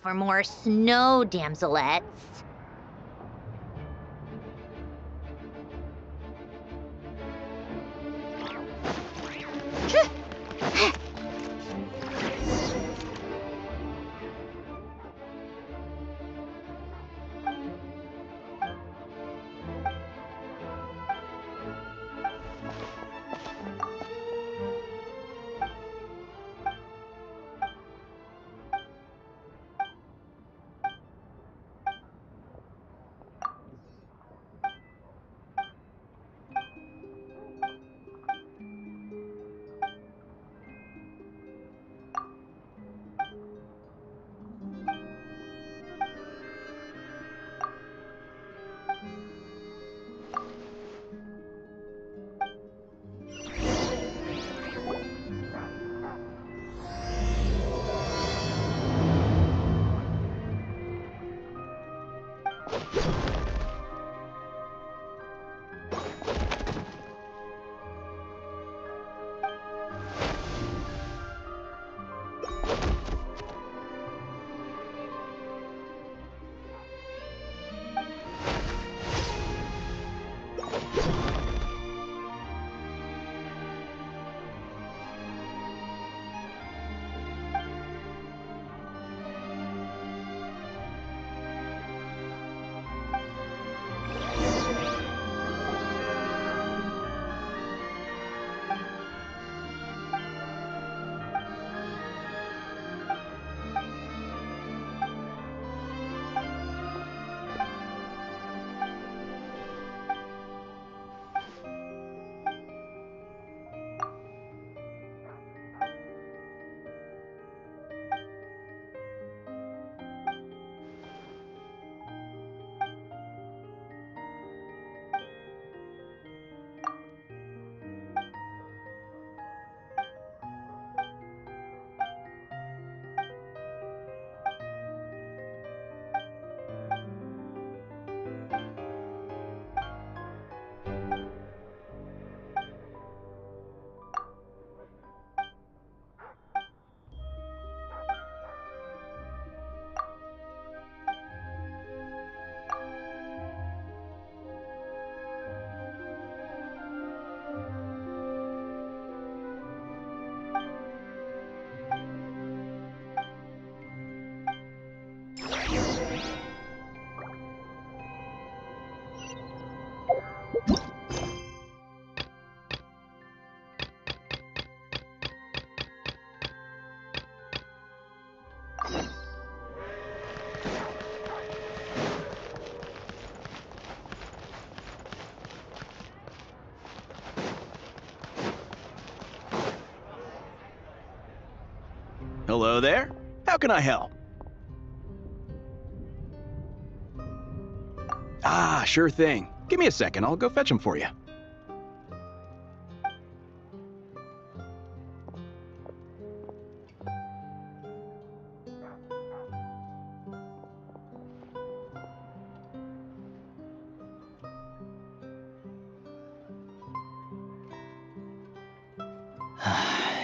for more snow damselettes. Hello there. How can I help? Ah, sure thing. Give me a second. I'll go fetch them for you.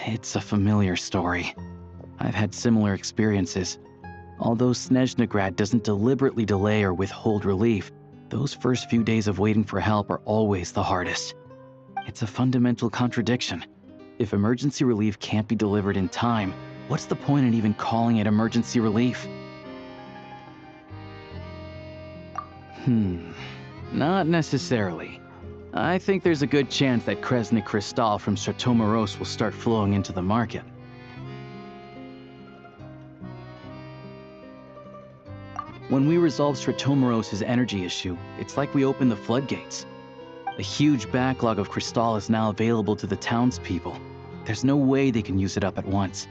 It's a familiar story. I've had similar experiences. Although Snezhnegrad doesn't deliberately delay or withhold relief, those first few days of waiting for help are always the hardest. It's a fundamental contradiction. If emergency relief can't be delivered in time, what's the point in even calling it emergency relief? Not necessarily. I think there's a good chance that Kresnik Crystal from Stratomoros will start flowing into the market. When we resolve Stratomoros' energy issue, it's like we open the floodgates. A huge backlog of Crystal is now available to the townspeople. There's no way they can use it up at once.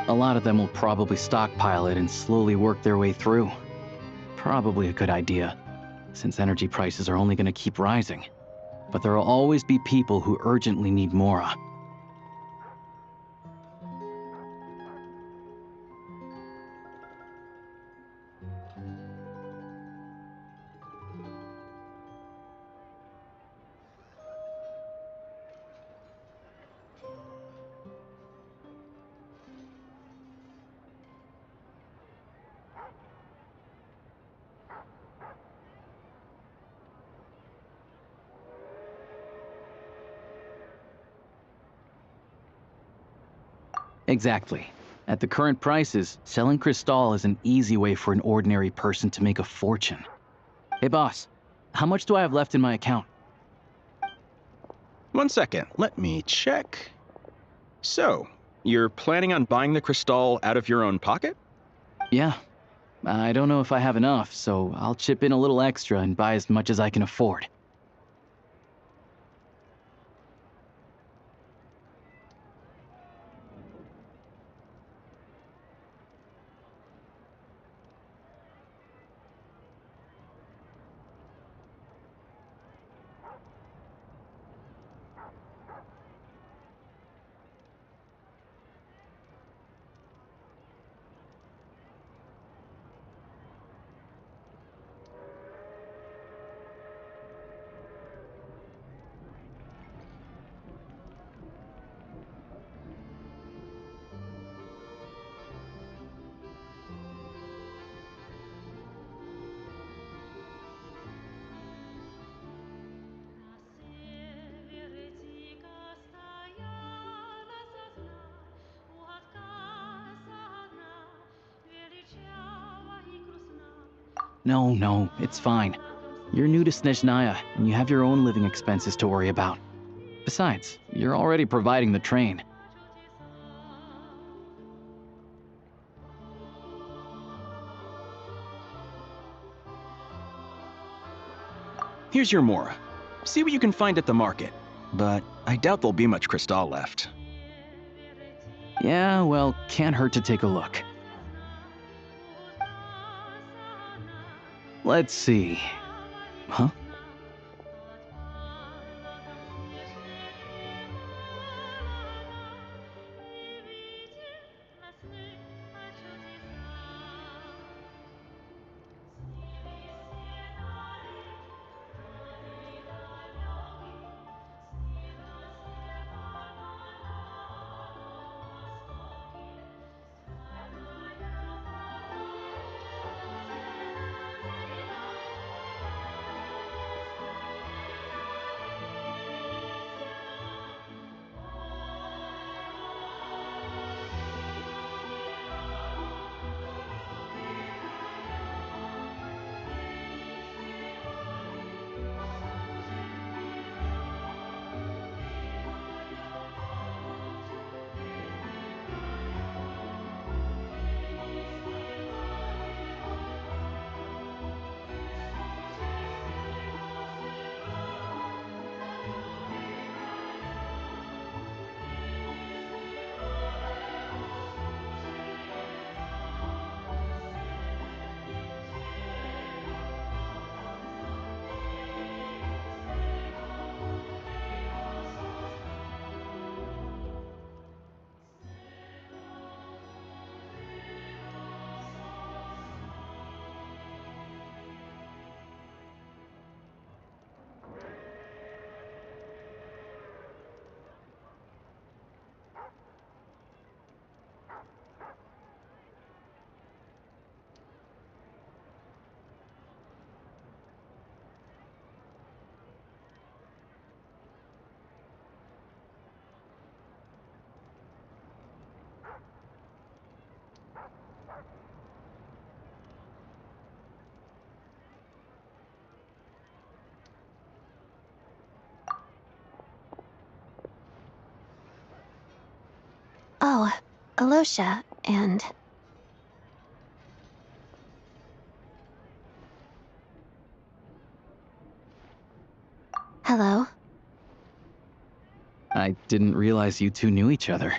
A lot of them will probably stockpile it and slowly work their way through. Probably a good idea, since energy prices are only going to keep rising. But there will always be people who urgently need Mora. Exactly. At the current prices, selling Crystal is an easy way for an ordinary person to make a fortune. Hey boss, how much do I have left in my account? 1 second, let me check. So, you're planning on buying the Crystal out of your own pocket? Yeah. I don't know if I have enough, so I'll chip in a little extra and buy as much as I can afford. No, it's fine. You're new to Snezhnaya, and you have your own living expenses to worry about. Besides, you're already providing the train. Here's your Mora. See what you can find at the market. But I doubt there'll be much Crystal left. Yeah, well, can't hurt to take a look. Let's see. Huh? Oh, Alosha, and... Hello? I didn't realize you two knew each other.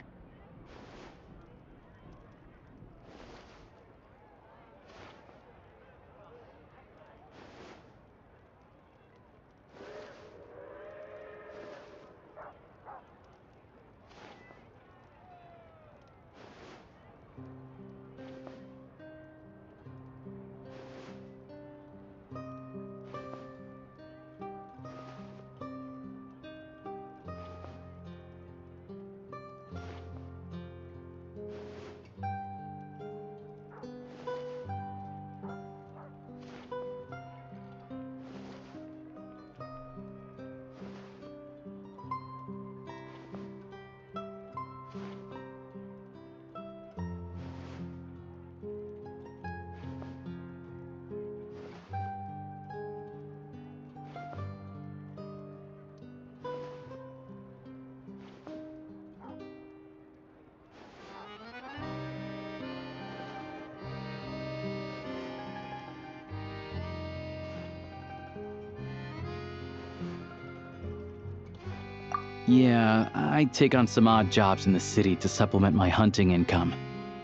Yeah, I take on some odd jobs in the city to supplement my hunting income.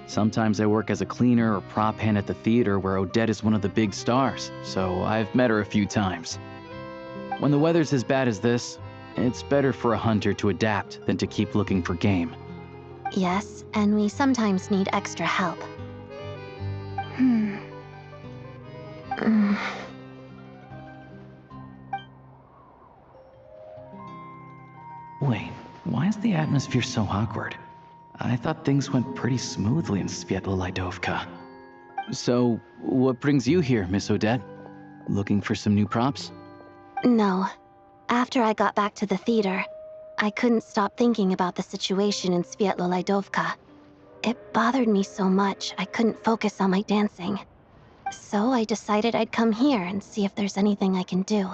Sometimes I work as a cleaner or prop hand at the theater where Odette is one of the big stars, so I've met her a few times. When the weather's as bad as this, it's better for a hunter to adapt than to keep looking for game. Yes, and we sometimes need extra help. Wait, why is the atmosphere so awkward? I thought things went pretty smoothly in Sviatlo-Lidovka. So, what brings you here, Miss Odette? Looking for some new props? No. After I got back to the theater, I couldn't stop thinking about the situation in Sviatlo-Lidovka. It bothered me so much I couldn't focus on my dancing. So I decided I'd come here and see if there's anything I can do.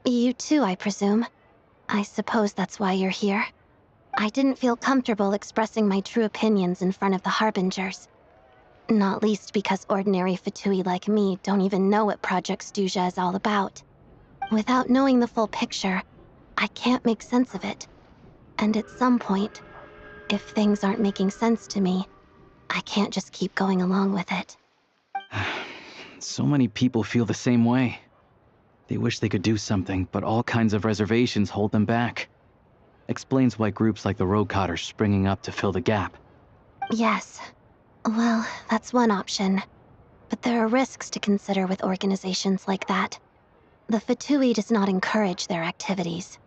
You too, I presume. I suppose that's why you're here. I didn't feel comfortable expressing my true opinions in front of the Harbingers. Not least because ordinary Fatui like me don't even know what Project Stuja is all about. Without knowing the full picture, I can't make sense of it. And at some point, if things aren't making sense to me, I can't just keep going along with it. So many people feel the same way. They wish they could do something, but all kinds of reservations hold them back. Explains why groups like the Rokot are springing up to fill the gap. Yes. Well, that's one option. But there are risks to consider with organizations like that. The Fatui does not encourage their activities.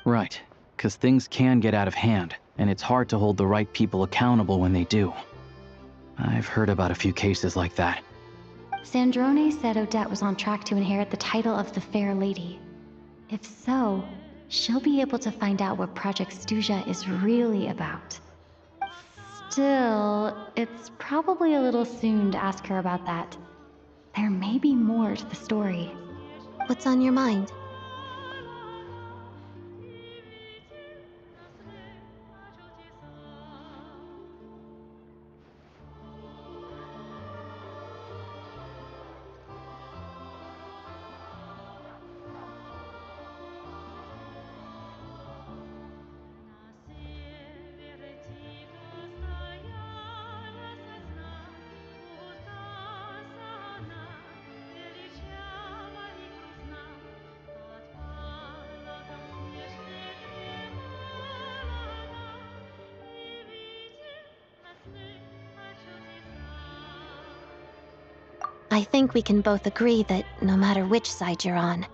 Right, because things can get out of hand, and it's hard to hold the right people accountable when they do. I've heard about a few cases like that. Sandrone said Odette was on track to inherit the title of the Fair Lady. If so, she'll be able to find out what Project Stuja is really about. Still, it's probably a little soon to ask her about that. There may be more to the story. What's on your mind? I think we can both agree that no matter which side you're on,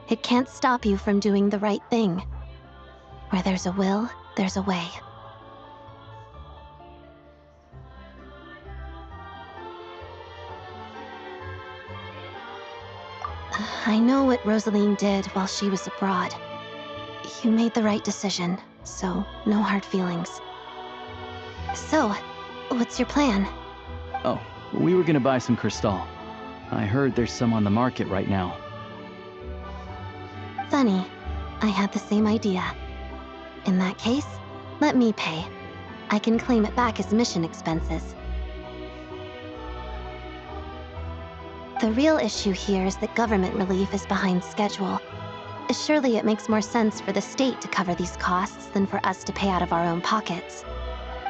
it can't stop you from doing the right thing. Where there's a will, there's a way. I know what Rosaline did while she was abroad. You made the right decision, so no hard feelings. So, what's your plan? Oh, we were gonna buy some Crystal. I heard there's some on the market right now. Funny. I had the same idea. In that case, let me pay. I can claim it back as mission expenses. The real issue here is that government relief is behind schedule. Surely it makes more sense for the state to cover these costs than for us to pay out of our own pockets.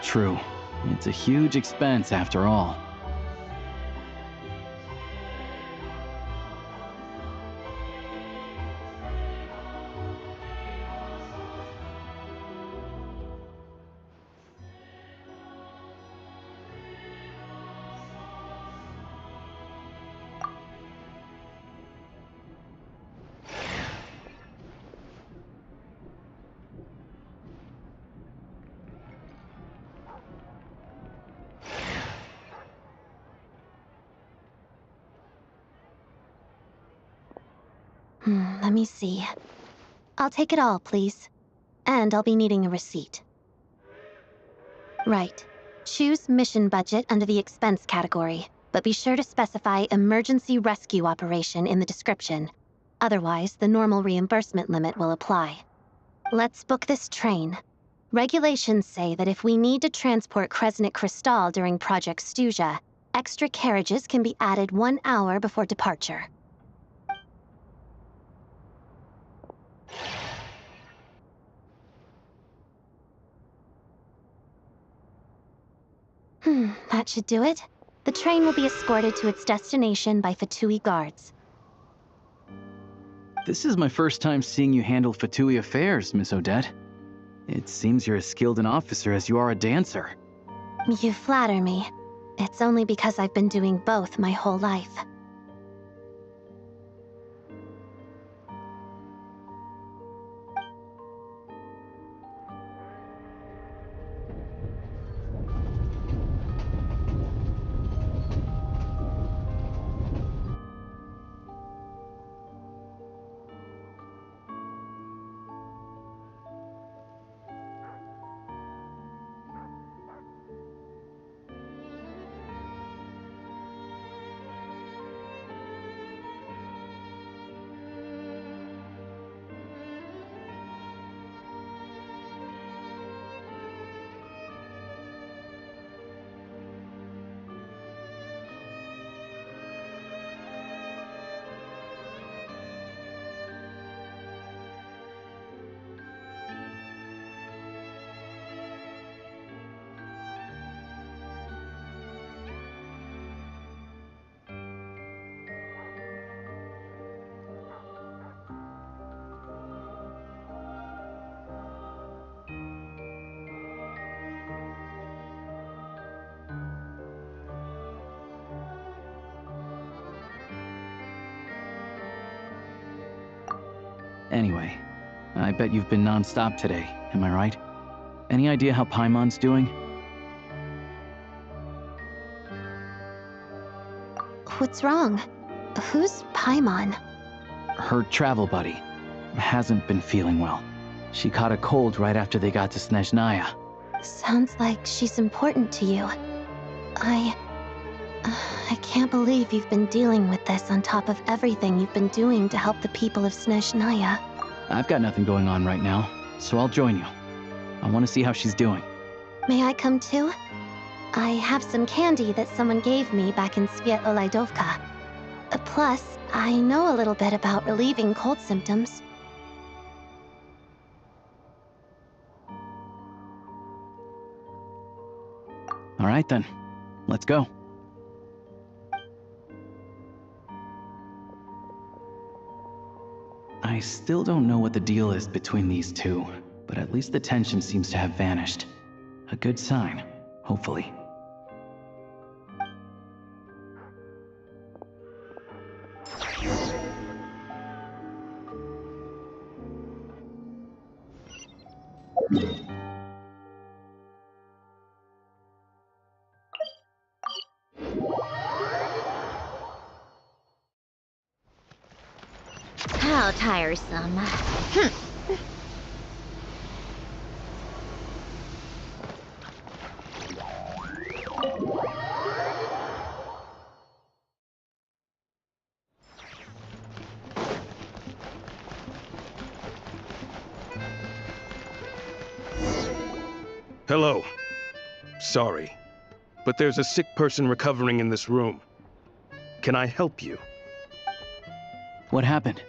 True. It's a huge expense after all. Let me see. I'll take it all, please. And I'll be needing a receipt. Right. Choose mission budget under the expense category, but be sure to specify emergency rescue operation in the description. Otherwise, the normal reimbursement limit will apply. Let's book this train. Regulations say that if we need to transport Kresnik Crystal during Project Stuja, extra carriages can be added 1 hour before departure. That should do it. The train will be escorted to its destination by Fatui guards. This is my first time seeing you handle Fatui affairs, Miss Odette. It seems you're as skilled an officer as you are a dancer. You flatter me. It's only because I've been doing both my whole life. Anyway, I bet you've been non-stop today, am I right? Any idea how Paimon's doing? What's wrong? Who's Paimon? Her travel buddy hasn't been feeling well. She caught a cold right after they got to Snezhnaya. Sounds like she's important to you. I can't believe you've been dealing with this on top of everything you've been doing to help the people of Snezhnaya. I've got nothing going on right now, so I'll join you. I want to see how she's doing. May I come too? I have some candy that someone gave me back in Svietolaidovka. Plus, I know a little bit about relieving cold symptoms. All right then, let's go. I still don't know what the deal is between these two, but at least the tension seems to have vanished. A good sign, hopefully. How tiresome. Hello. Sorry, but there's a sick person recovering in this room. Can I help you? What happened?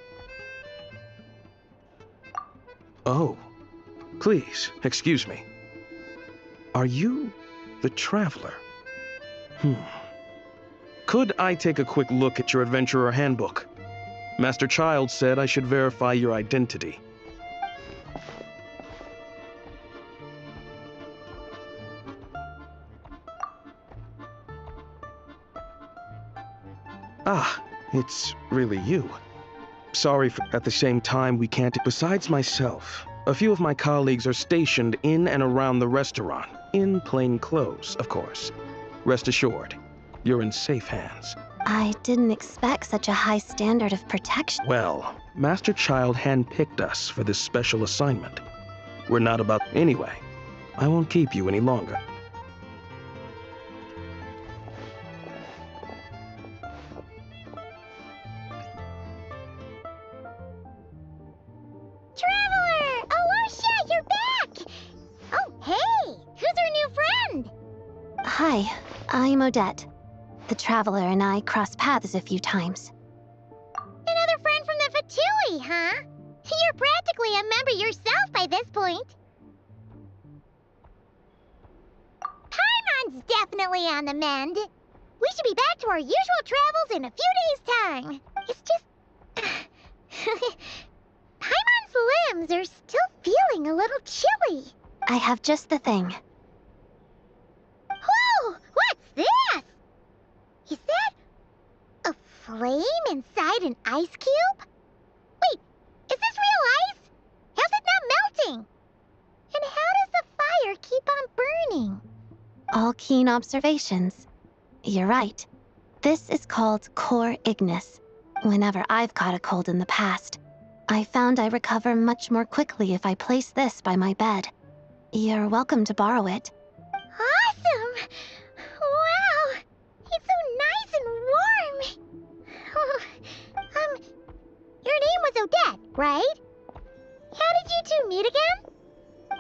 Oh, please, excuse me. Are you the Traveler? Could I take a quick look at your Adventurer Handbook? Master Child said I should verify your identity. Ah, it's really you. Sorry at the same time we can't. Besides myself, a few of my colleagues are stationed in and around the restaurant, in plain clothes, of course. Rest assured, you're in safe hands. I didn't expect such a high standard of protection. Well, Master Child handpicked us for this special assignment. We're not about... Anyway, I won't keep you any longer. Traveler! Hi, I'm Odette. The Traveler and I crossed paths a few times. Another friend from the Fatui, huh? You're practically a member yourself by this point. Paimon's definitely on the mend. We should be back to our usual travels in a few days' time. It's just... Paimon's limbs are still feeling a little chilly. I have just the thing. Whoa! What's this? Is that a flame inside an ice cube? Wait, is this real ice? How's it not melting? And how does the fire keep on burning? All keen observations. You're right. This is called core ignis. Whenever I've caught a cold in the past, I found I recover much more quickly if I place this by my bed. You're welcome to borrow it. Awesome! Wow! It's so nice and warm! Oh, your name was Odette, right? How did you two meet again?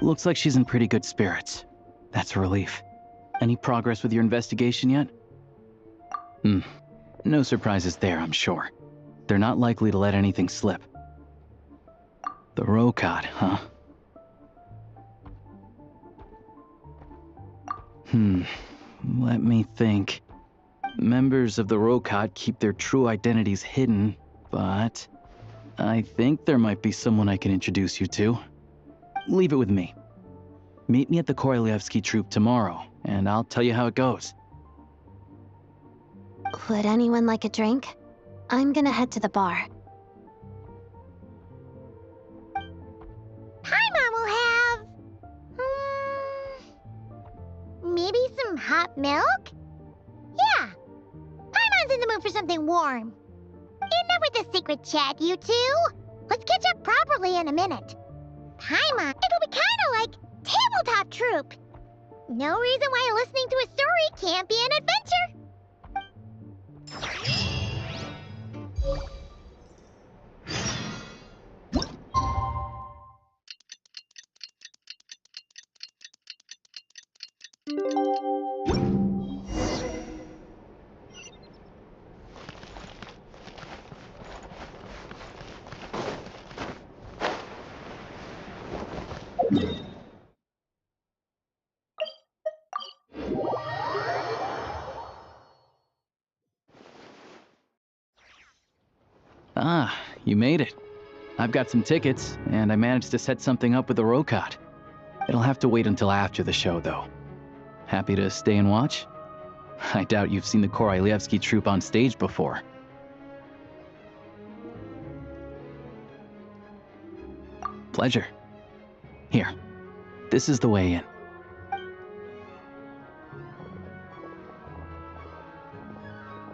Looks like she's in pretty good spirits. That's a relief. Any progress with your investigation yet? No surprises there, I'm sure. They're not likely to let anything slip. The Rokad, huh? Let me think. Members of the Rokad keep their true identities hidden, but I think there might be someone I can introduce you to. Leave it with me. Meet me at the Korolyevsky troop tomorrow, and I'll tell you how it goes. Would anyone like a drink? I'm gonna head to the bar. Paimon will have... maybe some hot milk? Yeah. Paimon's in the mood for something warm. Enough with the secret chat, you two. Let's catch up properly in a minute. Paimon, it'll be kinda like tabletop troop. No reason why listening to a story can't be an adventure. Ah, you made it. I've got some tickets, and I managed to set something up with the Rokad. It'll have to wait until after the show, though. Happy to stay and watch? I doubt you've seen the Korolyevsky troupe on stage before. Pleasure. Here, this is the way in.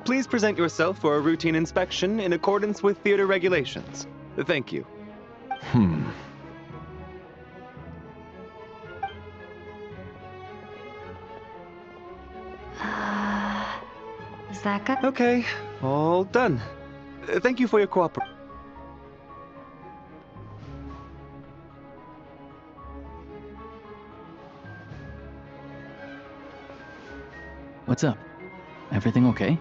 Please present yourself for a routine inspection in accordance with theater regulations. Thank you. Is that good? Okay, all done. Thank you for your cooperation. What's up? Everything okay?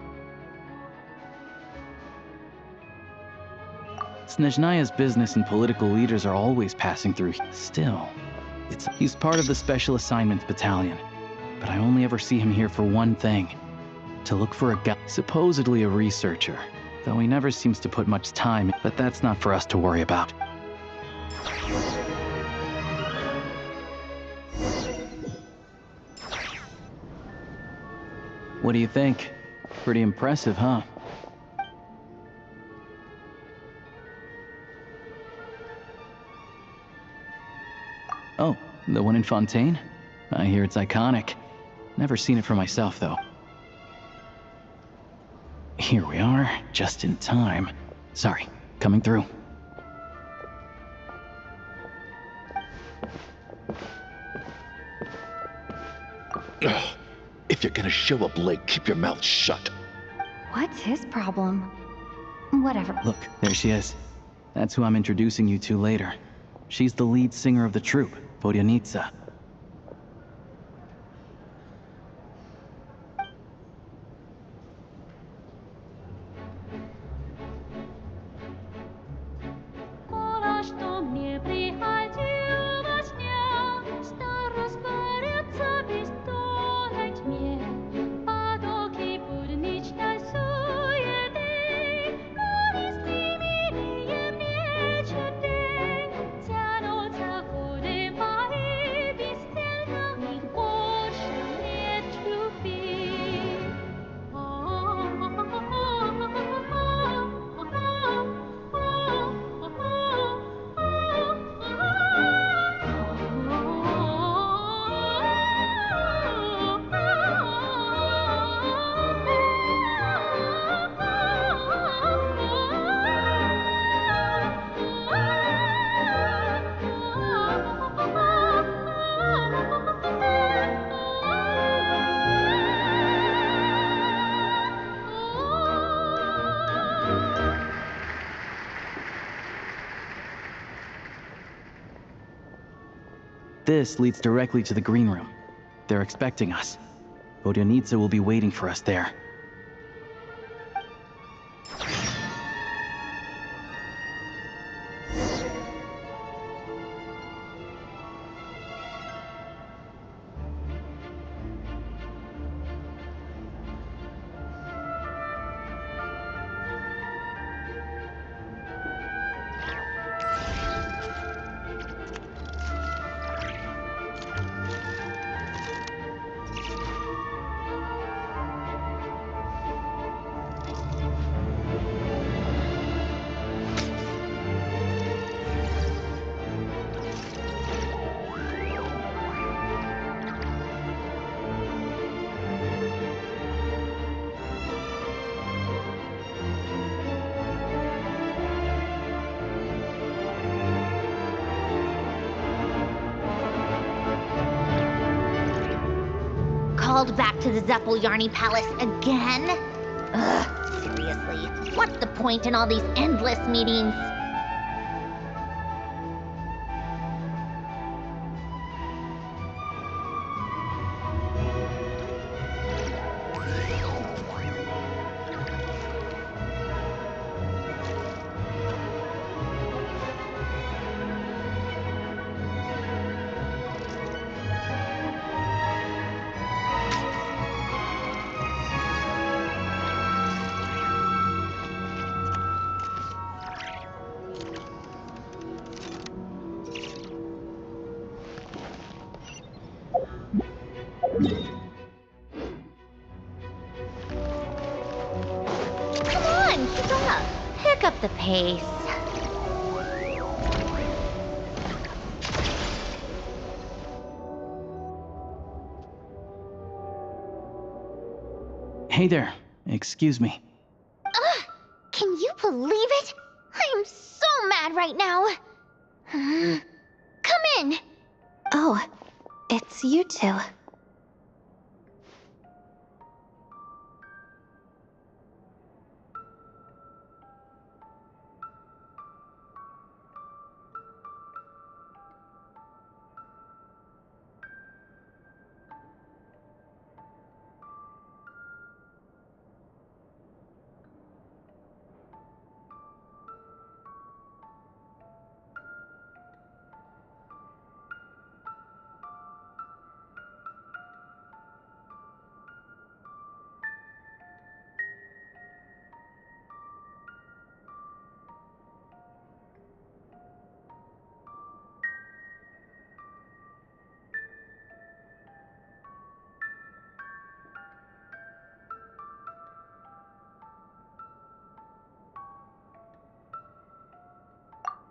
Snezhnaya's business and political leaders are always passing through. Still, he's part of the Special Assignments Battalion, but I only ever see him here for one thing. To look for a guy, supposedly a researcher, though he never seems to put much time, but that's not for us to worry about. What do you think? Pretty impressive, huh? Oh, the one in Fontaine? I hear it's iconic. Never seen it for myself, though. Here we are, just in time. Sorry, coming through. Ugh. If you're gonna show up late, keep your mouth shut. What's his problem? Whatever. Look, there she is. That's who I'm introducing you to later. She's the lead singer of the troupe, Vodyanitsa. This leads directly to the green room. They're expecting us. Vodyanitsa will be waiting for us there. Called back to the Zeppeljärni Palace again? Ugh, seriously, what's the point in all these endless meetings? Pick up the pace. Hey there. Excuse me. Can you believe it? I'm so mad right now. Come in. Oh, it's you two.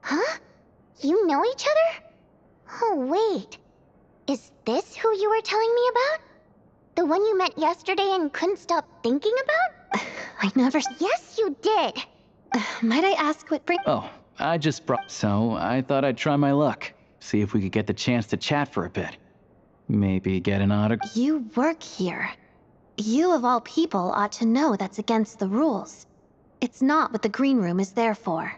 Huh? You know each other? Oh, wait. Is this who you were telling me about? The one you met yesterday and couldn't stop thinking about? I never... Yes, you did. Might I ask what bring... Oh, I just brought... So, I thought I'd try my luck. See if we could get the chance to chat for a bit. Maybe get an autograph. You work here. You of all people ought to know that's against the rules. It's not what the green room is there for.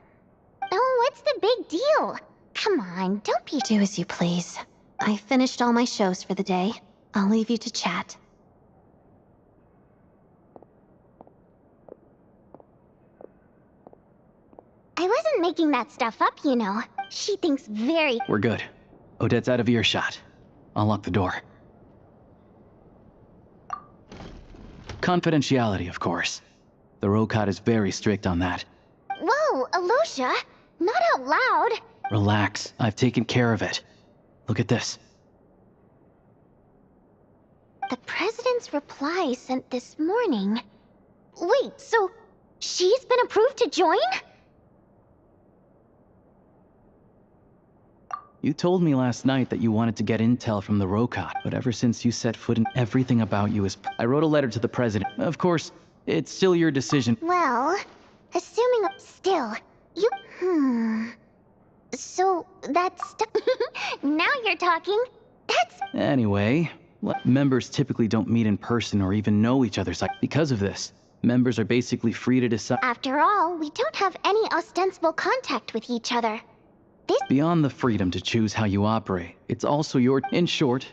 Oh, what's the big deal? Come on, don't be... Do as you please. I finished all my shows for the day. I'll leave you to chat. I wasn't making that stuff up, you know. She thinks very... We're good. Odette's out of earshot. I'll lock the door. Confidentiality, of course. The Rokat is very strict on that. Whoa, Alosha! Not out loud! Relax. I've taken care of it. Look at this. The President's reply sent this morning. Wait, so she's been approved to join? You told me last night that you wanted to get intel from the Rokat, but ever since you set foot in, everything about you is... I wrote a letter to the President. Of course, it's still your decision. Well, assuming... Still, you... So, that's... Now you're talking. That's... Anyway, members typically don't meet in person or even know each other. Because of this, members are basically free to decide... After all, we don't have any ostensible contact with each other. Beyond the freedom to choose how you operate, it's also your... In short,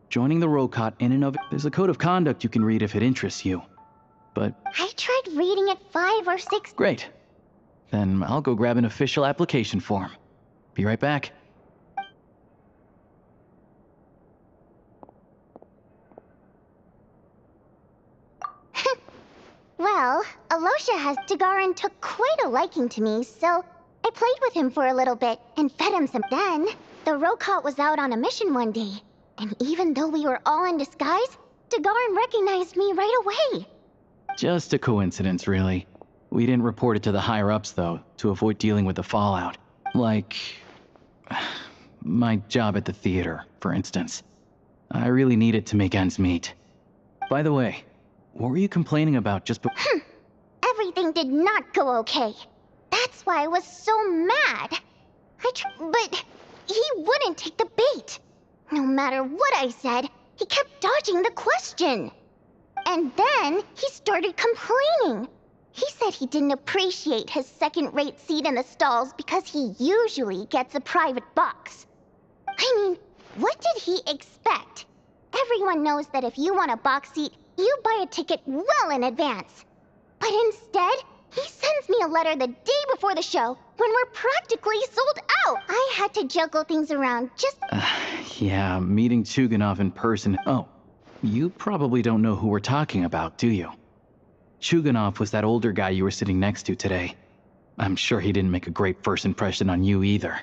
joining the Rokot in and of it, there's a code of conduct you can read if it interests you. But... I tried reading it 5 or 6... Great. Then I'll go grab an official application form. Be right back. Well, Alosha has Dagaran took quite a liking to me, so I played with him for a little bit and fed him some. Then, the Rokot was out on a mission one day, and even though we were all in disguise, Dagaran recognized me right away. Just a coincidence, really. We didn't report it to the higher-ups, though, to avoid dealing with the fallout. Like... my job at the theater, for instance. I really need it to make ends meet. By the way, what were you complaining about just before? Everything did not go okay. That's why I was so mad. But he wouldn't take the bait. No matter what I said, he kept dodging the question. And then he started complaining. He said he didn't appreciate his second-rate seat in the stalls because he usually gets a private box. I mean, what did he expect? Everyone knows that if you want a box seat, you buy a ticket well in advance. But instead, he sends me a letter the day before the show when we're practically sold out. I had to juggle things around just... Yeah, meeting Chuganov in person. Oh, you probably don't know who we're talking about, do you? Chuganov was that older guy you were sitting next to today. I'm sure he didn't make a great first impression on you either.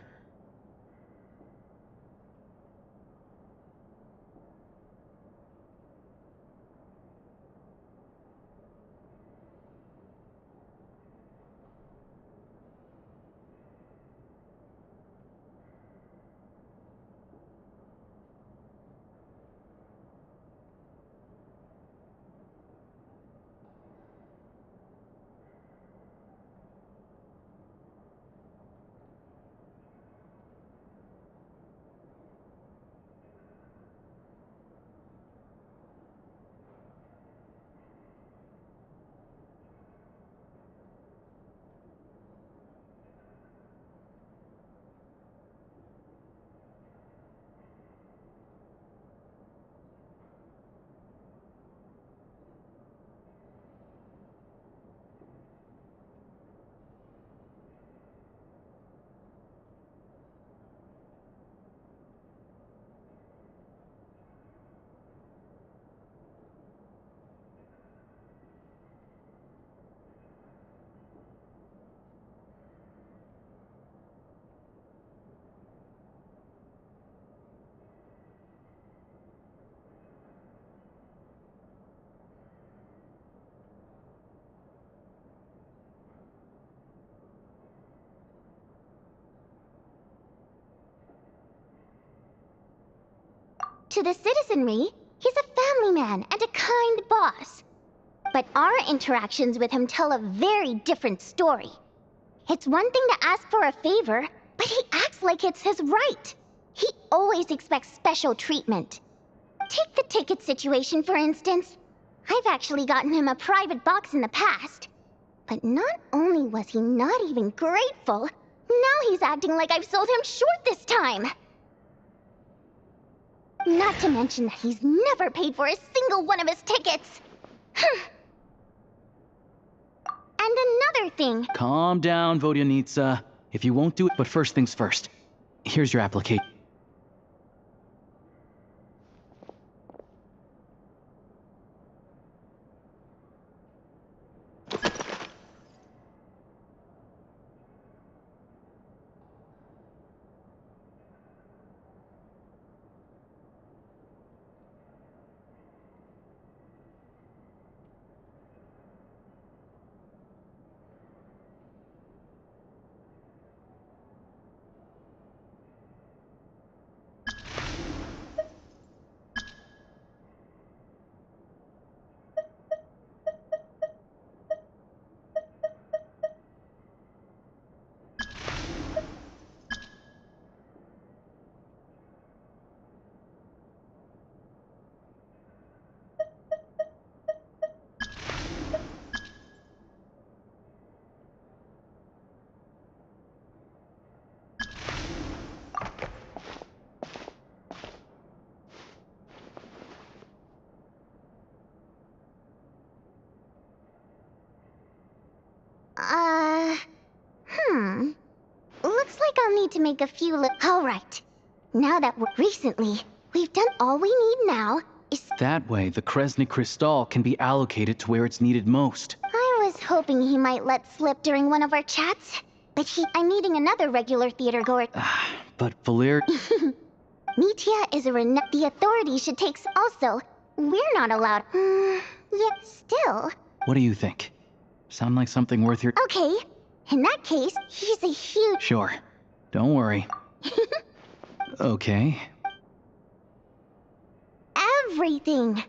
To the citizenry, he's a family man and a kind boss. But our interactions with him tell a very different story. It's one thing to ask for a favor, but he acts like it's his right. He always expects special treatment. Take the ticket situation, for instance. I've actually gotten him a private box in the past. But not only was he not even grateful, now he's acting like I've sold him short this time. Not to mention that he's never paid for a single one of his tickets. And another thing... Calm down, Vodyanitsa. If you won't do it, but first things first. Here's your application. need to make a few Alright. Now that we've done all we need now is... That way, the Kresnik Crystal can be allocated to where it's needed most. I was hoping he might let slip during one of our chats, but I'm needing another regular theater goer. But Valir... Mitya is the authorities should take also. We're not allowed. Yet still. What do you think? Sound like something worth your... Okay. In that case, he's a huge... Sure. Don't worry. Okay. Everything.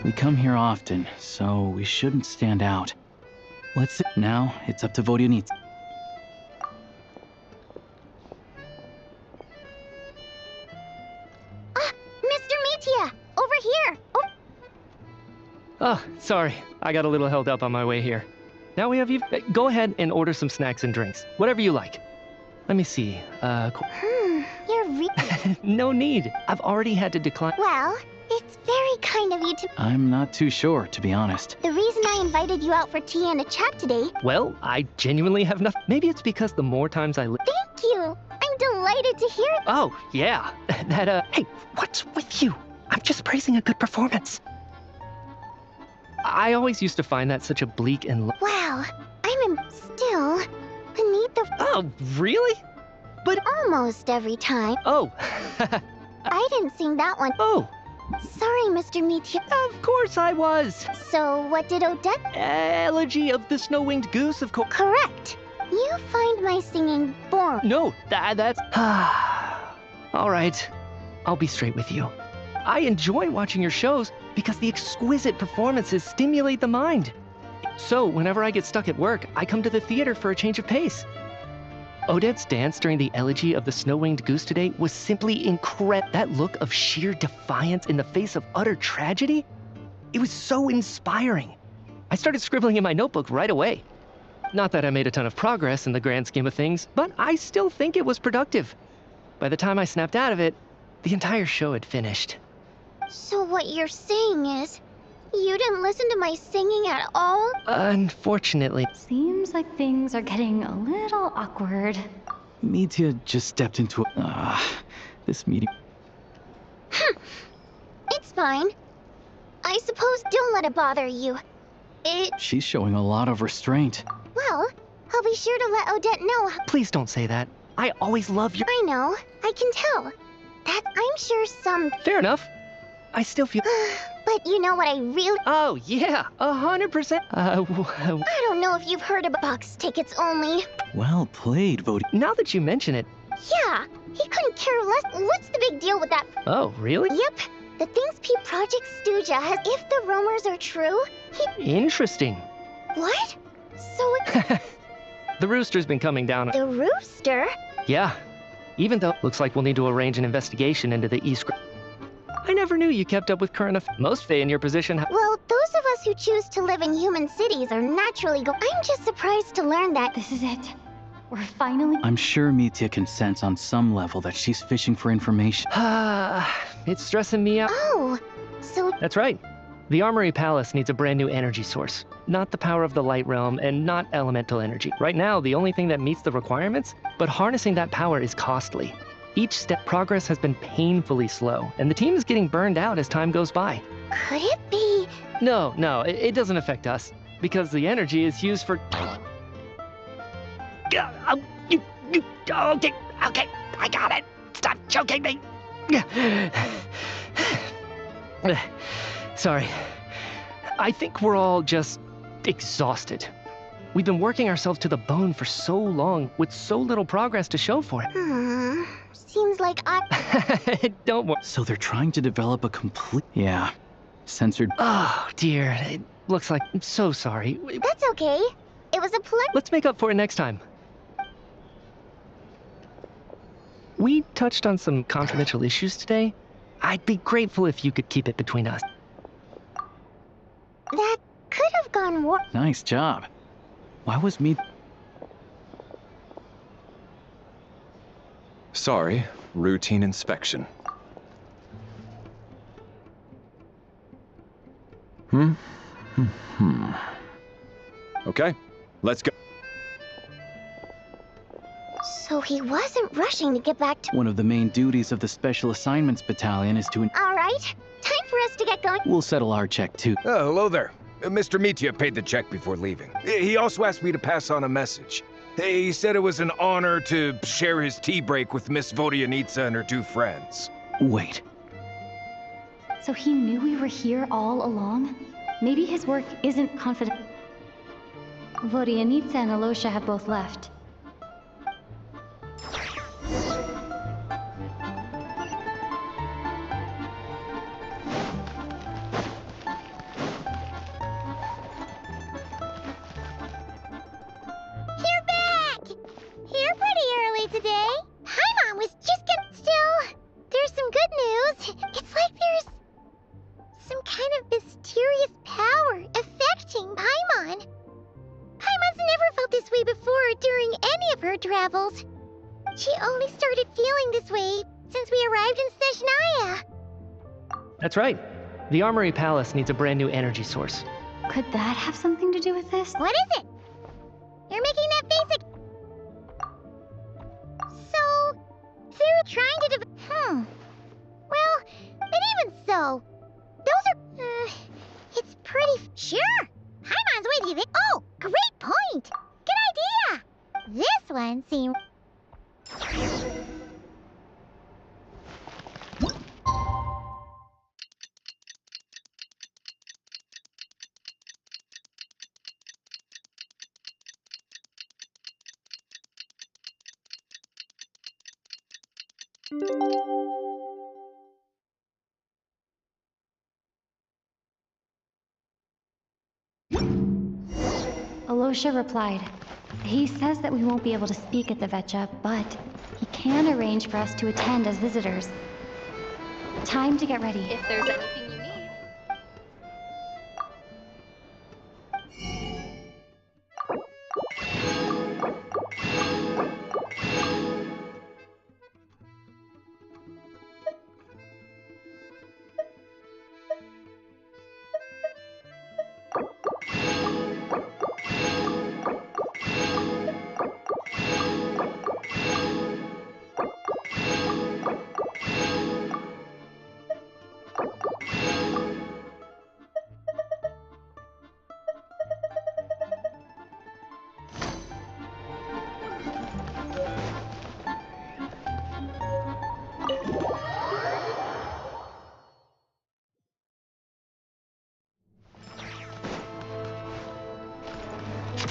We come here often, so we shouldn't stand out. Now, it's up to Vodyanitsa. Mr. Mitya! Over here! Oh. Oh, sorry. I got a little held up on my way here. Now we have you... Go ahead and order some snacks and drinks. Whatever you like. Let me see. You're No need. I've already had to decline... Well, it's very kind of you to... I'm not too sure, to be honest. The reason I invited you out for tea and a chat today... Well, I genuinely have nothing... Maybe it's because the more times I... Thank you! I'm delighted to hear... Oh, yeah. Hey, what's with you? I'm just praising a good performance. I always used to find that such a bleak and... Wow, I'm still beneath the... Oh, really? But... Almost every time. Oh. I didn't sing that one. Oh. Sorry, Mr. Mitya. Of course I was. So, what did Odette... Elegy of the Snow-Winged Goose, of course. Correct. You find my singing boring. No, that's... All right. I'll be straight with you. I enjoy watching your shows because the exquisite performances stimulate the mind. So, whenever I get stuck at work, I come to the theater for a change of pace. Odette's dance during the Elegy of the Snow-Winged Goose today was simply incredible. That look of sheer defiance in the face of utter tragedy? It was so inspiring. I started scribbling in my notebook right away. Not that I made a ton of progress in the grand scheme of things, but I still think it was productive. By the time I snapped out of it, the entire show had finished. So what you're saying is, you didn't listen to my singing at all? Unfortunately. Seems like things are getting a little awkward. Mitya just stepped into this meeting. It's fine. I suppose don't let it bother you. She's showing a lot of restraint. Well, I'll be sure to let Odette know. Please don't say that. I always love your... I know. I can tell. That I'm sure some... Fair enough. I still feel... But you know what I really... Oh, yeah. 100%. I don't know if you've heard about box tickets only. Well played, Vodi. Now that you mention it... Yeah, he couldn't care less. What's the big deal with that? Oh, really? Yep. The things Project Stuja has... If the rumors are true, Interesting. What? So it... The rooster's been coming down... The rooster? Yeah. Even though... Looks like we'll need to arrange an investigation into the East... I never knew you kept up with current affairs. Most Fae in your position... Well, those of us who choose to live in human cities are naturally I'm just surprised to learn that... This is it. We're finally... I'm sure Mitya can sense on some level that she's fishing for information. It's stressing me out. Oh, so... That's right. The Armory Palace needs a brand new energy source. Not the power of the Light Realm, and not elemental energy. Right now, the only thing that meets the requirements, but harnessing that power is costly. Each step progress has been painfully slow, and the team is getting burned out as time goes by. Could it be... No, it doesn't affect us, because the energy is used for... Okay, I got it. Stop choking me. Sorry. I think we're all just exhausted. We've been working ourselves to the bone for so long, with so little progress to show for it. Seems like Don't worry. So they're trying to develop a complete... Yeah. Censored... Oh, dear. It looks like... I'm so sorry. That's okay. It was a pleasure. Let's make up for it next time. We touched on some confidential issues today. I'd be grateful if you could keep it between us. That could have gone worse. Nice job. Why was me... Sorry, routine inspection. Okay, let's go. So he wasn't rushing to get back to... One of the main duties of the Special Assignments Battalion is to... All right, time for us to get going. We'll settle our check too. Oh, hello there. Mr. Mitya paid the check before leaving. He also asked me to pass on a message. He said it was an honor to share his tea break with Miss Vodyanitsa and her 2 friends. Wait. So he knew we were here all along? Maybe his work isn't confident. Vodyanitsa and Alosha have both left. You're back! Here pretty early today. Paimon was just getting still. There's some good news. It's like there's some kind of mysterious power affecting Paimon. Paimon's never felt this way before during any of her travels. She only started feeling this way since we arrived in Snezhnaya. That's right. The Armory Palace needs a brand new energy source. Could that have something to do with this? What is it? You're making that face again. So, they're trying to Well, but even so, those are... it's pretty... Sure! Paimon's with you then. Oh, great point! Good idea! This one seems... Alosha replied. He says that we won't be able to speak at the Vetcha, but he can arrange for us to attend as visitors. Time to get ready. If there's anything you need.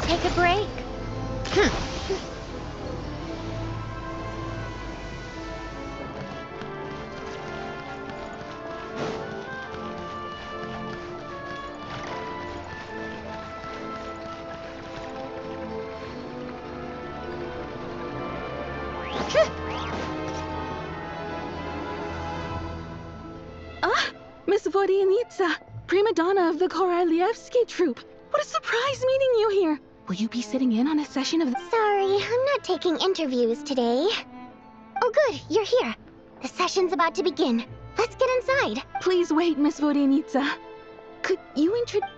Take a break. Miss Vodyanitsa, prima donna of the Korolievsky troupe. What a surprise meeting you here. Will you be sitting in on a session of the... Sorry, I'm not taking interviews today. Oh good, you're here. The session's about to begin. Let's get inside. Please wait, Miss Vodyanitsa. Could you introduce...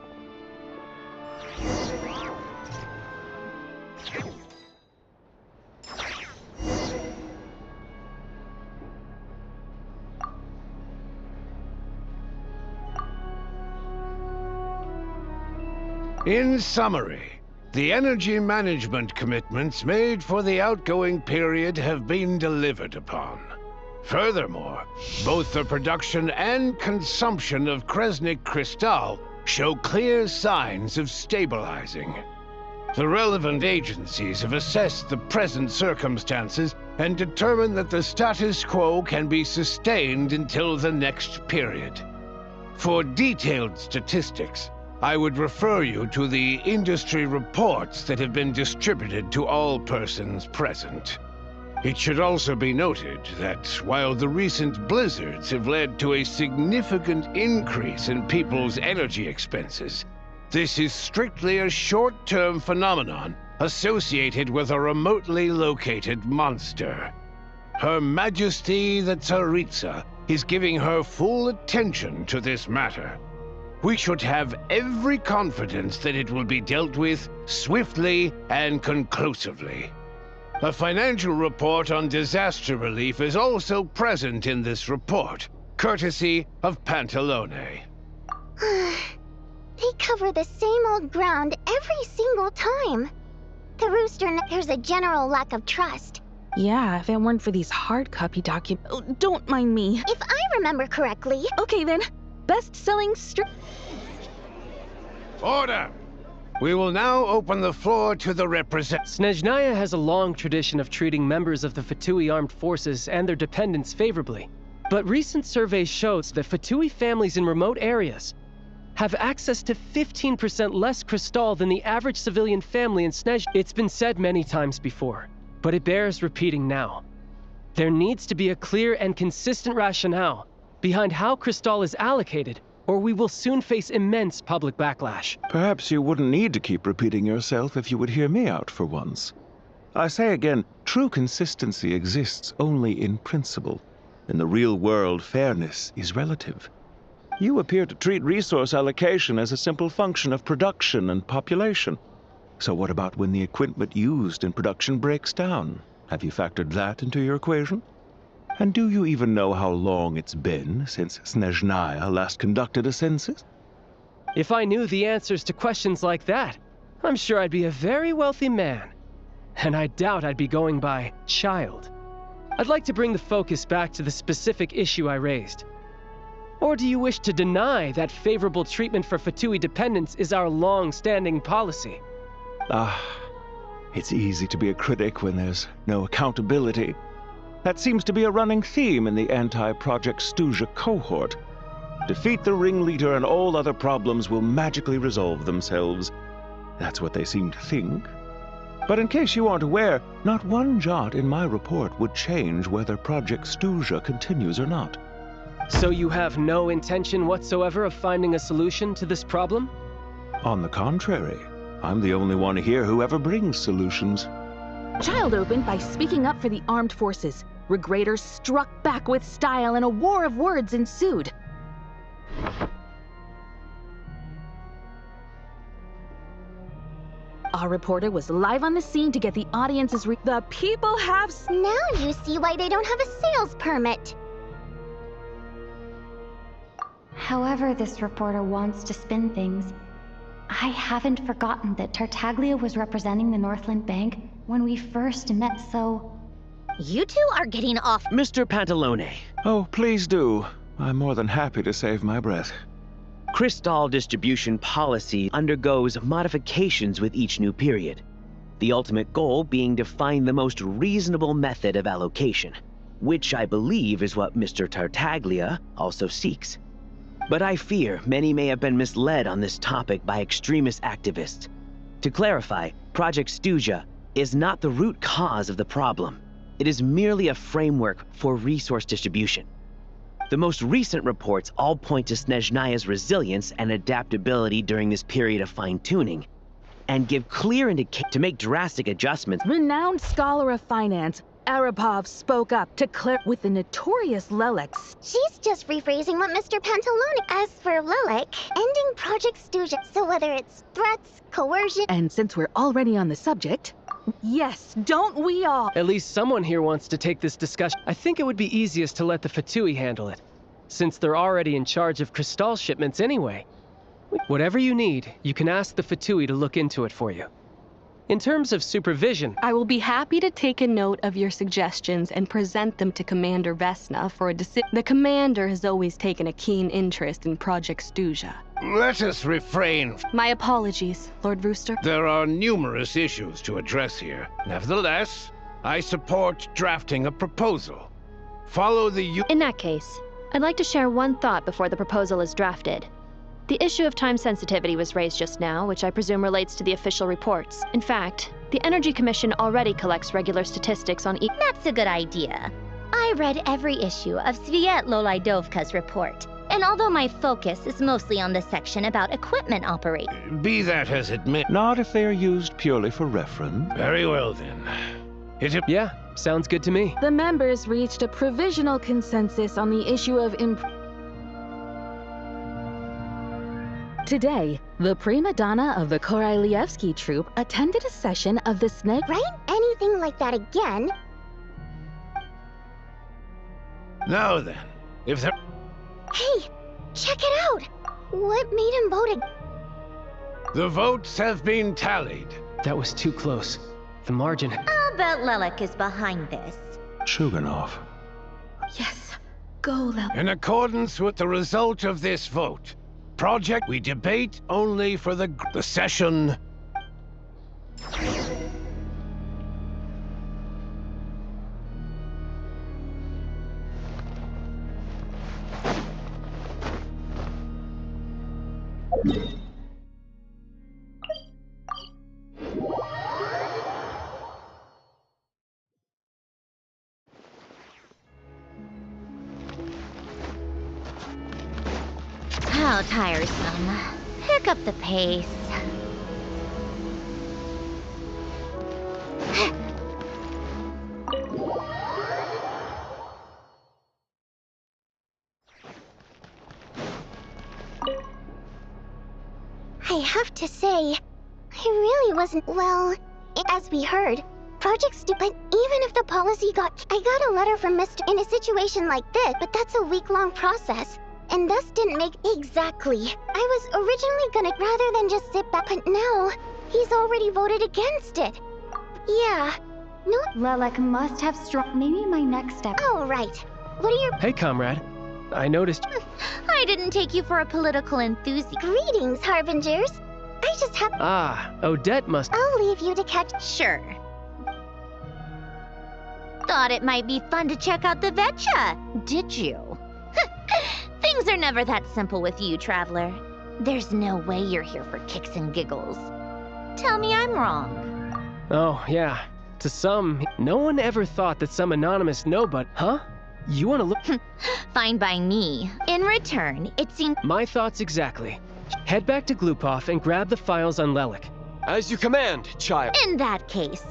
In summary, the energy management commitments made for the outgoing period have been delivered upon. Furthermore, both the production and consumption of Kresnik Crystal show clear signs of stabilizing. The relevant agencies have assessed the present circumstances and determined that the status quo can be sustained until the next period. For detailed statistics, I would refer you to the industry reports that have been distributed to all persons present. It should also be noted that while the recent blizzards have led to a significant increase in people's energy expenses, this is strictly a short-term phenomenon associated with a remotely located monster. Her Majesty the Tsaritsa is giving her full attention to this matter. We should have every confidence that it will be dealt with swiftly and conclusively. A financial report on disaster relief is also present in this report, courtesy of Pantalone. They cover the same old ground every single time. The Rooster, there's a general lack of trust. Yeah, if it weren't for these hard copy documents. Oh, don't mind me. If I remember correctly. Okay then. Best-selling Order! We will now open the floor to the Snezhnaya has a long tradition of treating members of the Fatui armed forces and their dependents favorably. But recent surveys show that Fatui families in remote areas have access to 15% less crystal than the average civilian family in Snezh. It's been said many times before, but it bears repeating now. There needs to be a clear and consistent rationale behind how crystal is allocated, or we will soon face immense public backlash. Perhaps you wouldn't need to keep repeating yourself if you would hear me out for once. I say again, true consistency exists only in principle. In the real world, fairness is relative. You appear to treat resource allocation as a simple function of production and population. So what about when the equipment used in production breaks down? Have you factored that into your equation? And do you even know how long it's been since Snezhnaya last conducted a census? If I knew the answers to questions like that, I'm sure I'd be a very wealthy man. And I doubt I'd be going by child. I'd like to bring the focus back to the specific issue I raised. Or do you wish to deny that favorable treatment for Fatui dependents is our long-standing policy? It's easy to be a critic when there's no accountability. That seems to be a running theme in the anti-Project Stuja cohort. Defeat the ringleader and all other problems will magically resolve themselves. That's what they seem to think. But in case you aren't aware, not one jot in my report would change whether Project Stuja continues or not. So you have no intention whatsoever of finding a solution to this problem? On the contrary, I'm the only one here who ever brings solutions. Child opened by speaking up for the armed forces. Regraders struck back with style and a war of words ensued. Our reporter was live on the scene to get the audience's the people have Now you see why they don't have a sales permit. However this reporter wants to spin things, I haven't forgotten that Tartaglia was representing the Northland Bank when we first met, so... You two are getting off. Mr. Pantalone. Oh, please do. I'm more than happy to save my breath. Crystal distribution policy undergoes modifications with each new period. The ultimate goal being to find the most reasonable method of allocation, which I believe is what Mr. Tartaglia also seeks. But I fear many may have been misled on this topic by extremist activists. To clarify, Project Stuja is not the root cause of the problem. It is merely a framework for resource distribution. The most recent reports all point to Snezhnaya's resilience and adaptability during this period of fine-tuning, and give clear indication to make drastic adjustments. Renowned scholar of finance, Arapov spoke up to clear with the notorious Lelex. She's just rephrasing what Mr. Pantalone. As for Lilac, ending Project Stuja, so whether it's threats, coercion... And since we're already on the subject, yes, don't we all? At least someone here wants to take this discussion. I think it would be easiest to let the Fatui handle it, since they're already in charge of crystal shipments anyway. Whatever you need, you can ask the Fatui to look into it for you. In terms of supervision... I will be happy to take a note of your suggestions and present them to Commander Vesna for a decision. The Commander has always taken a keen interest in Project Stuja. Let us refrain. My apologies, Lord Rooster. There are numerous issues to address here. Nevertheless, I support drafting a proposal. Follow the... In that case, I'd like to share one thought before the proposal is drafted. The issue of time sensitivity was raised just now, which I presume relates to the official reports. In fact, the Energy Commission already collects regular statistics on each— That's a good idea. I read every issue of Sviet Lolaidovka's report, and although my focus is mostly on the section about equipment operation— Be that as it may. Not if they are used purely for reference. Very well then. Yeah, sounds good to me. The members reached a provisional consensus on the issue of Today, the prima donna of the Korailievsky troupe attended a session of the SNEG— Right? Anything like that again? Now then, if there— Hey, check it out! What made him vote again? The votes have been tallied. That was too close. The margin— I'll bet Lelek is behind this. Shuganov. Yes, go, Lel. In accordance with the result of this vote, project we debate only for the session. How tiresome. Pick up the pace. I have to say, I really wasn't— well, as we heard, Project Stupid— even if the policy got— I got a letter from Mr. in a situation like this, but that's a week-long process. And thus didn't make— exactly. I was originally gonna— rather than just sit back, but now, he's already voted against it. Yeah. No— Lelek must have strong— maybe my next step— Oh, right. What are your— Hey, comrade. I noticed— I didn't take you for a political enthusiast. Greetings, Harbingers. I just have— Ah, Odette must— I'll leave you to catch— Sure. Thought it might be fun to check out the Vetcha, did you? Things are never that simple with you, Traveler. There's no way you're here for kicks and giggles. Tell me I'm wrong. Oh, yeah. To some, no one ever thought that some anonymous nobody— Huh? You wanna look— Fine by me. In return, it seemed— My thoughts exactly. Head back to Glupov and grab the files on Lelek. As you command, child. In that case.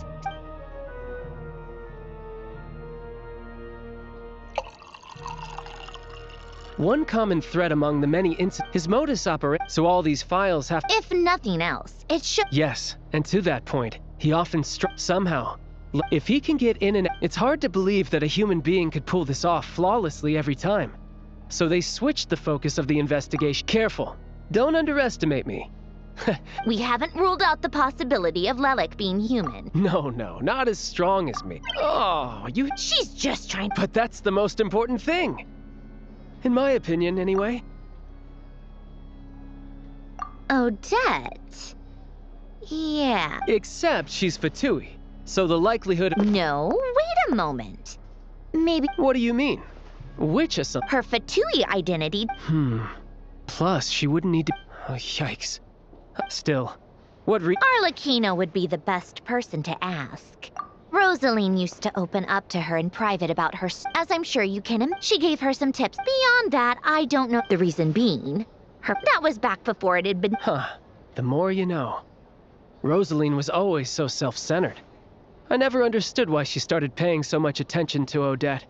One common thread among the many incidents— his modus operandi— so all these files have— If nothing else, it should— Yes, and to that point, he often somehow. If he can get in and— It's hard to believe that a human being could pull this off flawlessly every time. So they switched the focus of the investigation— Careful. Don't underestimate me. We haven't ruled out the possibility of Lelek being human. No, not as strong as me. Oh, you— She's just trying— But that's the most important thing. In my opinion, anyway. Odette? Yeah. Except she's Fatui, so the likelihood— No, wait a moment. Maybe— What do you mean? Which is— Her Fatui identity— Plus, she wouldn't need to— Oh, yikes. Still, what Arlecchino would be the best person to ask. Rosaline used to open up to her in private about her— As I'm sure you can— She gave her some tips. Beyond that, I don't know. The reason being, that was back before it had been— The more you know. Rosaline was always so self-centered. I never understood why she started paying so much attention to Odette.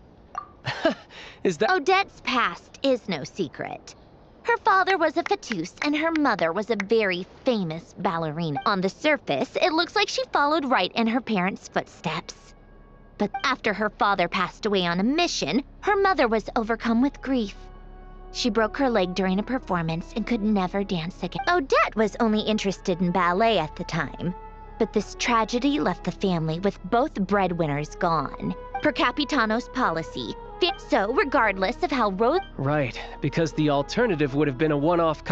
Is that— Odette's past is no secret. Her father was a Fatus, and her mother was a very famous ballerina. On the surface, it looks like she followed right in her parents' footsteps. But after her father passed away on a mission, her mother was overcome with grief. She broke her leg during a performance and could never dance again. Odette was only interested in ballet at the time, but this tragedy left the family with both breadwinners gone. Per Capitano's policy. So, regardless of how Right, because the alternative would have been a one-off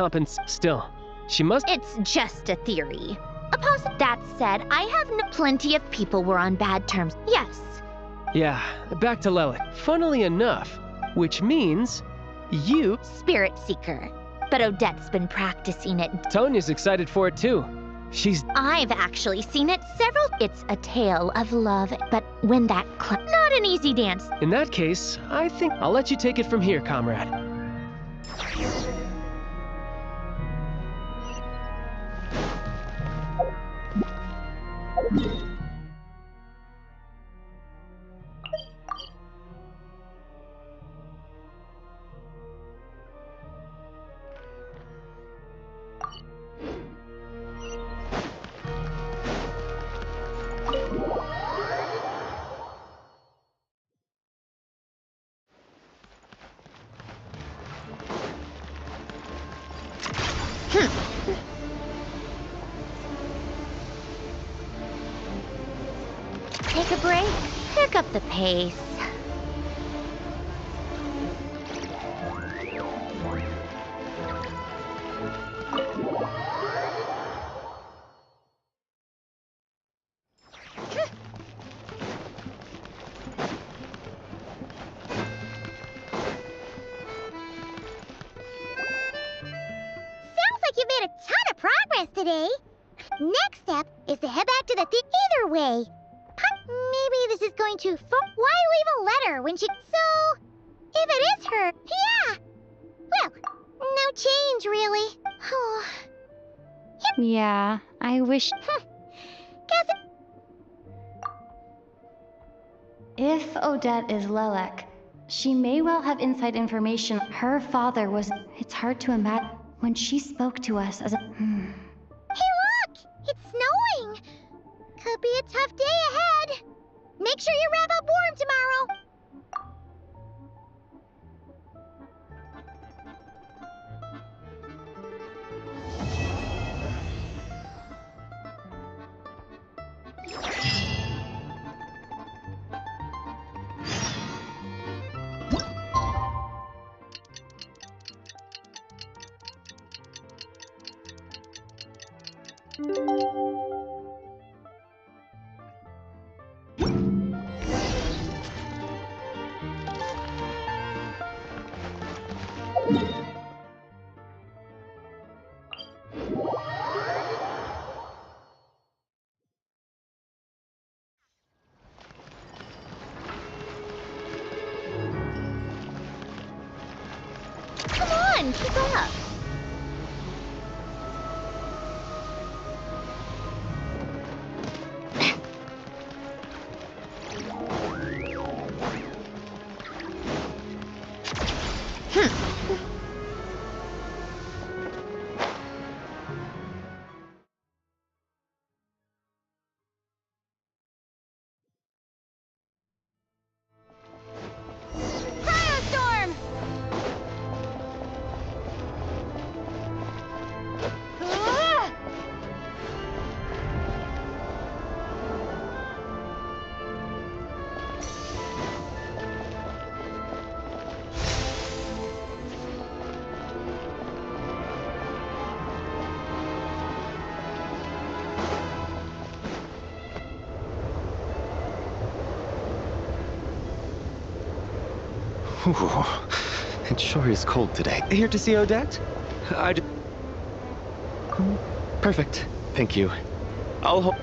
Still, she must— It's just a theory. That said, I have plenty of people were on bad terms. Yes. Yeah, back to Lelek. Funnily enough, which means you— Spirit Seeker. but Odette's been practicing it. Tonya's excited for it too. I've actually seen it several. It's a tale of love, but when that not an easy dance. In that case, I think I'll let you take it from here, comrade. Take a break, pick up the pace. Sounds like you've made a ton of progress today. Next step is to head back to the either way. Maybe this is going too far. Why leave a letter when she... So, if it is her, yeah. Well, no change, really. Yeah, I wish... Guess it... If Odette is Lelek, she may well have inside information. Her father was... It's hard to imagine when she spoke to us as a... Hey, look! It's snowing! Could be a tough day ahead. Make sure you wrap up warm tomorrow. Come on, keep up. Cryostorm! Ah! Ooh, it sure is cold today. Here to see Odette? Perfect. Thank you. I'll hold...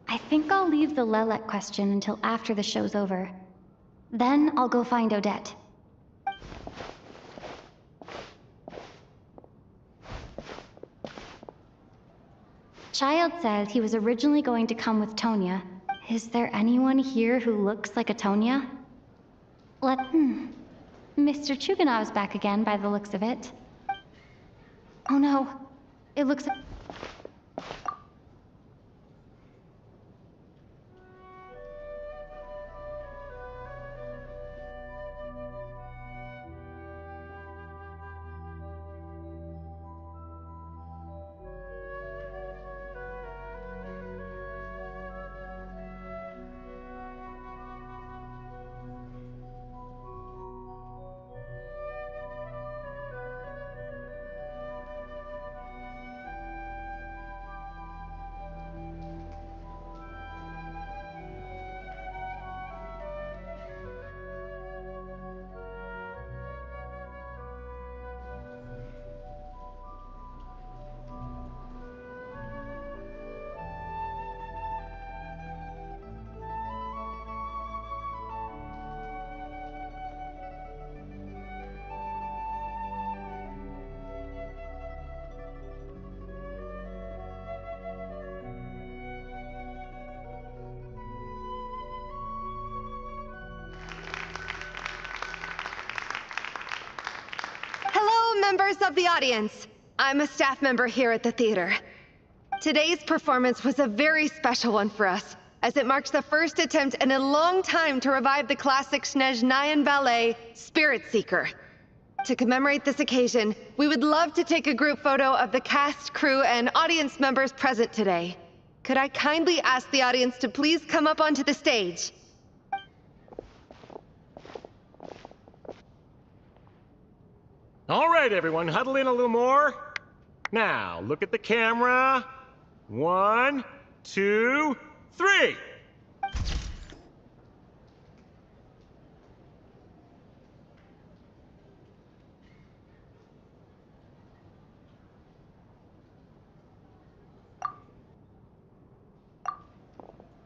I think I'll leave the Lelek question until after the show's over. Then I'll go find Odette. Child said he was originally going to come with Tonya. Is there anyone here who looks like a Tonya? Mr. Chuganov's back again by the looks of it. Oh no, it looks... members of the audience. I'm a staff member here at the theater. Today's performance was a very special one for us, as it marks the first attempt in a long time to revive the classic Snezhnayan ballet, Spirit Seeker. To commemorate this occasion, we would love to take a group photo of the cast, crew, and audience members present today. Could I kindly ask the audience to please come up onto the stage? All right, everyone, huddle in a little more. Now, look at the camera. 1, 2, 3.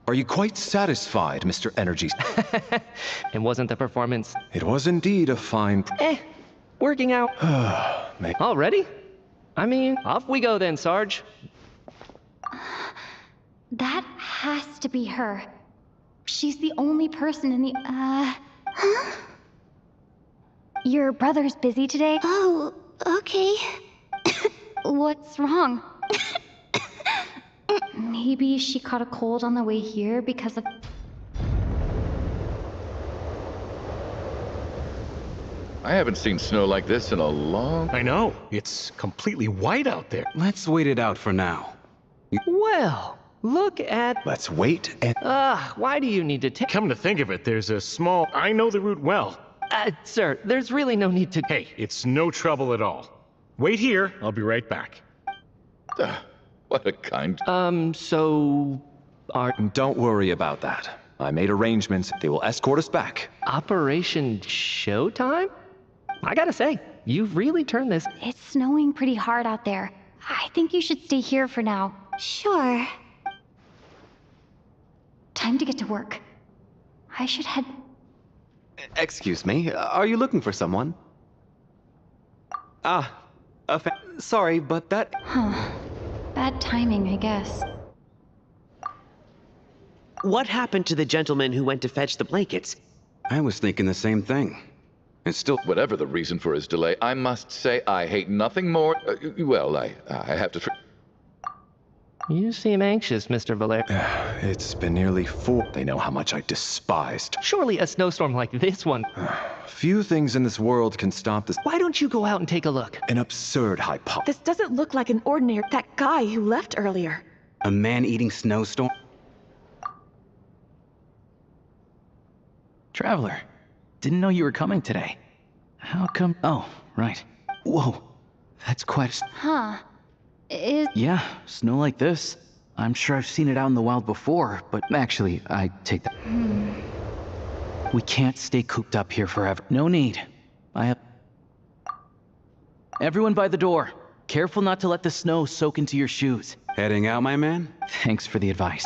Are you quite satisfied, Mr. Energy? It wasn't the performance. It was indeed a fine... Working out. Already? I mean, off we go then, Sarge. That has to be her. She's the only person in the, Huh? Your brother's busy today? Oh, okay. What's wrong? Maybe she caught a cold on the way here because of... I haven't seen snow like this in a long... I know. It's completely white out there. Let's wait it out for now. Well, look at... Let's wait and... why do you need to take... Come to think of it, there's a small... I know the route well. Sir, there's really no need to... Hey, it's no trouble at all. Wait here, I'll be right back. What a kind... Don't worry about that. I made arrangements. They will escort us back. Operation Showtime? I gotta say, you've really turned this... It's snowing pretty hard out there. I think you should stay here for now. Sure. Time to get to work. I should head... Excuse me, are you looking for someone? Sorry, but that... Huh. Bad timing, I guess. What happened to the gentleman who went to fetch the blankets? I was thinking the same thing. It's still... Whatever the reason for his delay, I must say I hate nothing more... I have to... You seem anxious, Mr. Valer. It's been nearly 4... They know how much I despised. Surely a snowstorm like this one... Few things in this world can stop this... Why don't you go out and take a look? An absurd hypothesis. This doesn't look like an ordinary... That guy who left earlier. A man-eating snowstorm? Traveler, didn't know you were coming today. How come... Oh, right. Whoa, that's quite a... Huh. Yeah, snow like this. I'm sure I've seen it out in the wild before, but actually, I take that... We can't stay cooped up here forever. No need. Everyone by the door. Careful not to let the snow soak into your shoes. Heading out, my man? Thanks for the advice.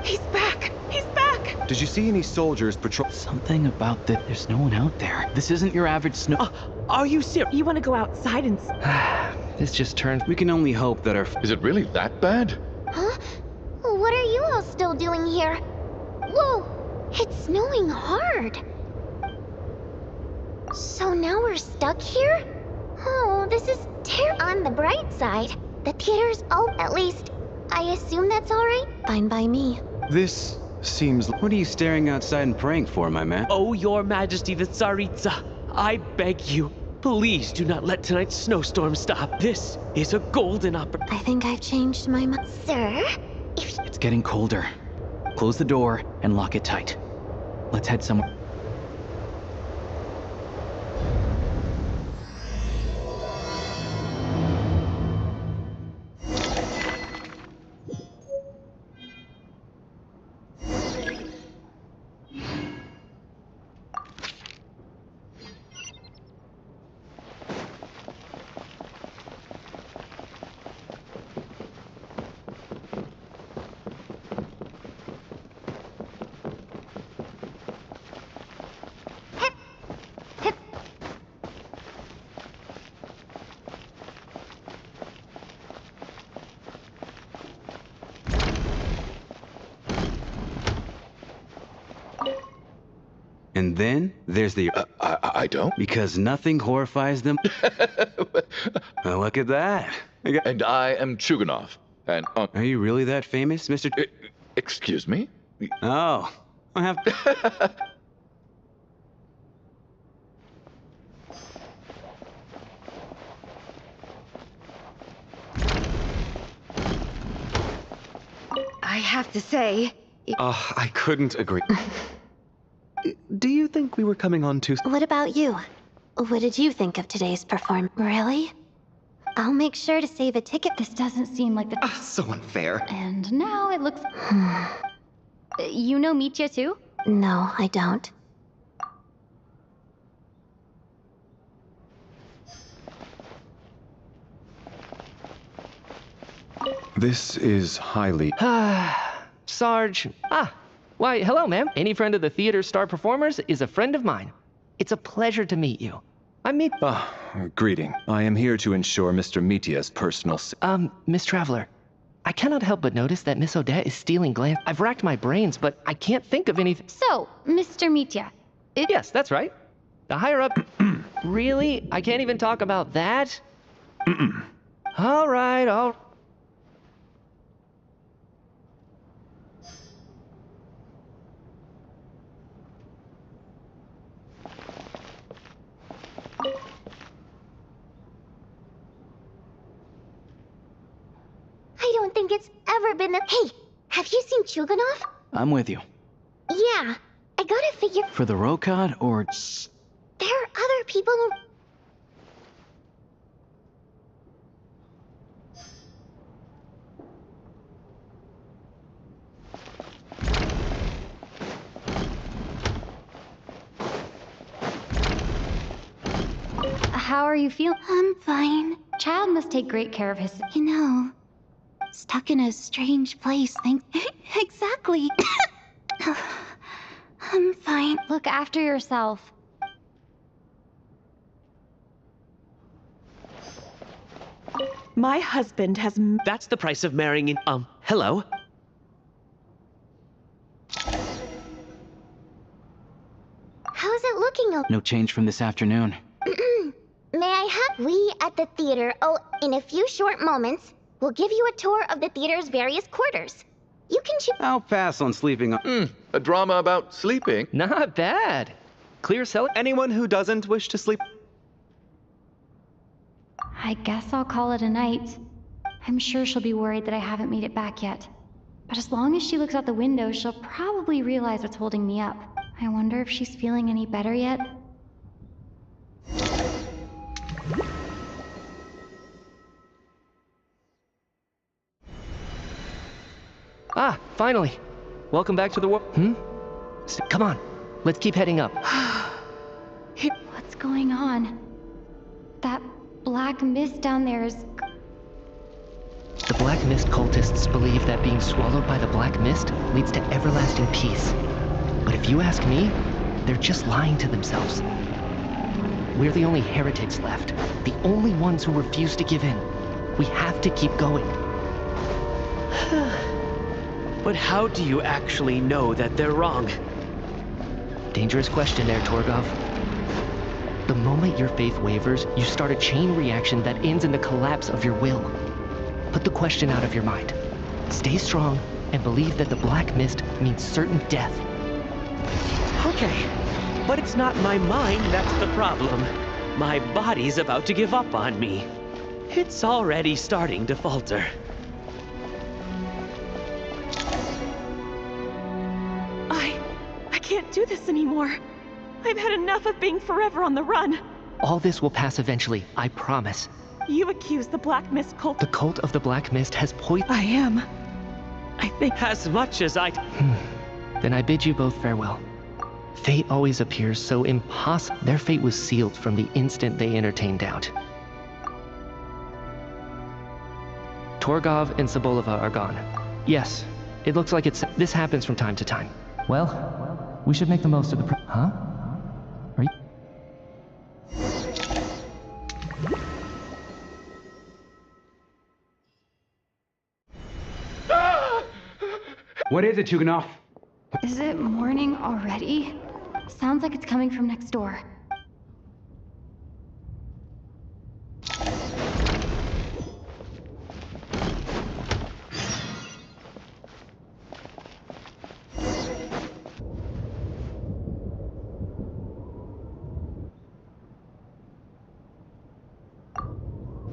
He's back! He's back! Did you see any soldiers patrol... Something about that there's no one out there. This isn't your average snow... Are you serious? You want to go outside and... This just turned... We can only hope that our... Is it really that bad? Huh? What are you all still doing here? Whoa! It's snowing hard! So now we're stuck here? Oh, this is On the bright side, the theater's open. At least, I assume that's alright? Fine by me. This seems... What are you staring outside and praying for, my man? Oh, your majesty the Tsaritsa, I beg you, please do not let tonight's snowstorm stop. This is a golden opportunity. I think I've changed my mind. Sir? It's getting colder. Close the door and lock it tight. Let's head somewhere. And then there's the... I don't? Because nothing horrifies them. Now look at that. And I am Chuganov. And Are you really that famous, Mr. Excuse me? Oh, I have... I have to say... I couldn't agree. Do you think we were coming on too... What about you? What did you think of today's performance? Really? I'll make sure to save a ticket. This doesn't seem like the... so unfair. And now it looks... You know Mitya too? No, I don't. This is highly... Sarge. Why, hello, ma'am. Any friend of the theater's star performers is a friend of mine. It's a pleasure to meet you. Greeting. I am here to ensure Mr. Mitya's personal... Miss Traveler, I cannot help but notice that Miss Odette is stealing glance. I've racked my brains, but I can't think of anything... So, Mr. Mitya. Yes, that's right. The higher up... Really? I can't even talk about that? All right. I don't think it's ever been a... Hey, have you seen Chuganov? I'm with you. Yeah, I gotta figure... For the Rokad, or... Shh! There are other people who... How are you feeling? I'm fine. Child must take great care of his... You know, stuck in a strange place, Exactly. I'm fine. Look after yourself. My husband has... That's the price of marrying in... hello? How's it looking? No change from this afternoon. May I have... We at the theater, in a few short moments, will give you a tour of the theater's various quarters. You can choose... I'll pass on sleeping on... A drama about sleeping? Not bad. Clear cell... Anyone who doesn't wish to sleep... I guess I'll call it a night. I'm sure she'll be worried that I haven't made it back yet. But as long as she looks out the window, she'll probably realize what's holding me up. I wonder if she's feeling any better yet? Finally. Welcome back to the world. Come on. Let's keep heading up. What's going on? That black mist down there is... The Black Mist cultists believe that being swallowed by the Black Mist leads to everlasting peace. But if you ask me, they're just lying to themselves. We're the only heretics left. The only ones who refuse to give in. We have to keep going. But how do you actually know that they're wrong? Dangerous question there, Torgov. The moment your faith wavers, you start a chain reaction that ends in the collapse of your will. Put the question out of your mind. Stay strong and believe that the Black Mist means certain death. Okay, but it's not my mind that's the problem. My body's about to give up on me. It's already starting to falter. I can't do this anymore. I've had enough of being forever on the run. All this will pass eventually, I promise. You accuse the Black Mist cult. The cult of the Black Mist has poisoned... I am. I think... As much as I... Then I bid you both farewell. Fate always appears so impossible. Their fate was sealed from the instant they entertained doubt. Torgov and Sobolova are gone. Yes, it looks like this happens from time to time. Well, we should make the most of the... Huh? Are you... What is it, Chuganov? Is it morning already? Sounds like it's coming from next door.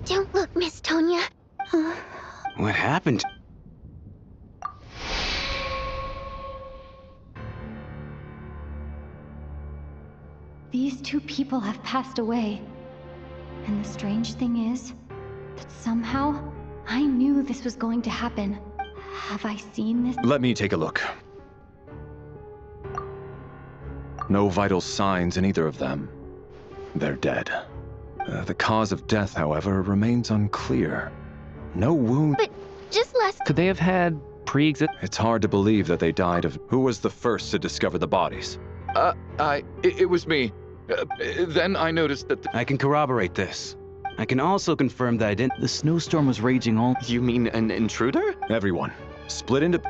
Don't look, Miss Tonya. What happened? These two people have passed away. And the strange thing is that somehow I knew this was going to happen. Have I seen this? Let me take a look. No vital signs in either of them. They're dead. The cause of death, however, remains unclear. No wound. But just last... Could they have had pre-exist? It's hard to believe that they died of... Who was the first to discover the bodies? It was me. Then I noticed that I can corroborate this. I can also confirm that I didn't... The snowstorm was raging all... You mean an intruder? Everyone, split into...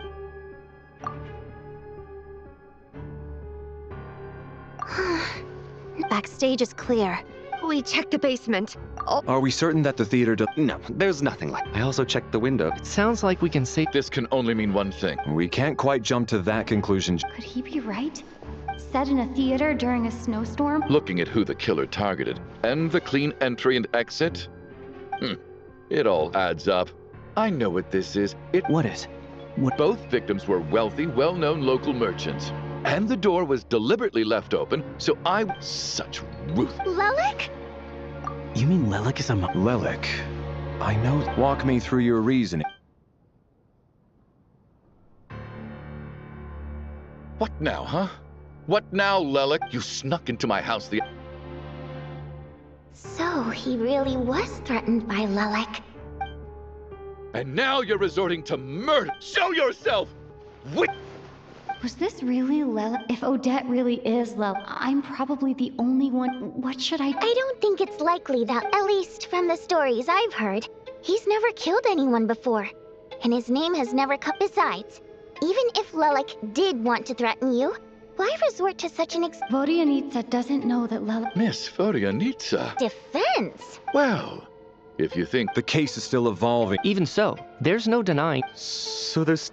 Backstage is clear. We checked the basement. Are we certain that the theater No, there's nothing like... I also checked the window. It sounds like we can say... This can only mean one thing. We can't quite jump to that conclusion. Could he be right? Set in a theater during a snowstorm? Looking at who the killer targeted, and the clean entry and exit, it all adds up. I know what this is. What is? What? Both victims were wealthy, well-known local merchants. And the door was deliberately left open, so such ruth. Lelik? You mean Lelik is a Lelik? I know. Walk me through your reasoning. What now, huh? What now, Lelik? You snuck into my house the... So, he really was threatened by Lelik. And now you're resorting to murder! Show yourself! Was this really Lelik? If Odette really is Lelik, I'm probably the only one. What should I do? I don't think it's likely that, at least from the stories I've heard, he's never killed anyone before. And his name has never come. Besides, even if Lelik did want to threaten you, why resort to such an Vodyanitsa doesn't know that Lelik... Miss Vodyanitsa? Defense? Well, if you think... The case is still evolving. Even so, there's no denying... So there's...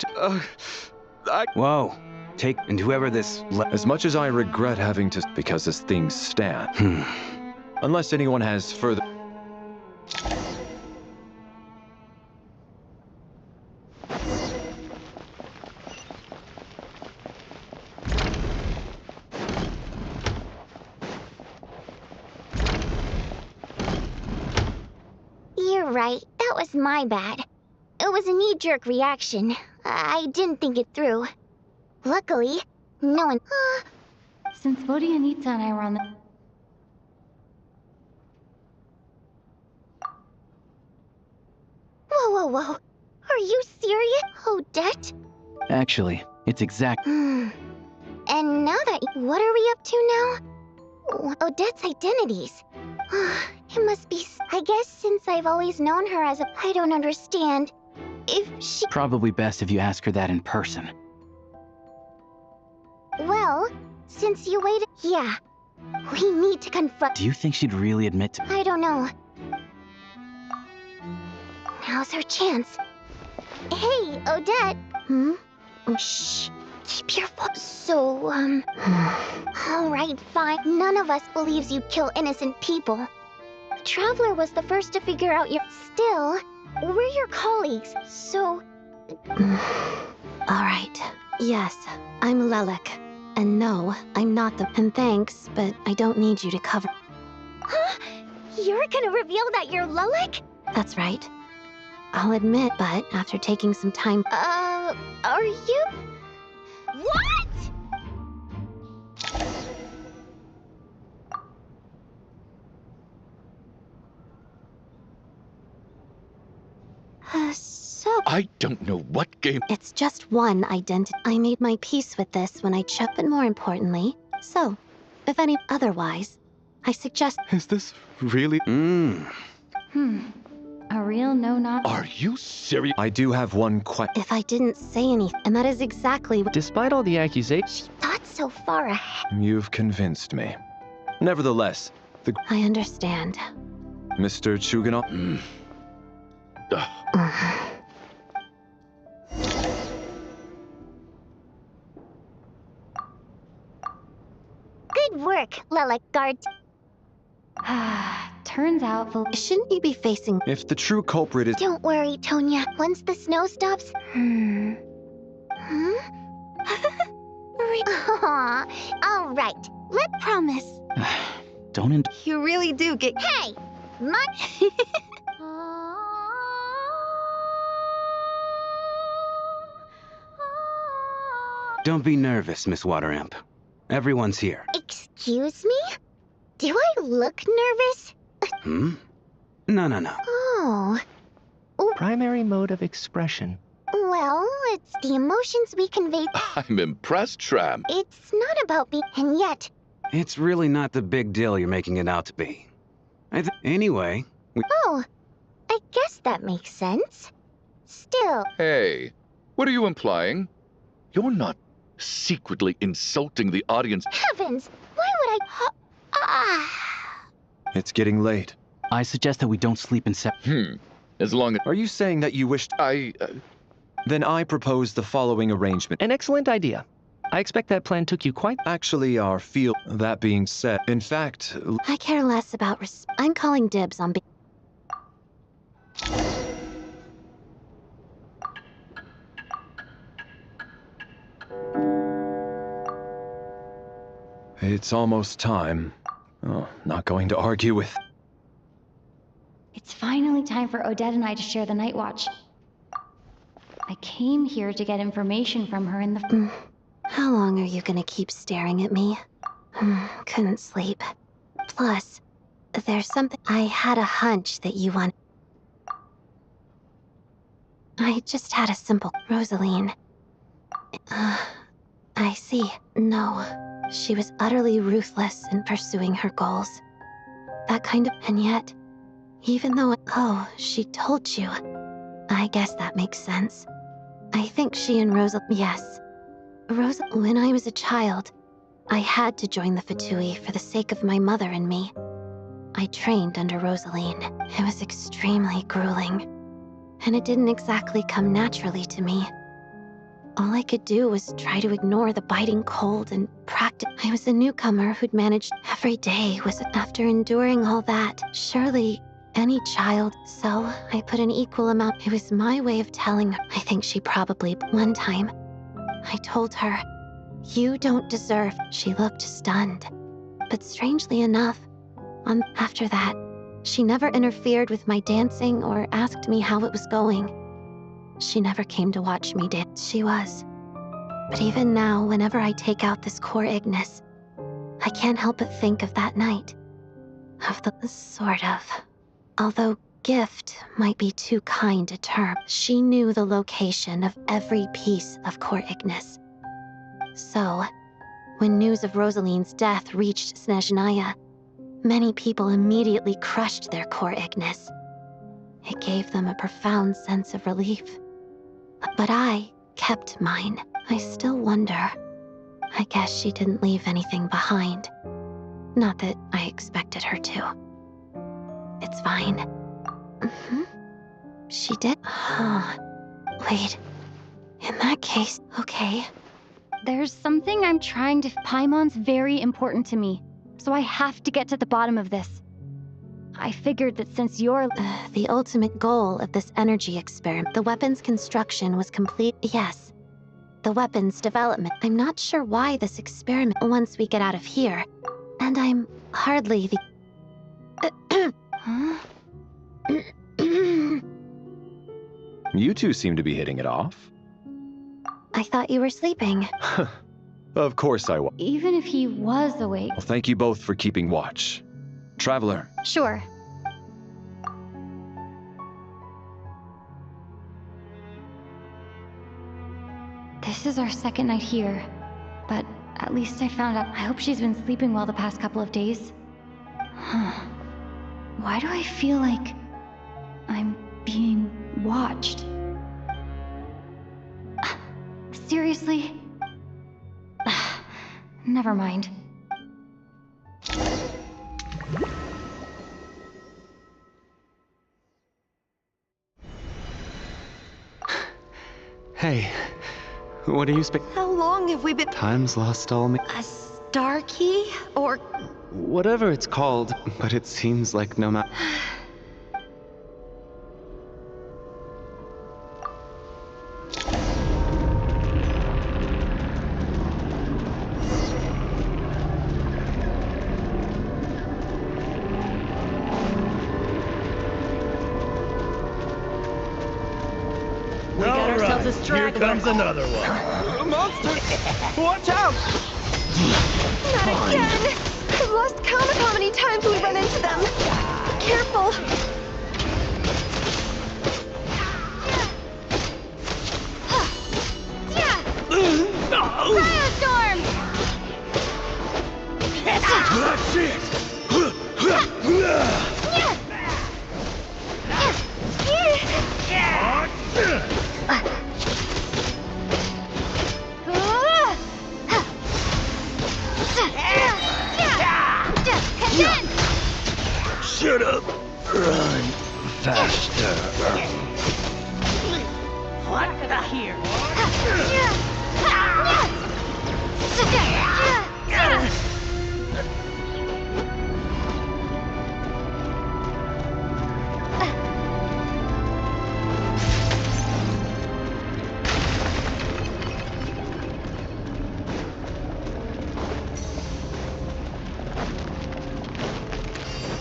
Whoa. And whoever this... As much as I regret having to... Because as things stand... Unless anyone has further... You're right. That was my bad. It was a knee-jerk reaction. I didn't think it through. Luckily, no one... Since Vodyanitsa and I were on the... Whoa. Are you serious, Odette? Actually, it's exact... And now that... What are we up to now? Odette's identities. It must be... I guess since I've always known her as a... I don't understand. If she... Probably best if you ask her that in person. Well, since you waited... Yeah. We need to confront... Do you think she'd really admit to... I don't know. Now's her chance. Hey, Odette! Shh. Keep your voice. So, Alright, fine. None of us believes you'd kill innocent people. The Traveler was the first to figure out your... Still, we're your colleagues, so... Alright. Yes, I'm Lelik. And no, I'm not the... And thanks, but I don't need you to cover... Huh? You're gonna reveal that you're Lelik? That's right. I'll admit, but after taking some time... are you... What?! So... I don't know what game... It's just one identity. I made my peace with this when I chose, but more importantly, so, if any otherwise, I suggest... Is this really... A real no-not... Are you serious? I do have one question. If I didn't say anything, and that is exactly what... Despite all the accusations... She thought so far ahead. You've convinced me. Nevertheless, I understand. Mr. Chuganov. Good work, Lelekgard. Turns out, shouldn't you be facing? If the true culprit is. Don't worry, Tonya. Once the snow stops. Aw, all right. Let's promise. Don't You really do get. Hey, my. Don't be nervous, Miss Wateramp. Everyone's here. Excuse me? Do I look nervous? No. Oh. Primary mode of expression. Well, it's the emotions we convey. I'm impressed, Tram. It's not about me, and yet. It's really not the big deal you're making it out to be. Anyway, Oh, I guess that makes sense. Still. Hey, what are you implying? You're not secretly insulting the audience. Heavens, why would I? It's getting late. I suggest that we don't sleep in As long as. Are you saying that you wished. Then I propose the following arrangement. An excellent idea. I expect that plan took you quite. Actually, our field. That being said, in fact. I care less about I'm calling dibs on It's almost time. Oh, not going to argue with. It's finally time for Odette and I to share the night watch. I came here to get information from her in the... How long are you gonna keep staring at me? Couldn't sleep. Plus, there's something... I had a hunch that you want... I just had a simple... Rosaline. I see. No. She was utterly ruthless in pursuing her goals. That kind of... And yet, even though... Oh, she told you. I guess that makes sense. I think she and Rosa... Yes. Rosa... When I was a child, I had to join the Fatui for the sake of my mother and me. I trained under Rosaline. It was extremely grueling. And it didn't exactly come naturally to me. All I could do was try to ignore the biting cold and practice. I was a newcomer who'd managed every day was after enduring all that. Surely any child. So I put an equal amount. It was my way of telling her. I think she probably one time. I told her, you don't deserve. She looked stunned. But strangely enough, after that, she never interfered with my dancing or asked me how it was going. She never came to watch me dance. She was. But even now, whenever I take out this core Ignis, I can't help but think of that night. Of the sort of. Although gift might be too kind a term, she knew the location of every piece of core Ignis. So, when news of Rosaline's death reached Snezhnaya, many people immediately crushed their core Ignis. It gave them a profound sense of relief. But I kept mine. I still wonder. I guess she didn't leave anything behind. Not that I expected her to. It's fine. She did? Wait. In that case, okay. There's something I'm trying to... Paimon's very important to me, so I have to get to the bottom of this. I figured that since you're... the ultimate goal of this energy experiment, the weapons construction was complete. Yes. The weapons development. I'm not sure why this experiment once we get out of here. And I'm hardly the... You two seem to be hitting it off. I thought you were sleeping. Of course I was. Even if he was awake... Well, thank you both for keeping watch. Traveler. Sure. This is our second night here, but at least I found out. I hope she's been sleeping well the past couple of days. Why do I feel like I'm being watched? Seriously? Never mind. Hey, what are you How long have we been— Time's lost all me. A star key? Or— Whatever it's called, but it seems like no matter. We got ourselves a straggler. Here comes another one. Monster! Watch out! Not again! I've lost count of how many times we run into them. Careful! Firestorm! That's it! Shut up! Run faster! What the here?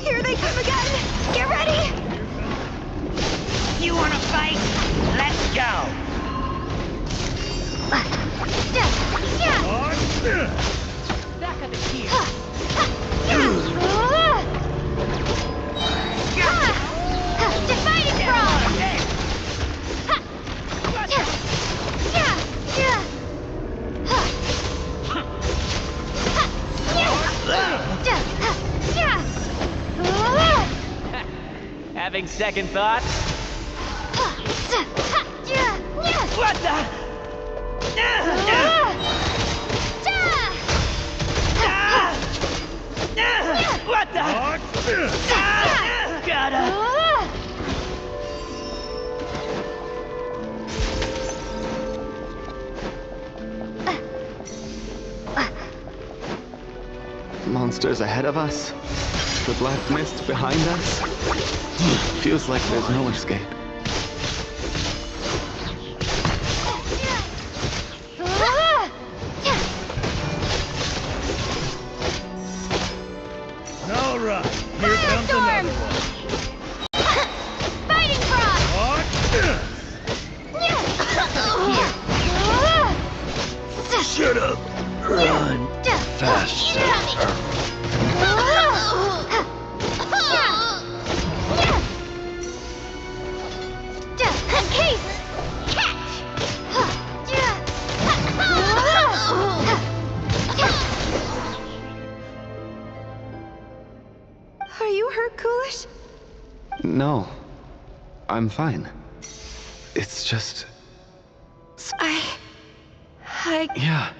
Here they come again! Get ready! You wanna fight? Let's go! Back of the here. Dividing frog! Having second thoughts? What the? What the? Gotta. Monsters ahead of us. The black mist behind us. Feels like there's no escape. All right, here comes another one. Fighting frog! Shut up! Run faster! Are you hurt, Coolish? No. I'm fine. It's just... Yeah.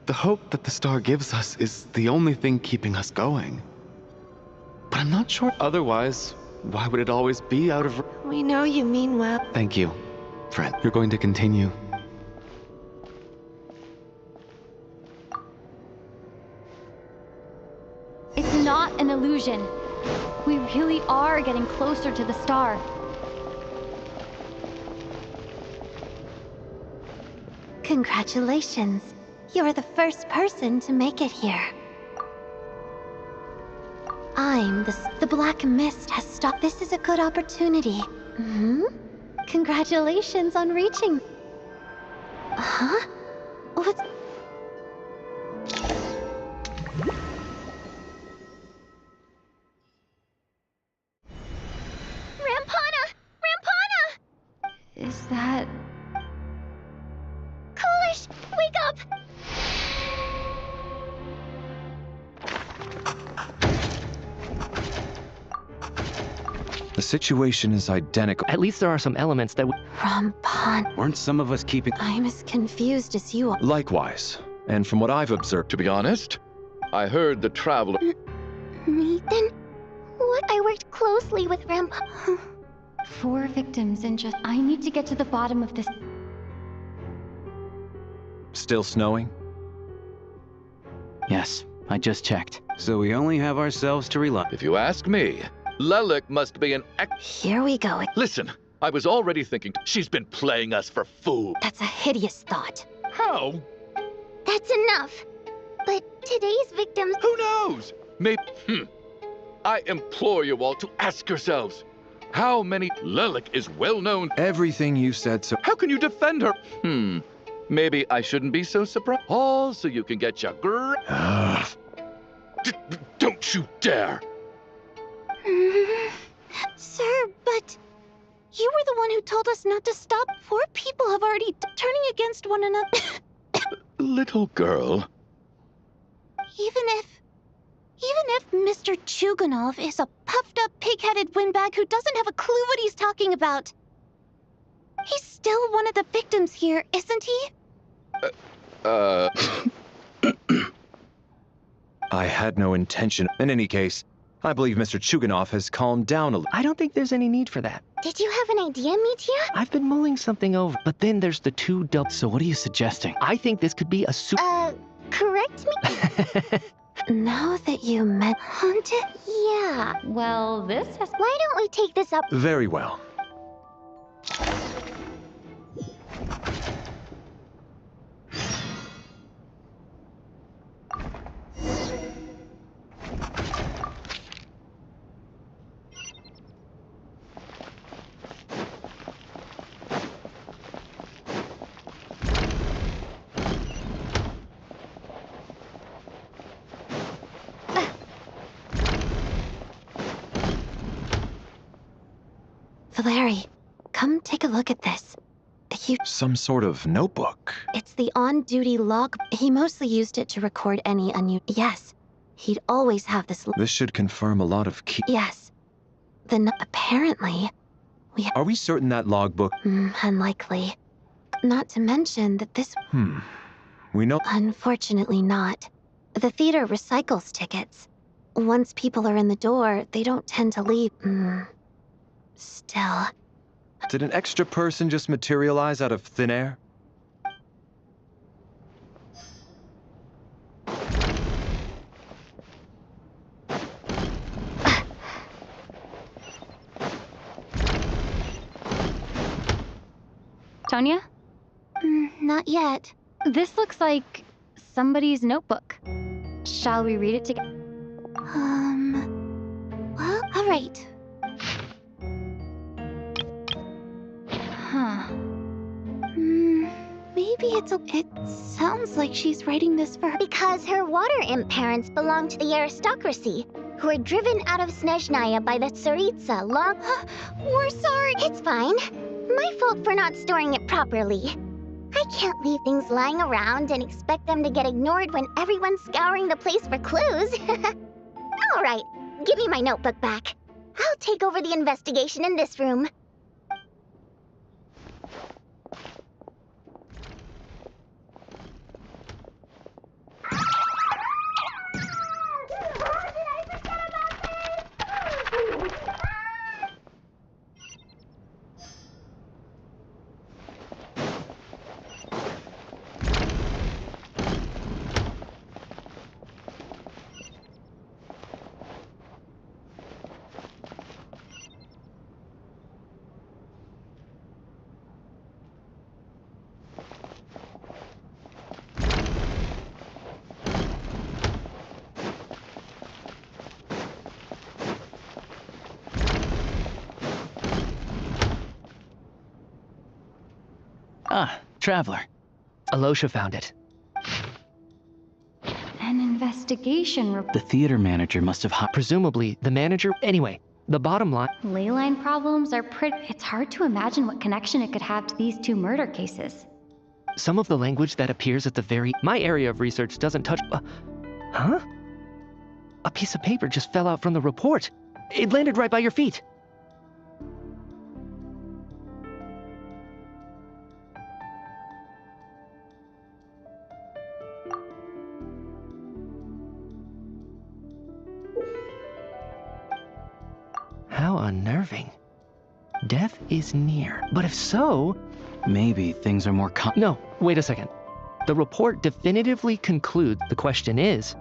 The hope that the star gives us is the only thing keeping us going. But I'm not sure otherwise. Why would it always be out of... We know you mean well. Thank you, friend. You're going to continue. It's not an illusion. We really are getting closer to the star. Congratulations. You're the first person to make it here. The Black Mist has stopped. This is a good opportunity. Congratulations on reaching... Huh? What's... Rampana! Is that... Coolish, wake up! The situation is identical. At least there are some elements that Rampana. Weren't some of us keeping... I'm as confused as you are. Likewise. And from what I've observed, To be honest, I heard the traveler. Nathan? What? I worked closely with Grandpa. 4 victims and just... I need to get to the bottom of this. still snowing? Yes, I just checked. So we only have ourselves to rely. If you ask me, Lelik must be an Here we go. Listen, I was already thinking she's been playing us for food. That's a hideous thought. How? That's enough. But today's victims... Who knows? Maybe... I implore you all to ask yourselves, how many... Lelik is well known... Everything you said so... How can you defend her? Maybe I shouldn't be so surprised. All so you can get your Don't you dare! Sir, but... You were the one who told us not to stop. 4 people have already turning against one another. Little girl. Even if Mr. Chuganov is a puffed-up, pig-headed windbag who doesn't have a clue what he's talking about, he's still one of the victims here, isn't he? I had no intention. In any case, I believe Mr. Chuganov has calmed down a little. I don't think there's any need for that. Did you have an idea, Mitya? I've been mulling something over, but then there's the 2 double. So what are you suggesting? I think this could be a Correct me? Now that you met Haunted? Yeah. Well, this has... Why don't we take this up? Very well. Valeri, come take a look at this. Some sort of notebook. It's the on-duty log. He mostly used it to record any Yes, he'd always have this. This should confirm a lot of key. Yes. Then apparently, Are we certain that logbook? Unlikely. Not to mention that this... We know... Unfortunately not. The theater recycles tickets. Once people are in the door, they don't tend to leave. Still... Did an extra person just materialize out of thin air? Tonya? Not yet. This looks like somebody's notebook. Shall we read it together? Well, all right. Huh. Maybe it sounds like she's writing this for her. Because her water imp parents belong to the aristocracy, who were driven out of Snezhnaya by the Tsaritsa long... We're sorry. It's fine. My fault for not storing it properly. I can't leave things lying around and expect them to get ignored when everyone's scouring the place for clues. All right, give me my notebook back. I'll take over the investigation in this room. Traveler. Alosha found it. An investigation report. The theater manager must have Presumably, the manager... Anyway, the bottom line... Leyline problems are pretty... It's hard to imagine what connection it could have to these 2 murder cases. Some of the language that appears at the very... My area of research doesn't touch... Huh? A piece of paper just fell out from the report. It landed right by your feet. unnerving. Death is near. But if so... Maybe things are more No, wait a second. The report definitively concludes the question is,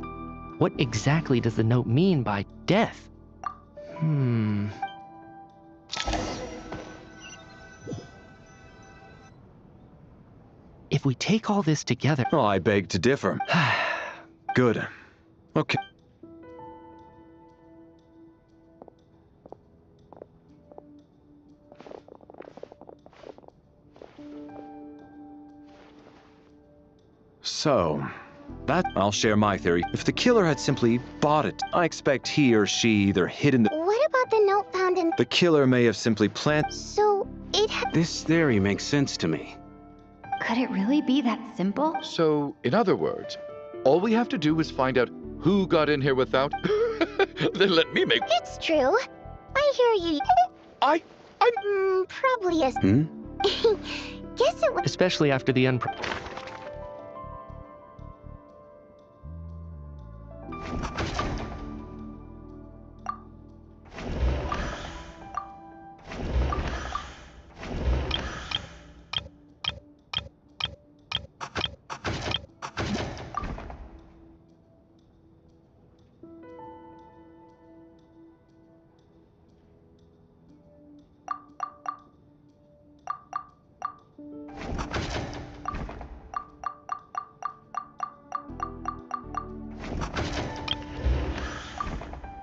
what exactly does the note mean by death? If we take all this together... Oh, I beg to differ. Good. Okay. So, I'll share my theory. If the killer had simply bought it, I expect he or she either hidden the... What about the note found in... The killer may have simply planted... So, it This theory makes sense to me. Could it really be that simple? So, in other words, all we have to do is find out who got in here without... Then let me make... It's true. I hear you. Probably a... Guess it was... Especially after the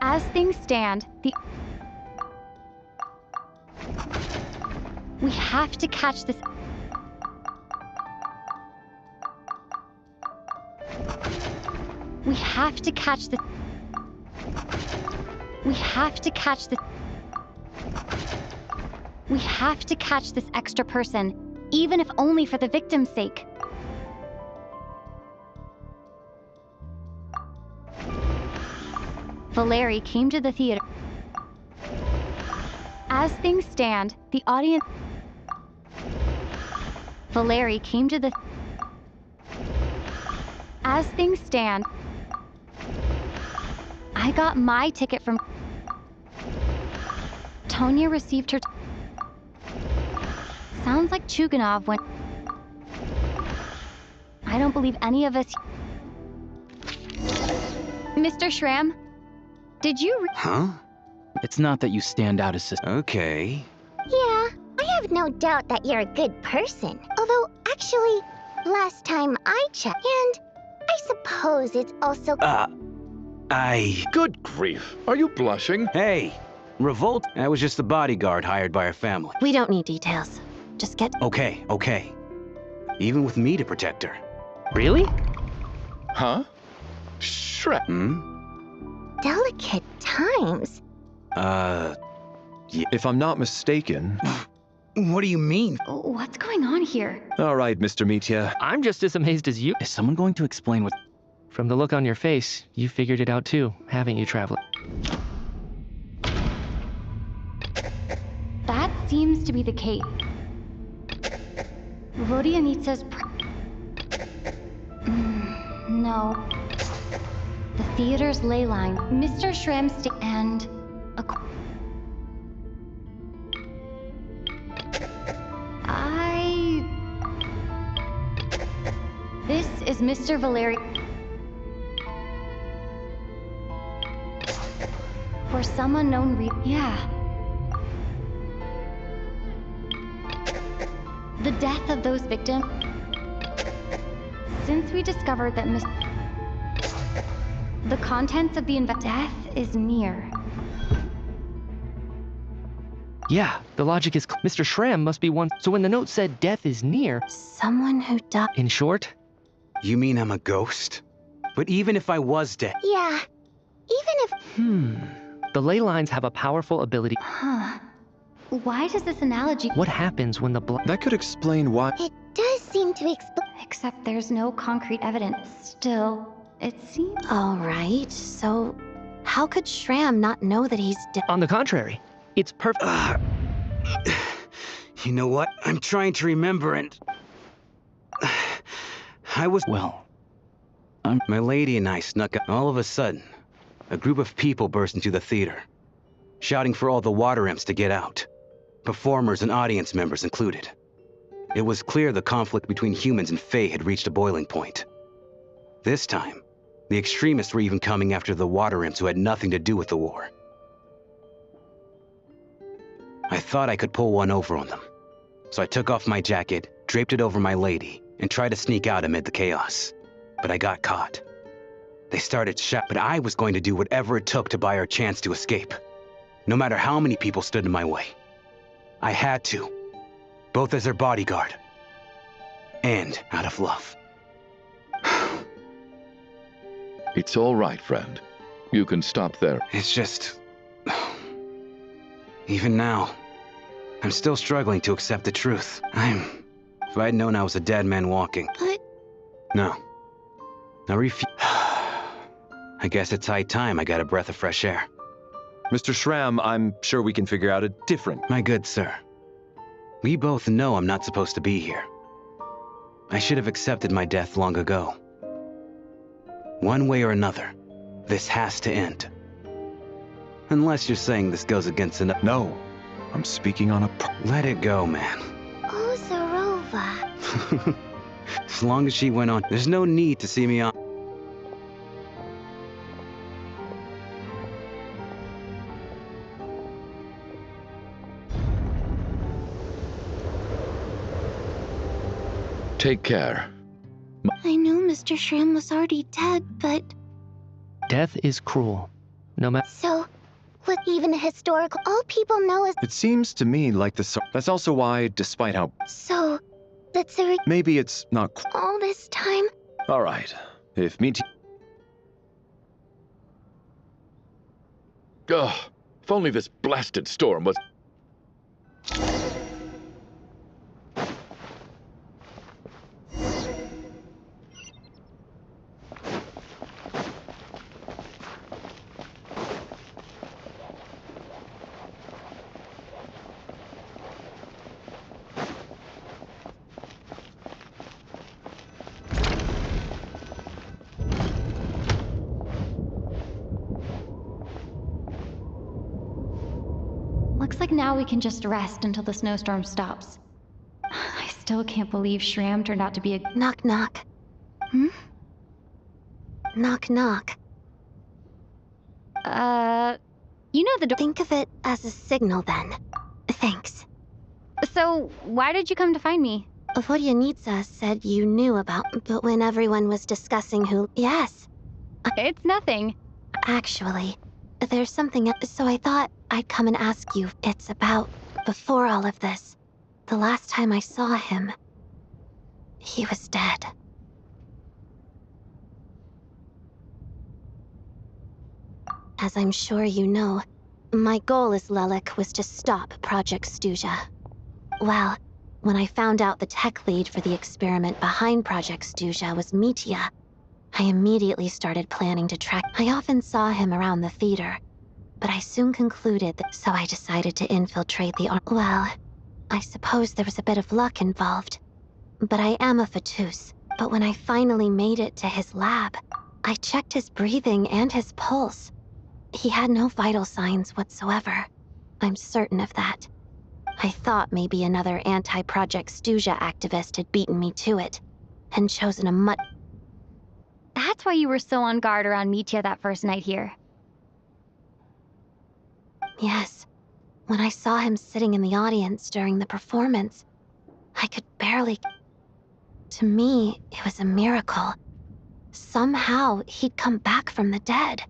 As things stand, we have to catch this. We have to catch this. We have to catch this. We have to catch this extra person, even if only for the victim's sake. Valeri came to the theater. As things stand, the audience... Valeri came to the... As things stand... I got my ticket from... Tonya received her... Sounds like Chuganov went... I don't believe any of us... Mr. Shram? Did you Huh? It's not that you stand out as Okay. Yeah, I have no doubt that you're a good person. Although, actually, last time I checked, and I suppose it's also... Good grief. Are you blushing? Hey, Revolt. I was just the bodyguard hired by our family. We don't need details. Just get... Okay. Even with me to protect her. Really? Huh? Shrek. Delicate times. Yeah. If I'm not mistaken... What do you mean? What's going on here? All right, Mr. Mitya. I'm just as amazed as you. Is someone going to explain what... From the look on your face, you figured it out too, haven't you, Traveler? That seems to be the case. Vodianitsa's... No. The theater's ley line, Mr. Shram's and This is Mr. Valeri. For some unknown reason, yeah. The death of those victims. Since we discovered that the contents of the death is near. Yeah, the logic is Mr. Shram must be one. So when the note said death is near... Someone who died... In short? You mean I'm a ghost? But even if I was dead... Yeah, even if... The ley lines have a powerful ability... Huh. Why does this analogy... What happens when the blood... That could explain why... It does seem to explain... Except there's no concrete evidence. Still, it seems... All right, so... How could Shram not know that he's dead? On the contrary, it's perfect... You know what? I'm trying to remember and... I was... Well... My lady and I snuck up. All of a sudden, a group of people burst into the theater. shouting for all the water imps to get out, performers and audience members included. It was clear the conflict between humans and Fae had reached a boiling point. This time, the extremists were even coming after the water imps who had nothing to do with the war. I thought I could pull one over on them, so I took off my jacket, draped it over my lady, and tried to sneak out amid the chaos. But I got caught. They started shouting, but I was going to do whatever it took to buy our chance to escape, no matter how many people stood in my way. I had to, both as their bodyguard and out of love. It's all right, friend. You can stop there. It's just... even now, I'm still struggling to accept the truth. If I'd known I was a dead man walking... But... No. I refuse... I guess it's high time I got a breath of fresh air. Mr. Schramm, I'm sure we can figure out a different... My good sir, we both know I'm not supposed to be here. I should have accepted my death long ago. One way or another, this has to end. Unless you're saying this goes against an... No, I'm speaking on a... Let it go, man. Oh, Zarova. As long as she went on, there's no need to see me on... Take care. I knew Mr. Schramm was already dead, but... Death is cruel. No matter... So, what even a historical... All people know is... It seems to me like the... That's also why, despite how... So, that's a... Maybe it's not... All this time? All right. If me... Ugh. If only this blasted storm was... Looks like now we can just rest until the snowstorm stops. I still can't believe Schramm turned out to be a... Knock, knock. Hmm? Knock, knock. You know the door... Think of it as a signal, then. Thanks. So, why did you come to find me? Vodyanitsa said you knew about, but when everyone was discussing who... Yes. It's nothing. Actually, there's something... So I thought I'd come and ask you. It's about... Before all of this, the last time I saw him, he was dead. As I'm sure you know, my goal as Lelik was to stop Project Stuja. Well, when I found out the tech lead for the experiment behind Project Stuja was Mitya, I immediately started planning to track. I often saw him around the theater, but I soon concluded that, so I decided to infiltrate the arm. Well, I suppose there was a bit of luck involved, but I am a Fatus. But when I finally made it to his lab, I checked his breathing and his pulse. He had no vital signs whatsoever. I'm certain of that. I thought maybe another anti-Project Stuja activist had beaten me to it, and chosen a much... That's why you were so on guard around Mitya that first night here. Yes. When I saw him sitting in the audience during the performance, I could barely... To me, it was a miracle. Somehow, he'd come back from the dead.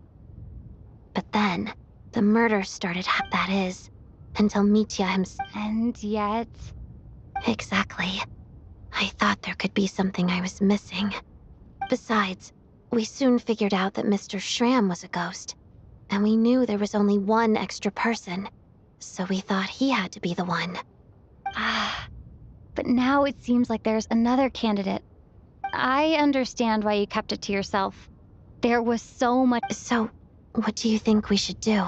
But then, the murder started, that is, until Mitya himself... And yet... Exactly. I thought there could be something I was missing. Besides, we soon figured out that Mr. Schramm was a ghost, and we knew there was only one extra person, so we thought he had to be the one. But now it seems like there's another candidate. I understand why you kept it to yourself. There was so much... So, what do you think we should do?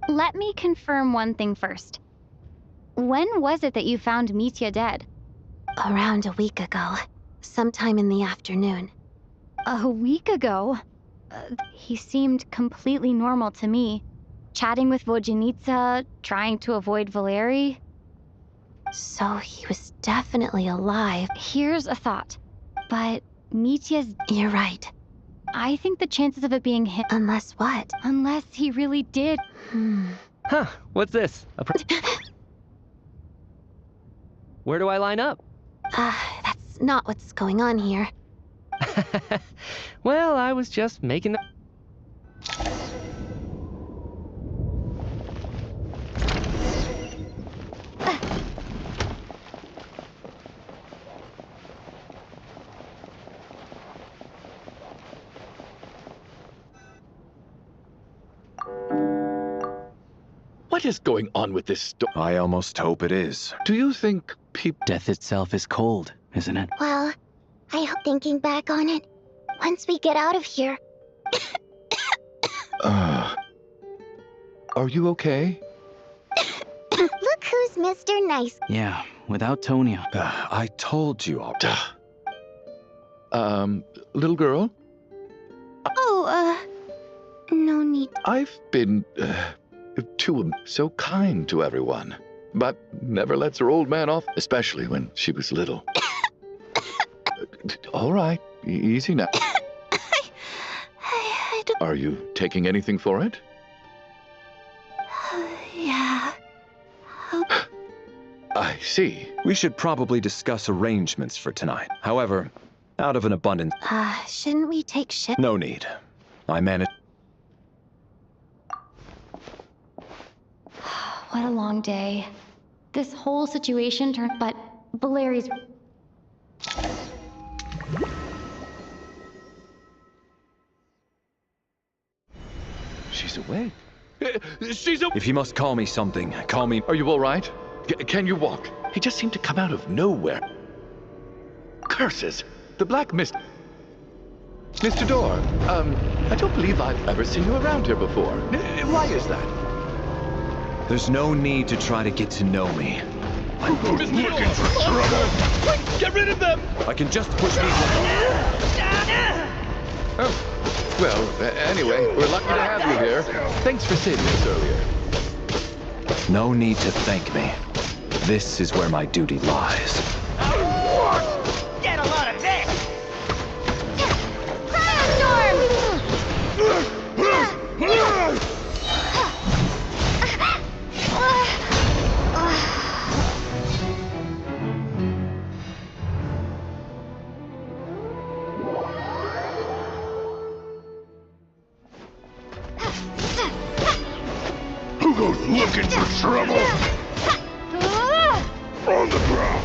Let me confirm one thing first. When was it that you found Mitya dead? Around a week ago, sometime in the afternoon. A week ago? He seemed completely normal to me. chatting with Vodjanitsa, trying to avoid Valeri. So he was definitely alive. Here's a thought, but Mitya's... You're right. I think the chances of it being him... Unless what? Unless he really did... Huh, what's this? Where do I line up? That's not what's going on here. Well, I was just making the... What is going on with this story? I almost hope it is. Do you think people... Death itself is cold, isn't it? Well, I hope thinking back on it, once we get out of here. Are you okay? Look who's Mr. Nice. Yeah, without Tonya. I told you already. Little girl? Oh, no need. I've been, so kind to everyone, but never lets her old man off, especially when she was little. All right, easy now. I don't... Are you taking anything for it? Yeah. I see. We should probably discuss arrangements for tonight. However, out of an abundance... Shouldn't we take shit? No need. I managed... What a long day. This whole situation turned... But Valeri's... She's awake. She's awake! If you must call me something, call me... Are you all right? Can you walk? He just seemed to come out of nowhere. Curses! The black mist... Mr. Door, I don't believe I've ever seen you around here before. Why is that? There's no need to try to get to know me. I'm looking for trouble! Quick, get rid of them! I can just push these... Oh. Well, anyway, we're lucky to have you here. Thanks for saving us earlier. No need to thank me. This is where my duty lies. Get a lot of this! Who goes looking for trouble? On the ground.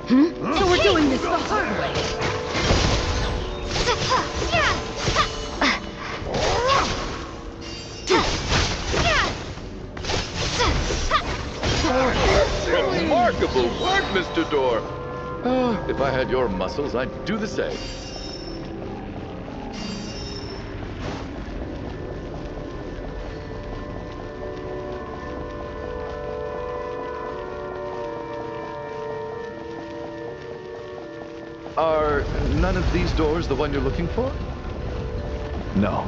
So we're doing this the hard way. Remarkable work, Mr. Door. If I had your muscles, I'd do the same. Are none of these doors the one you're looking for? No.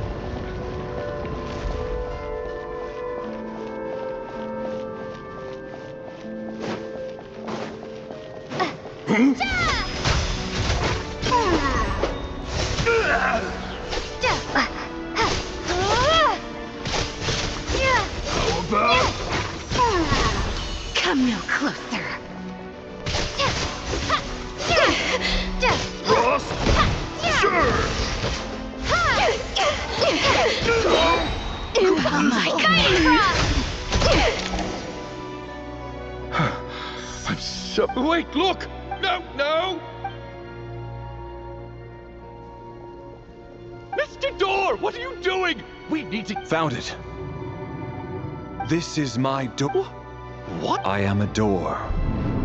Come no closer. Ross? Sure! Into my So, wait, look! No, no! Mr. Door, what are you doing? We need to... Found it. This is my door. What? I am a door.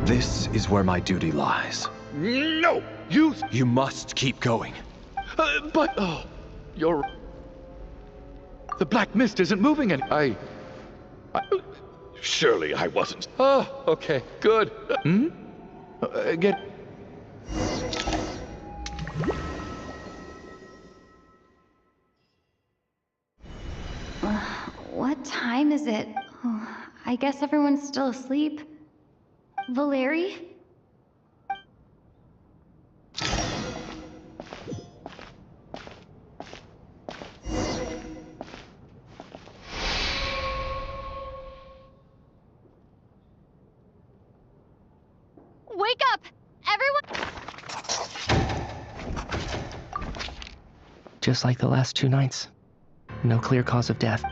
This is where my duty lies. No! You... You must keep going. But... you're... The black mist isn't moving any... I... Surely I wasn't. Oh, okay, good. Get... What time is it? Oh, I guess everyone's still asleep. Valeri? Wake up! Everyone! Just like the last 2 nights. No clear cause of death.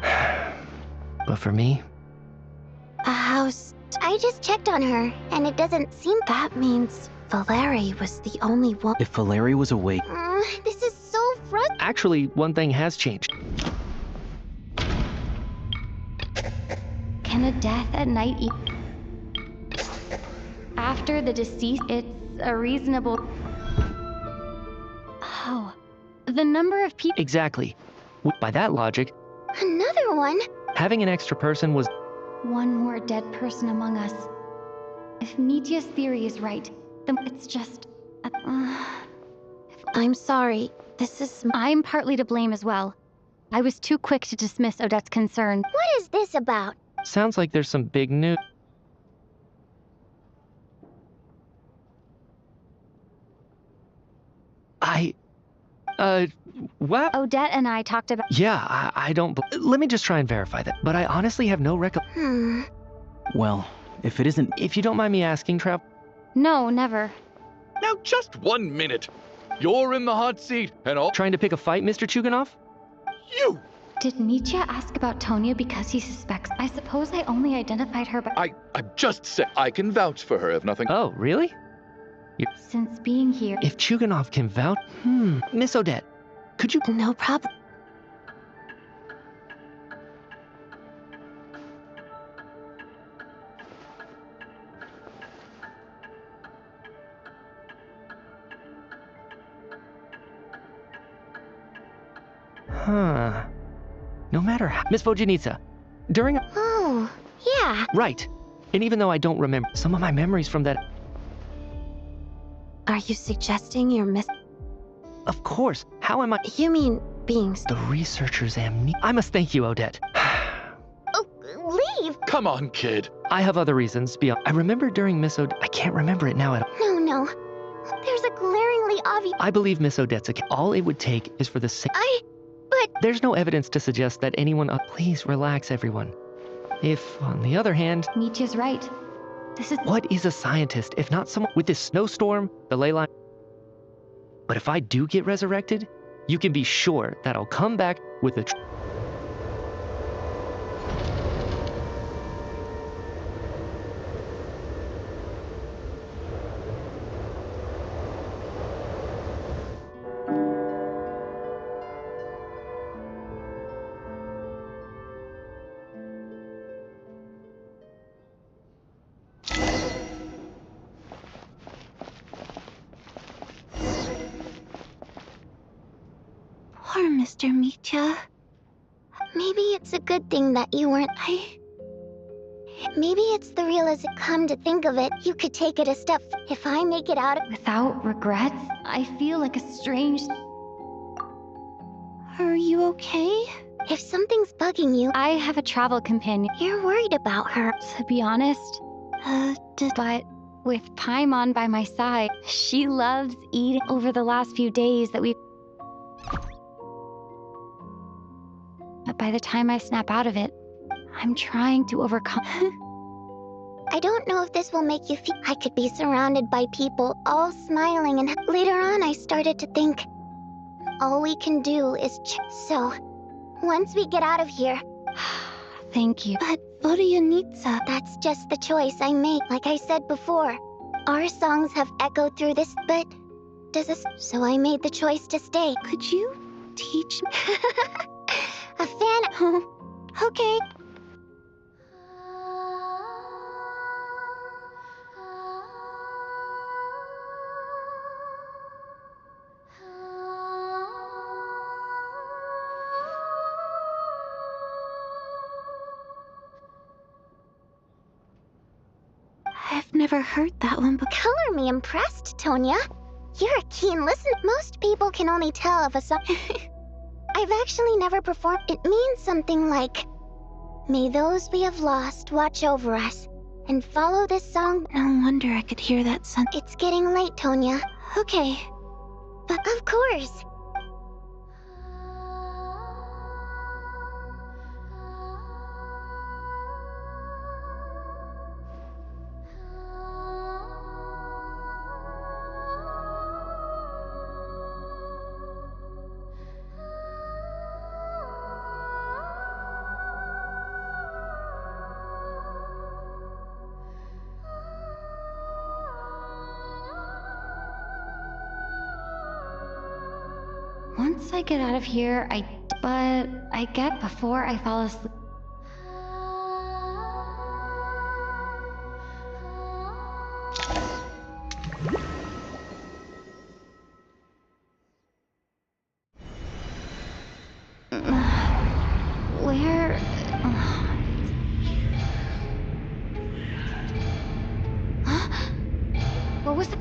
But for me... How's... I just checked on her, and it doesn't seem... That means Valeri was the only one... If Valeri was awake... This is so frustrating. Actually, one thing has changed. Can a death at night after the deceased, it's a reasonable... Oh, the number of people... Exactly. By that logic... Another one? Having an extra person was... One more dead person among us. If Mitya's theory is right, then it's just... I'm sorry. This is... I'm partly to blame as well. I was too quick to dismiss Odette's concern. What is this about? Sounds like there's some big news. What? Odette and I talked about... Yeah, I don't... Let me just try and verify that. But I honestly have no Well, if it isn't... If you don't mind me asking, Trav... No, never. Now, just 1 minute. You're in the hot seat, and all... Trying to pick a fight, Mr. Chuganov? You! Did Mitya ask about Tonya because he suspects? I suppose I only identified her by... I'm just saying, I can vouch for her if nothing... Oh, really? Since being here... If Chuganov can vouch... Miss Odette, could you... No problem. Huh. No matter how... Miss Vojanitsa, during... Oh, yeah. Right. And even though I don't remember some of my memories from that... Are you suggesting you're Of course. How am I... You mean being... The researcher's amnesia... I must thank you, Odette. Leave! Come on, kid. I have other reasons beyond... I remember during Miss Odette... I can't remember it now at all. No. There's a glaringly obvious... I believe Miss Odette's account. All it would take is for the sake... But... There's no evidence to suggest that anyone... Please relax, everyone. If, on the other hand... Mitya's right. This is... What is a scientist if not someone... With this snowstorm, the ley line... But if I do get resurrected, you can be sure that I'll come back with a... Poor Mr. Mitya. Maybe it's a good thing that you weren't... Maybe it's the come to think of it, you could take it a step. If I make it out... Without regrets, I feel like a strange... Are you okay? If something's bugging you... I have a travel companion. You're worried about her. To be honest... But with Paimon by my side, she loves eating. Over the last few days that we've... But by the time I snap out of it, I'm trying to overcome... I don't know if this will make you feel... I could be surrounded by people, all smiling, and later on I started to think... All we can do is So, once we get out of here... Thank you. But, Vodanitsa, that's just the choice I make. Like I said before, Our songs have echoed through this, but so I made the choice to stay. Could you teach me? A fan. Okay. I've never heard that one before. Color me impressed, Tonya. You're a keen listener. Most people can only tell of a song. I've actually never performed. It means something like, "May those we have lost watch over us, and follow this song." No wonder I could hear that sound. It's getting late, Tonya. Okay. But of course. Once I get out of here, but I get before I fall asleep. Where? What was the...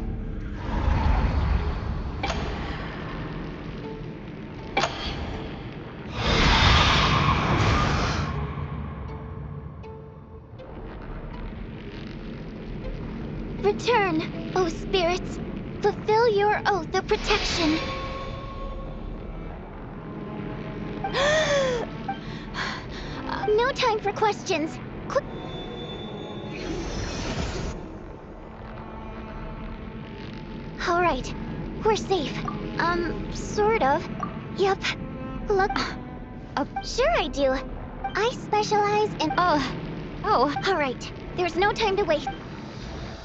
Return, O spirits. Fulfill your oath of protection. No time for questions. All right, we're safe. Sort of. Yep. Look. Sure I do. I specialize in... Oh, all right. There's no time to waste.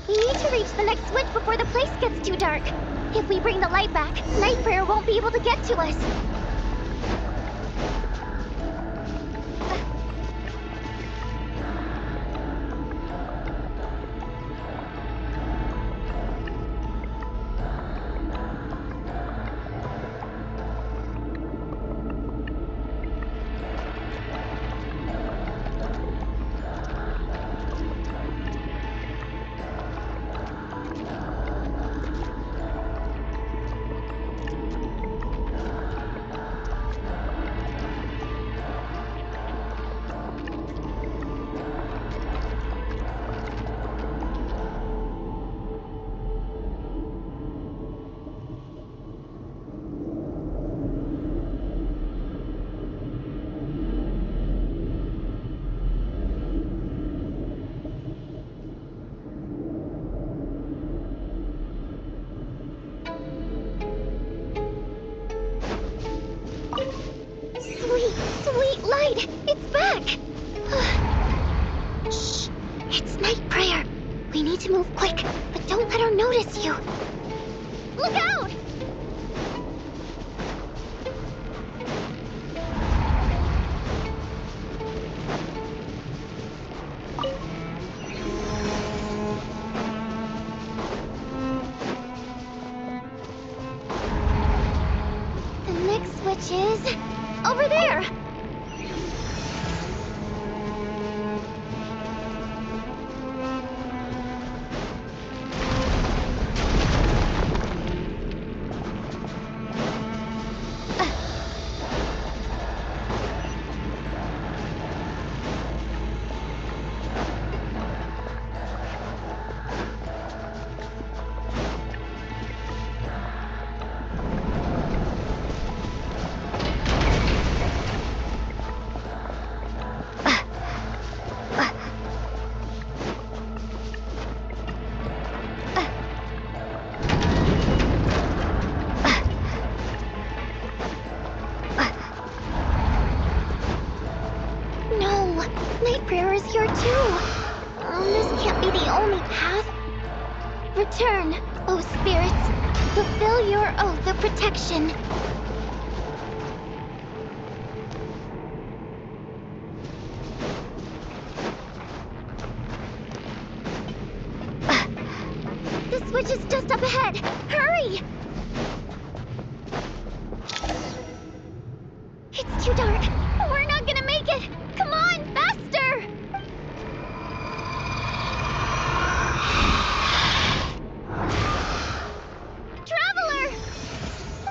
We need to reach the next switch before the place gets too dark. If we bring the light back, Nightmare won't be able to get to us. Sweet light! It's back! Shh! It's night prayer. We need to move quick, but don't let her notice you. Look out! The next switch is... over there! Return, O spirits. Fulfill your oath of protection. The switch is just up ahead. Hurry! It's too dark. We're not gonna make it. Come on, faster! Traveler!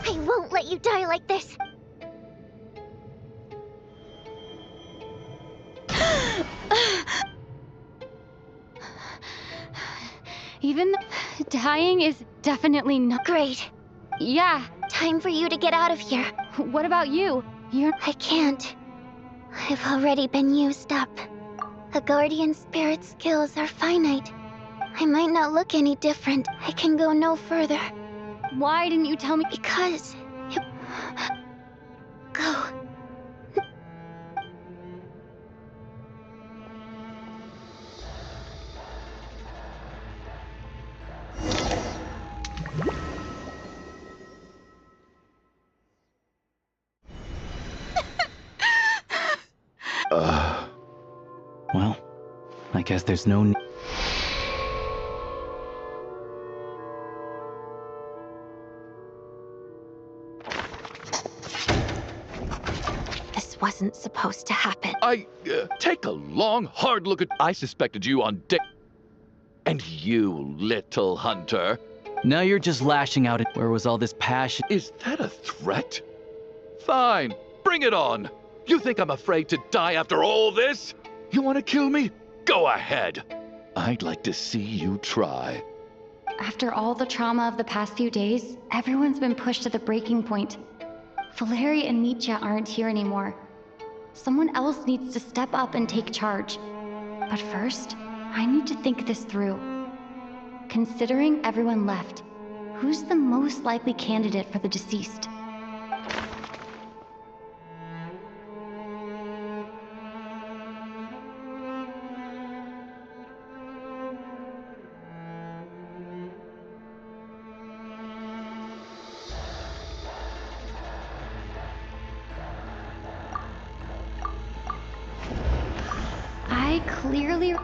I won't let you die like this. Even dying is definitely not great. Yeah. Time for you to get out of here. What about you? I can't. I've already been used up. A guardian spirit's skills are finite. I might not look any different. I can go no further. Why didn't you tell me? Because... Go. Well, I guess there's no... This wasn't supposed to happen. Take a long, hard look at... I suspected you on day... And you, little hunter. Now you're just lashing out at... Where was all this passion? Is that a threat? Fine, bring it on. You think I'm afraid to die after all this? You want to kill me? Go ahead. I'd like to see you try. After all the trauma of the past few days, everyone's been pushed to the breaking point. Valeri and Nietzsche aren't here anymore. Someone else needs to step up and take charge. But first, I need to think this through. Considering everyone left, who's the most likely candidate for the deceased? Clearly,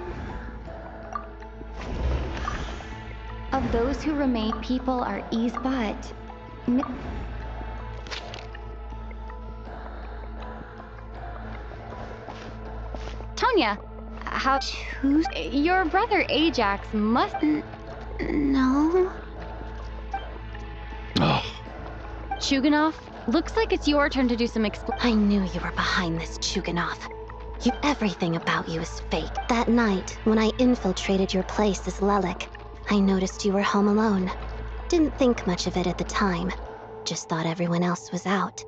of those who remain, people are easy, but Tanya, how your brother Ajax must no. Chuganov, looks like it's your turn to do some I knew you were behind this, Chuganov. Everything about you is fake. That night, when I infiltrated your place as Lelik, I noticed you were home alone. Didn't think much of it at the time. Just thought everyone else was out.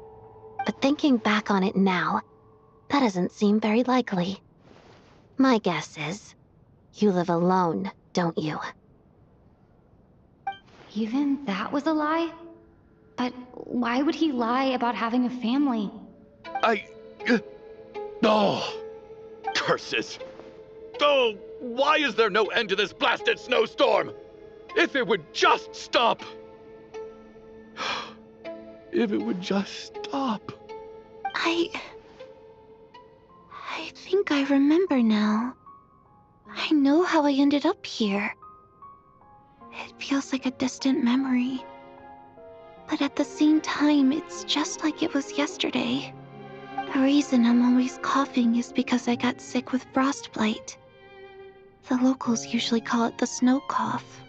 But thinking back on it now, that doesn't seem very likely. My guess is, you live alone, don't you? Even that was a lie? But why would he lie about having a family? Curses! Oh, why is there no end to this blasted snowstorm? If it would just stop! If it would just stop. I think I remember now. I know how I ended up here. It feels like a distant memory. But at the same time, it's just like it was yesterday. The reason I'm always coughing is because I got sick with frostbite. The locals usually call it the snow cough.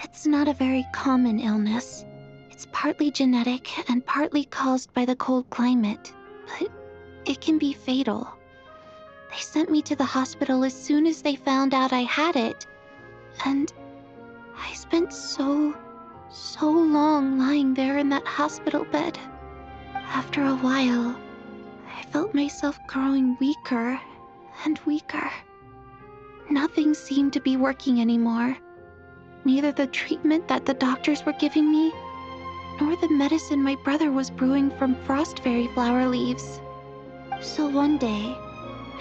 It's not a very common illness. It's partly genetic and partly caused by the cold climate, but it can be fatal. They sent me to the hospital as soon as they found out I had it, and I spent so long lying there in that hospital bed. After a while, I felt myself growing weaker and weaker. Nothing seemed to be working anymore. Neither the treatment that the doctors were giving me, nor the medicine my brother was brewing from frost fairy flower leaves. So one day,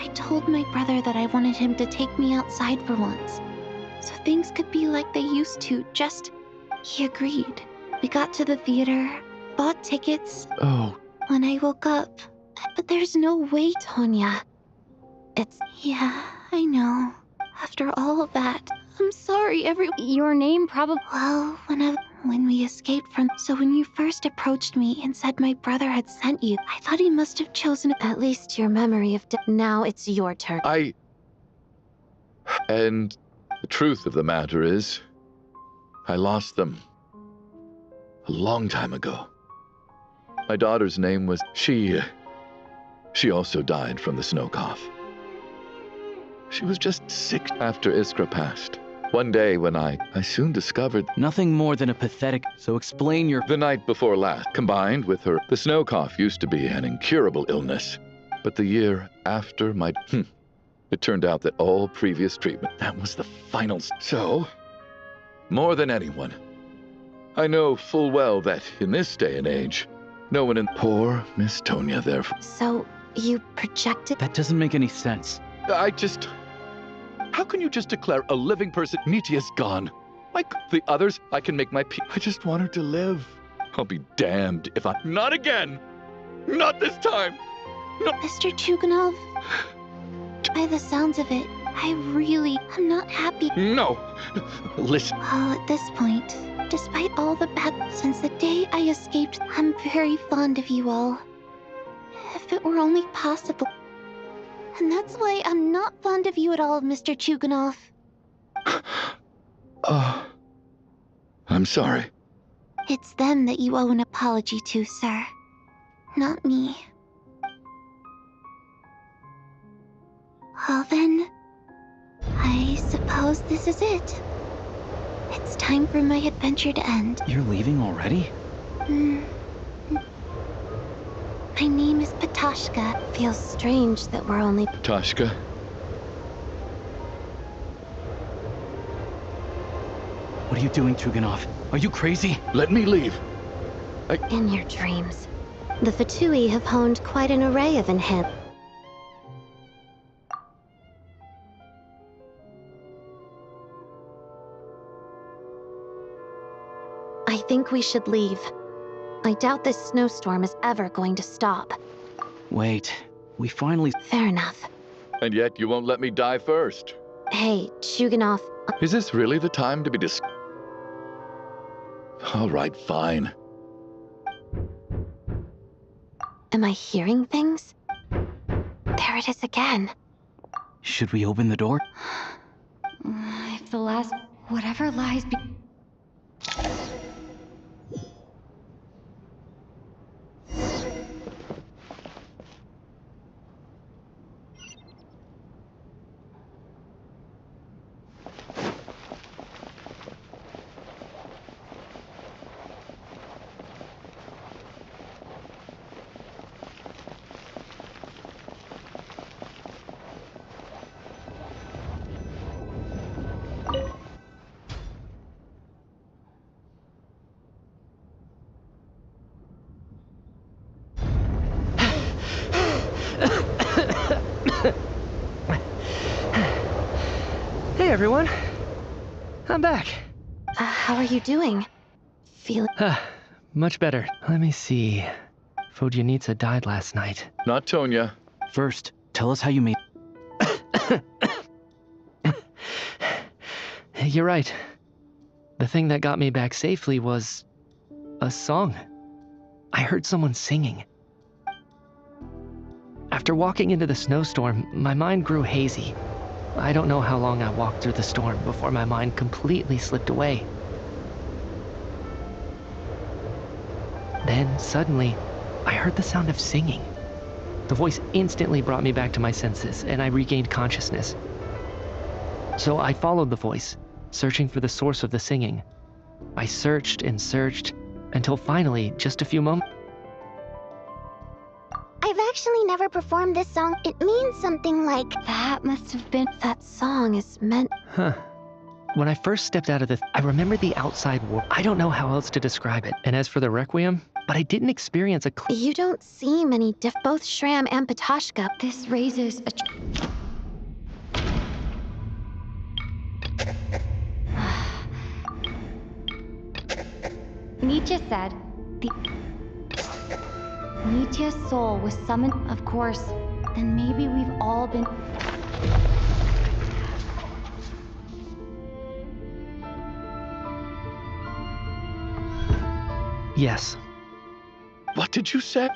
I told my brother that I wanted him to take me outside for once. so things could be like they used to. He agreed. We got to the theater, bought tickets. Oh. When I woke up, but there's no way, Tonya. Yeah, I know. After all of that, I'm sorry, Your name probably... Well, when we escaped from... So when you first approached me and said my brother had sent you, I thought he must have chosen... At least your memory of... Now it's your turn. And the truth of the matter is, I lost them a long time ago. My daughter's name was... She also died from the snow cough. She was just 6 after Iskra passed. One day when I soon discovered... Nothing more than a pathetic... So explain your... The night before last, combined with her... The snow cough used to be an incurable illness. But the year after my... It turned out that all previous treatment, that was the final... So, more than anyone, I know full well that in this day and age, no one in... Poor Miss Tonya, therefore... So, you projected... That doesn't make any sense. How can you just declare a living person? Nitia's gone. Like the others, I can make my peace. I just want her to live. I'll be damned if I... Not again! Not this time! No. Mr. Chuganov, by the sounds of it, I'm not happy. No! Listen. Well, at this point, despite all the bad... Since the day I escaped, I'm very fond of you all. If it were only possible... And that's why I'm not fond of you at all, Mr. Chuganov. I'm sorry. It's them that you owe an apology to, sir. Not me. Well then, I suppose this is it. It's time for my adventure to end. You're leaving already? My name is Patashka. Feels strange that we're only... Patashka? What are you doing, Chuganov? Are you crazy? Let me leave. In your dreams. The Fatui have honed quite an array of enhancements. I think we should leave. I doubt this snowstorm is ever going to stop. Wait, we finally... Fair enough. And yet you won't let me die first. Hey, Chuganov... Is this really the time to be All right, fine. Am I hearing things? There it is again. Should we open the door? If the last... Whatever lies be... Hey everyone, I'm back. How are you doing? Feeling... Much better. Let me see. Vodyanitsa died last night. Not Tonya. First, tell us how you made... You're right. The thing that got me back safely was... a song. I heard someone singing. After walking into the snowstorm, my mind grew hazy. I don't know how long I walked through the storm before my mind completely slipped away. Then, suddenly, I heard the sound of singing. The voice instantly brought me back to my senses, and I regained consciousness. So I followed the voice, searching for the source of the singing. I searched and searched, until finally, just a few moments... I've actually never performed this song. It means something like... That must have been... That song is meant... Huh. When I first stepped out of I remember the outside world. I don't know how else to describe it. And as for the Requiem, but I didn't experience a... You don't seem any both Shram and Patashka. This raises a... Nietzsche said Nietzsche's soul was summoned, of course. Then maybe we've all been... Yes. What did you say?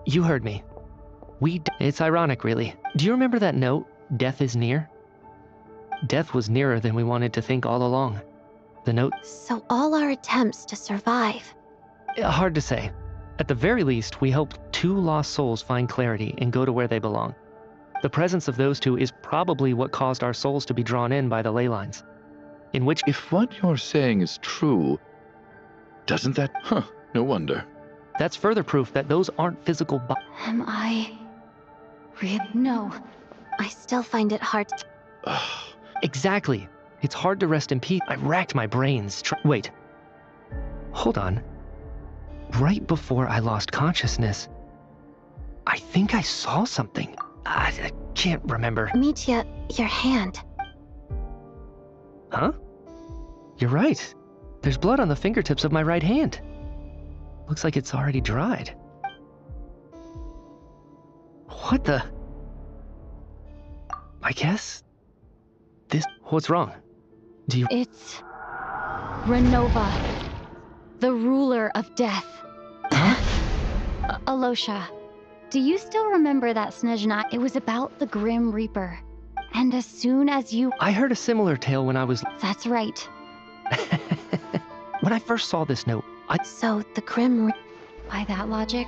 You heard me. It's ironic, really. Do you remember that note, "Death is near"? Death was nearer than we wanted to think all along. The note... So all our attempts to survive... Hard to say. At the very least, we hope 2 lost souls find clarity and go to where they belong. The presence of those 2 is probably what caused our souls to be drawn in by the ley lines. In which... If what you're saying is true, doesn't that... no wonder. That's further proof that those aren't physical Am I... No. I still find it hard to... Exactly. It's hard to rest in peace. I racked my brains. Wait. Hold on. Right before I lost consciousness, I think I saw something. I can't remember. Mitya, your hand. Huh? You're right. There's blood on the fingertips of my right hand. Looks like it's already dried. What the? I guess... What's wrong? Do you... It's... Renova. The ruler of death. Huh? Alosha, do you still remember that Snezhna? It was about the Grim Reaper. And as soon as you... I heard a similar tale when I was... That's right. When I first saw this note, So, the Grim Reaper... By that logic...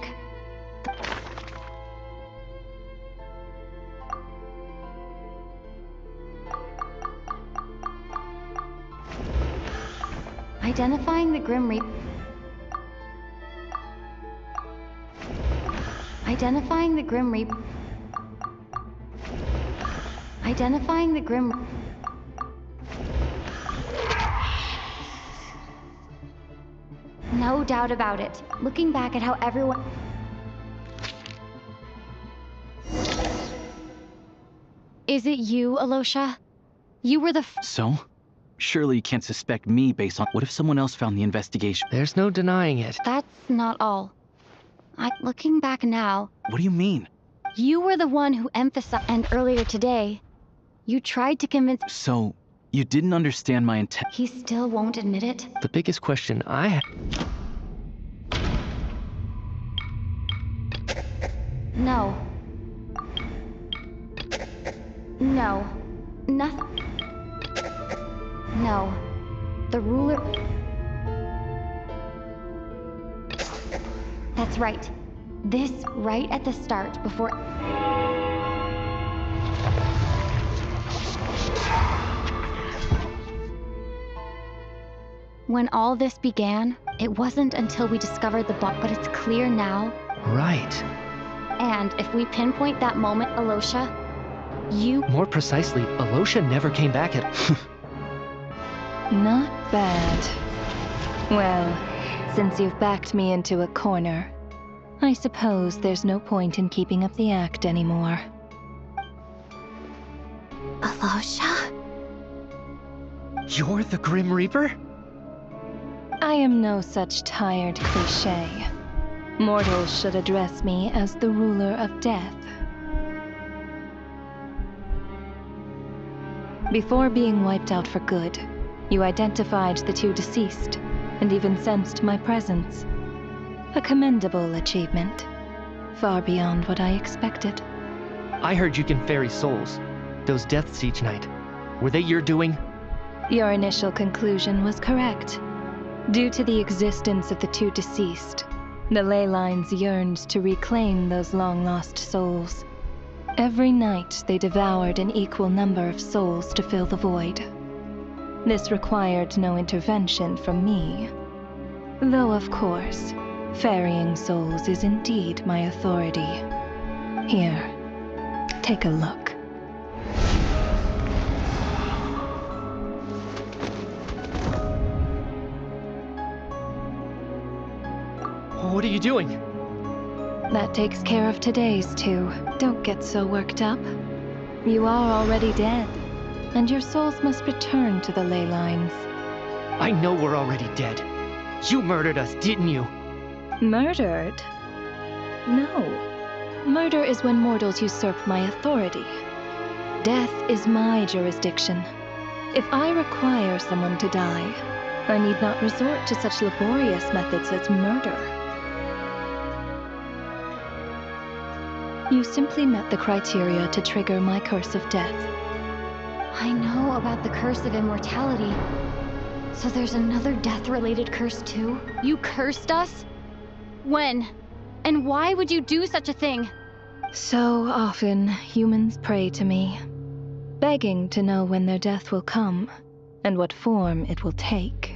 Identifying the Grim Reaper... Identifying the Grim Reaper... Identifying the Grim... No doubt about it. Looking back at how everyone... Is it you, Alosha? You were the So? Surely you can't suspect me based on... What if someone else found the investigation? There's no denying it. That's not all. Looking back now... What do you mean? You were the one who emphasized... And earlier today, you tried to convince... So, you didn't understand my intent... He still won't admit it? The biggest question I have... No. No. Nothing. No. The ruler... That's right. This right at the start, before... When all this began, it wasn't until we discovered the bomb, but it's clear now. Right. And if we pinpoint that moment, Alosha, you... More precisely, Alosha never came back at... Not bad. Well, since you've backed me into a corner, I suppose there's no point in keeping up the act anymore. Alosha? You're the Grim Reaper? I am no such tired cliché. Mortals should address me as the ruler of death. Before being wiped out for good, you identified the 2 deceased, and even sensed my presence. A commendable achievement, far beyond what I expected. I heard you can ferry souls. Those deaths each night. Were they your doing? Your initial conclusion was correct. Due to the existence of the 2 deceased, the ley lines yearned to reclaim those long-lost souls. Every night, they devoured an equal number of souls to fill the void. This required no intervention from me. Though, of course, ferrying souls is indeed my authority. Here, take a look. What are you doing? That takes care of today's 2. Don't get so worked up. You are already dead. and your souls must return to the ley lines. I know we're already dead. You murdered us, didn't you? Murdered? No. Murder is when mortals usurp my authority. Death is my jurisdiction. If I require someone to die, I need not resort to such laborious methods as murder. You simply met the criteria to trigger my curse of death. I know about the curse of immortality. So there's another death-related curse too? You cursed us? When? And why would you do such a thing? So often, humans pray to me, begging to know when their death will come and what form it will take.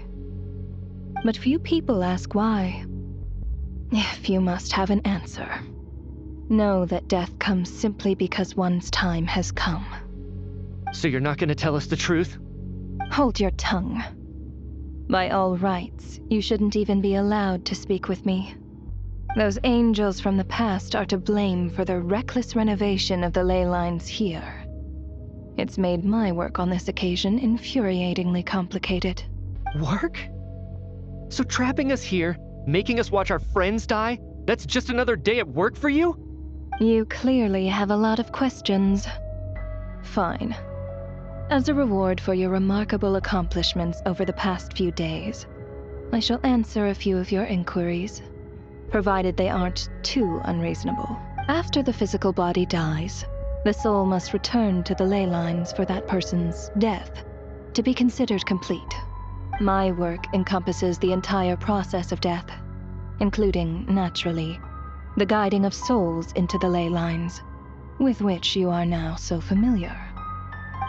But few people ask why. If you must have an answer, know that death comes simply because one's time has come. So you're not gonna tell us the truth? Hold your tongue. By all rights, you shouldn't even be allowed to speak with me. Those angels from the past are to blame for their reckless renovation of the ley lines here. It's made my work on this occasion infuriatingly complicated. Work? So trapping us here, making us watch our friends die, that's just another day at work for you? You clearly have a lot of questions. Fine. As a reward for your remarkable accomplishments over the past few days, I shall answer a few of your inquiries, provided they aren't too unreasonable. After the physical body dies, the soul must return to the ley lines for that person's death to be considered complete. My work encompasses the entire process of death, including, naturally, the guiding of souls into the ley lines, with which you are now so familiar.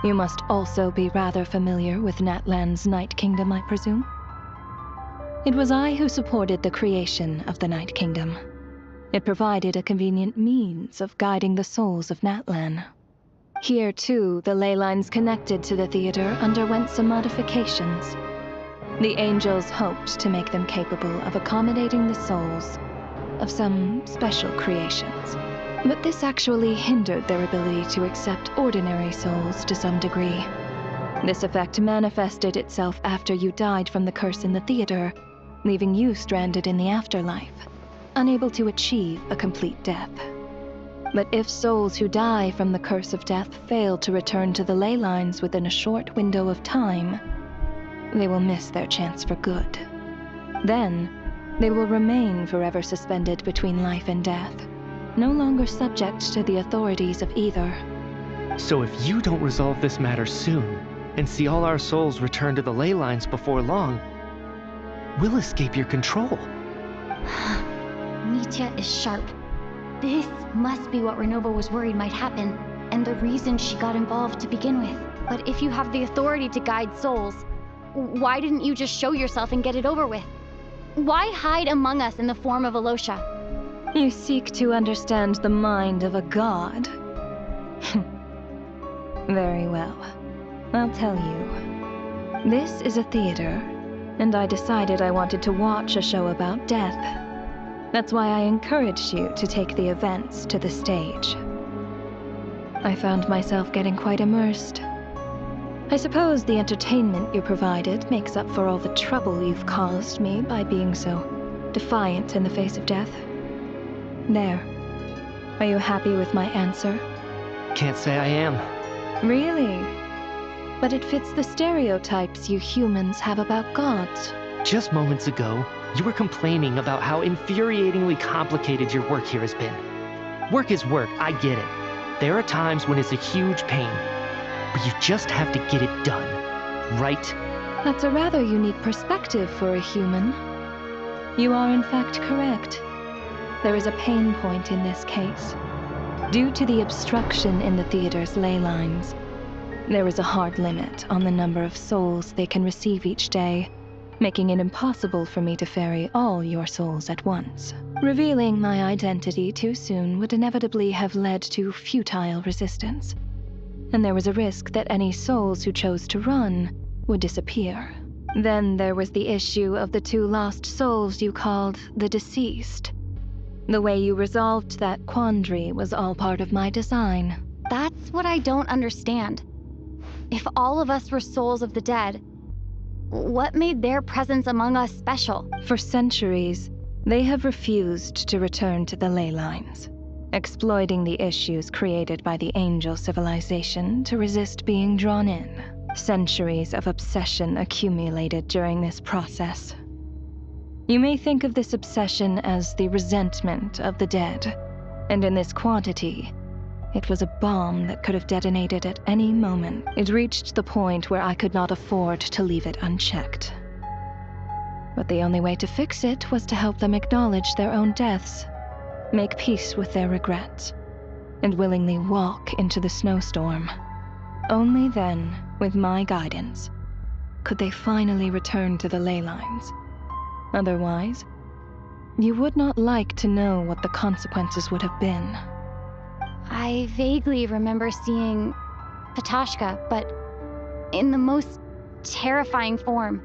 You must also be rather familiar with Natlan's Night Kingdom, I presume? It was I who supported the creation of the Night Kingdom. It provided a convenient means of guiding the souls of Natlan. Here, too, the ley lines connected to the theater underwent some modifications. The angels hoped to make them capable of accommodating the souls of some special creations. But this actually hindered their ability to accept ordinary souls to some degree. This effect manifested itself after you died from the curse in the theater, leaving you stranded in the afterlife, unable to achieve a complete death. But if souls who die from the curse of death fail to return to the ley lines within a short window of time, they will miss their chance for good. Then, they will remain forever suspended between life and death, no longer subject to the authorities of either. So if you don't resolve this matter soon, and see all our souls return to the ley lines before long, we'll escape your control. Mitya is sharp. This must be what Renova was worried might happen, and the reason she got involved to begin with. But if you have the authority to guide souls, why didn't you just show yourself and get it over with? Why hide among us in the form of Alosha? You seek to understand the mind of a god. Very well. I'll tell you. This is a theater, and I decided I wanted to watch a show about death. That's why I encouraged you to take the events to the stage. I found myself getting quite immersed. I suppose the entertainment you provided makes up for all the trouble you've caused me by being so defiant in the face of death. There. Are you happy with my answer? Can't say I am. Really? But it fits the stereotypes you humans have about gods. Just moments ago, you were complaining about how infuriatingly complicated your work here has been. Work is work, I get it. There are times when it's a huge pain, but you just have to get it done, right? That's a rather unique perspective for a human. You are in fact correct. There is a pain point in this case. Due to the obstruction in the theater's ley lines, there is a hard limit on the number of souls they can receive each day, making it impossible for me to ferry all your souls at once. Revealing my identity too soon would inevitably have led to futile resistance, and there was a risk that any souls who chose to run would disappear. Then there was the issue of the 2 lost souls you called the deceased. The way you resolved that quandary was all part of my design. That's what I don't understand. If all of us were souls of the dead, what made their presence among us special? For centuries, they have refused to return to the ley lines, exploiting the issues created by the angel civilization to resist being drawn in. Centuries of obsession accumulated during this process. You may think of this obsession as the resentment of the dead, and in this quantity, it was a bomb that could have detonated at any moment. It reached the point where I could not afford to leave it unchecked. But the only way to fix it was to help them acknowledge their own deaths, make peace with their regrets, and willingly walk into the snowstorm. Only then, with my guidance, could they finally return to the ley lines. Otherwise, you would not like to know what the consequences would have been. I vaguely remember seeing Patoshka, but in the most terrifying form.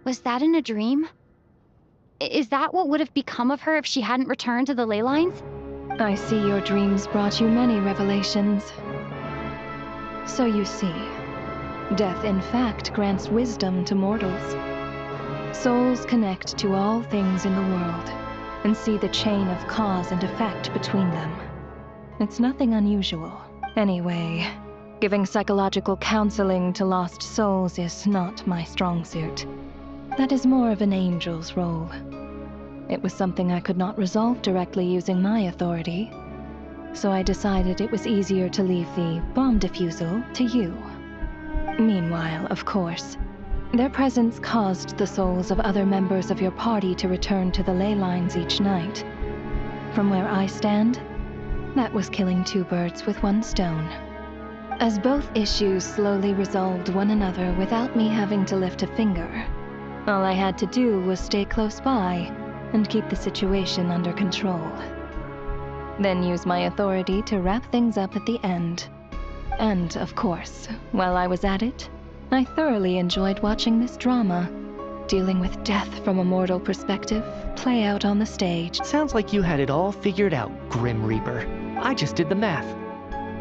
Was that in a dream? Is that what would have become of her if she hadn't returned to the ley lines? I see your dreams brought you many revelations. So you see, death in fact grants wisdom to mortals. Souls connect to all things in the world and see the chain of cause and effect between them. It's nothing unusual. Anyway, giving psychological counseling to lost souls is not my strong suit. That is more of an angel's role. It was something I could not resolve directly using my authority, so I decided it was easier to leave the bomb defusal to you. Meanwhile, of course, their presence caused the souls of other members of your party to return to the ley lines each night. From where I stand, that was killing two birds with one stone. As both issues slowly resolved one another without me having to lift a finger, all I had to do was stay close by and keep the situation under control. Then use my authority to wrap things up at the end. And, of course, while I was at it, I thoroughly enjoyed watching this drama, dealing with death from a mortal perspective, play out on the stage. Sounds like you had it all figured out, Grim Reaper. I just did the math.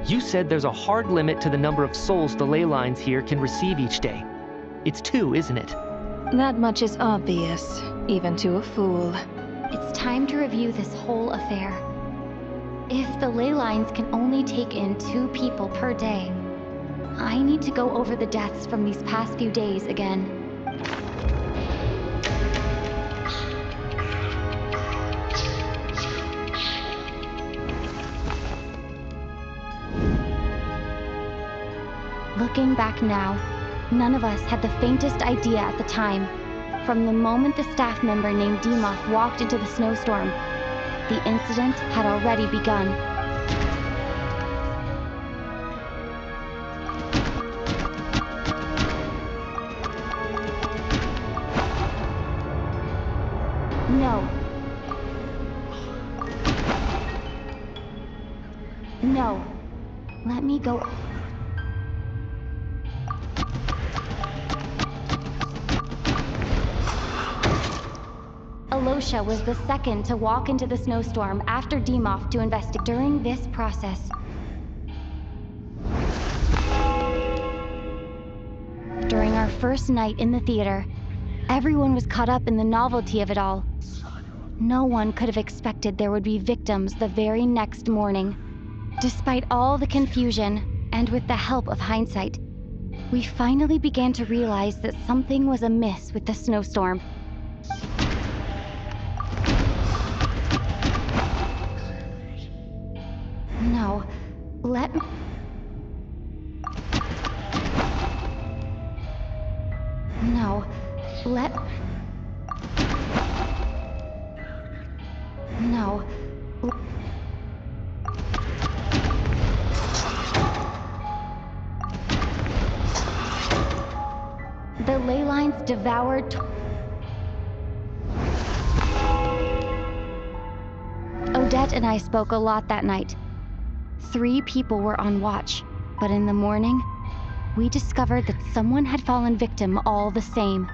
You said there's a hard limit to the number of souls the ley lines here can receive each day. It's 2, isn't it? That much is obvious, even to a fool. It's time to review this whole affair. If the ley lines can only take in 2 people per day, I need to go over the deaths from these past few days again. Looking back now, none of us had the faintest idea at the time. From the moment the staff member named Demoth walked into the snowstorm, the incident had already begun. No. No. Let me go. Alosha was the second to walk into the snowstorm after Demoth to investigate. During this process, during our first night in the theater, everyone was caught up in the novelty of it all. No one could have expected there would be victims the very next morning. Despite all the confusion, and with the help of hindsight, we finally began to realize that something was amiss with the snowstorm. No, let me... No, let... No. The ley lines devoured... Odette and I spoke a lot that night. 3 people were on watch, but in the morning, we discovered that someone had fallen victim all the same.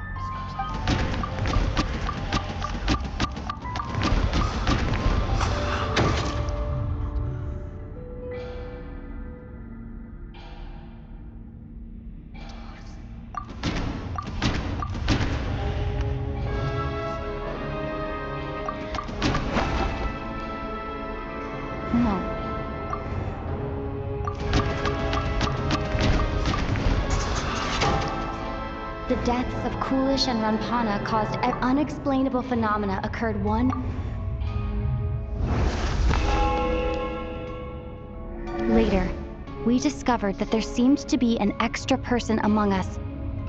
The deaths of Coolish and Ranpana caused unexplainable phenomena occurred Later, we discovered that there seemed to be an extra person among us,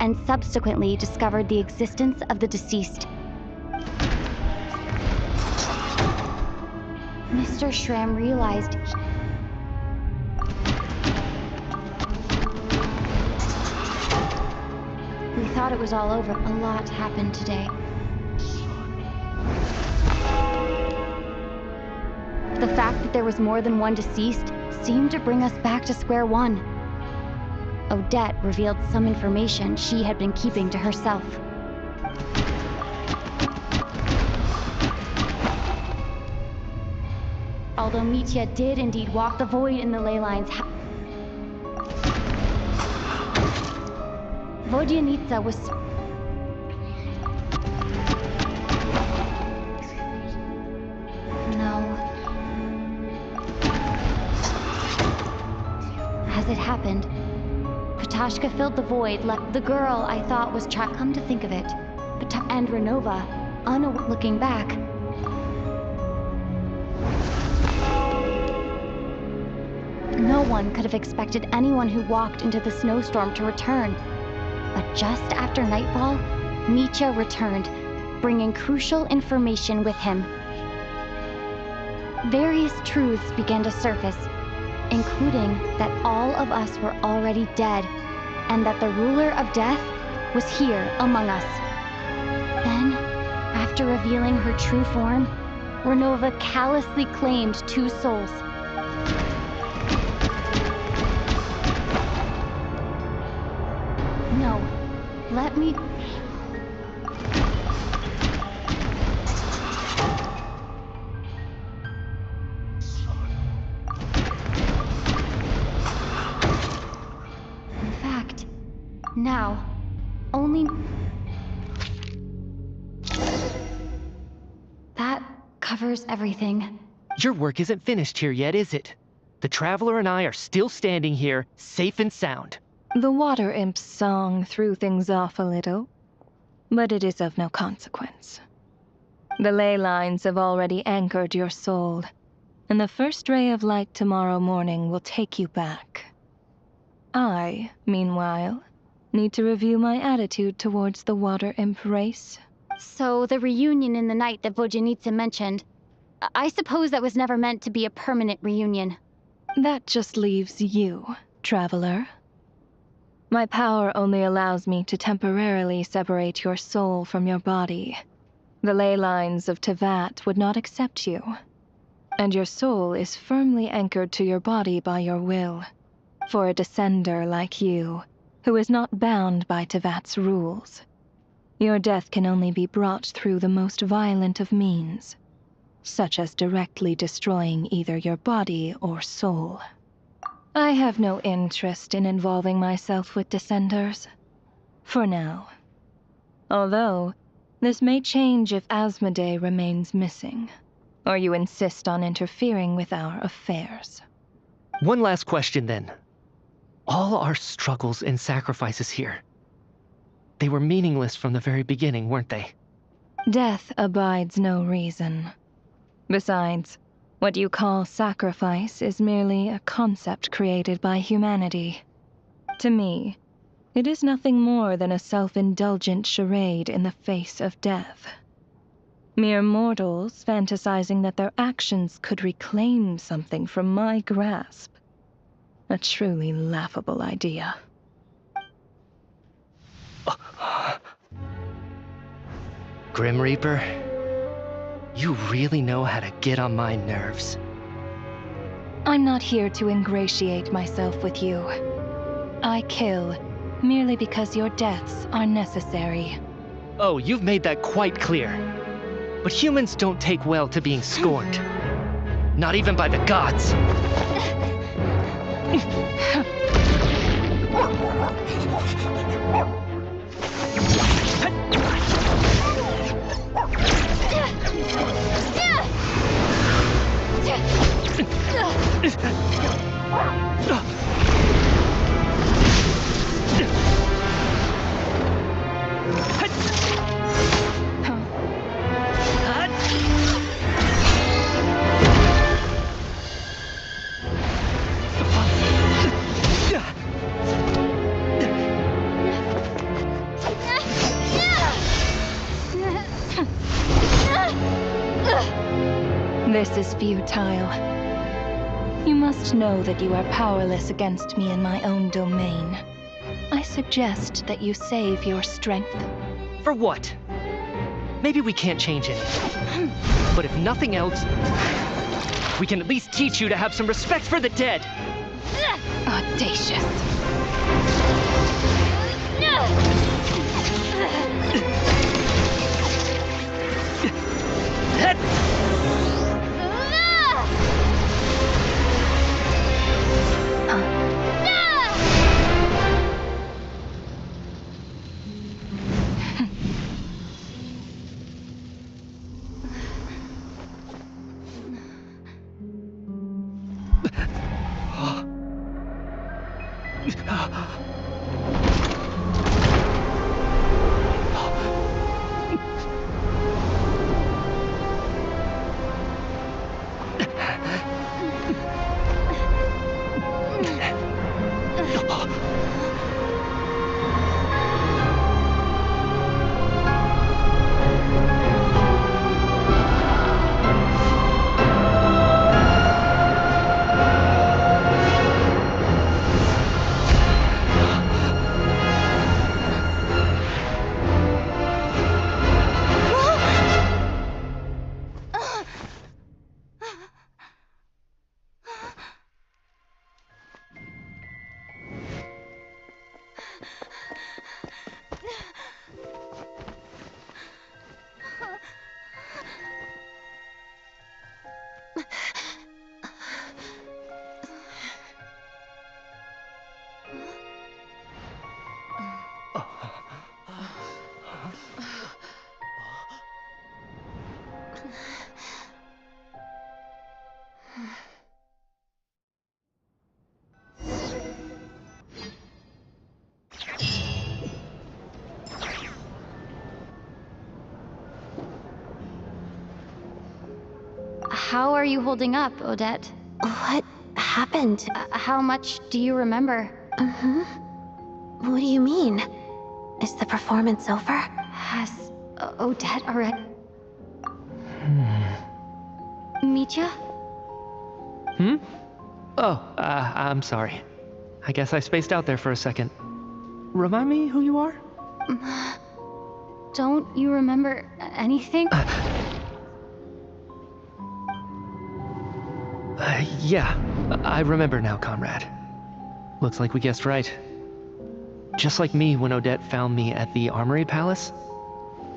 and subsequently discovered the existence of the deceased. Mr. Shram realized we thought it was all over. A lot happened today. The fact that there was more than one deceased seemed to bring us back to square one. Odette revealed some information she had been keeping to herself. Although Mitya did indeed walk the void in the ley lines, Vodyanitsa was... No. As it happened, Patashka filled the void, left the girl I thought was trapped. Come to think of it, and Renova, looking back, no one could have expected anyone who walked into the snowstorm to return. But just after nightfall, Mitya returned, bringing crucial information with him. Various truths began to surface, including that all of us were already dead, and that the ruler of death was here among us. Then, after revealing her true form, Renova callously claimed 2 souls. No, let me... In fact, now, only... That covers everything. Your work isn't finished here yet, is it? The Traveler and I are still standing here, safe and sound. The water imp's song threw things off a little, but it is of no consequence. The ley lines have already anchored your soul, and the first ray of light tomorrow morning will take you back. I, meanwhile, need to review my attitude towards the water imp race. So the reunion in the night that Vodyanitsa mentioned, I suppose that was never meant to be a permanent reunion. That just leaves you, Traveler. My power only allows me to temporarily separate your soul from your body. The ley lines of Tevat would not accept you, and your soul is firmly anchored to your body by your will. For a descender like you, who is not bound by Tevat's rules, your death can only be brought through the most violent of means, such as directly destroying either your body or soul. I have no interest in involving myself with Descenders, for now. Although, this may change if Asmodee remains missing, or you insist on interfering with our affairs. One last question then. All our struggles and sacrifices here, they were meaningless from the very beginning, weren't they? Death abides no reason. Besides, what you call sacrifice is merely a concept created by humanity. To me, it is nothing more than a self-indulgent charade in the face of death. Mere mortals fantasizing that their actions could reclaim something from my grasp. A truly laughable idea. Grim Reaper, you really know how to get on my nerves. I'm not here to ingratiate myself with you. I kill merely because your deaths are necessary. Oh, you've made that quite clear. But humans don't take well to being scorned. Not even by the gods. This is futile. You must know that you are powerless against me in my own domain. I suggest that you save your strength. For what? Maybe we can't change anything. But if nothing else, we can at least teach you to have some respect for the dead. Audacious. How are you holding up, Odette? What happened? How much do you remember? What do you mean? Is the performance over? Has Odette already? Mitya? Oh, I'm sorry. I guess I spaced out there for a second. Remind me who you are? Don't you remember anything? Yeah, I remember now, comrade. Looks like we guessed right. Just like me when Odette found me at the Armory Palace.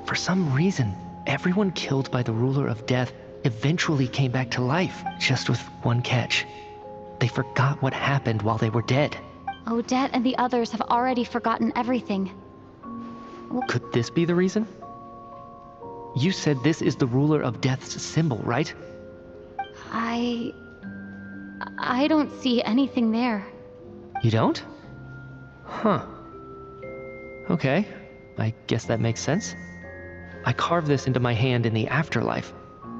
For some reason, everyone killed by the Ruler of Death eventually came back to life, just with one catch. They forgot what happened while they were dead. Odette and the others have already forgotten everything. Could this be the reason? You said this is the Ruler of Death's symbol, right? I don't see anything there. You don't? Huh. Okay, I guess that makes sense. I carved this into my hand in the afterlife,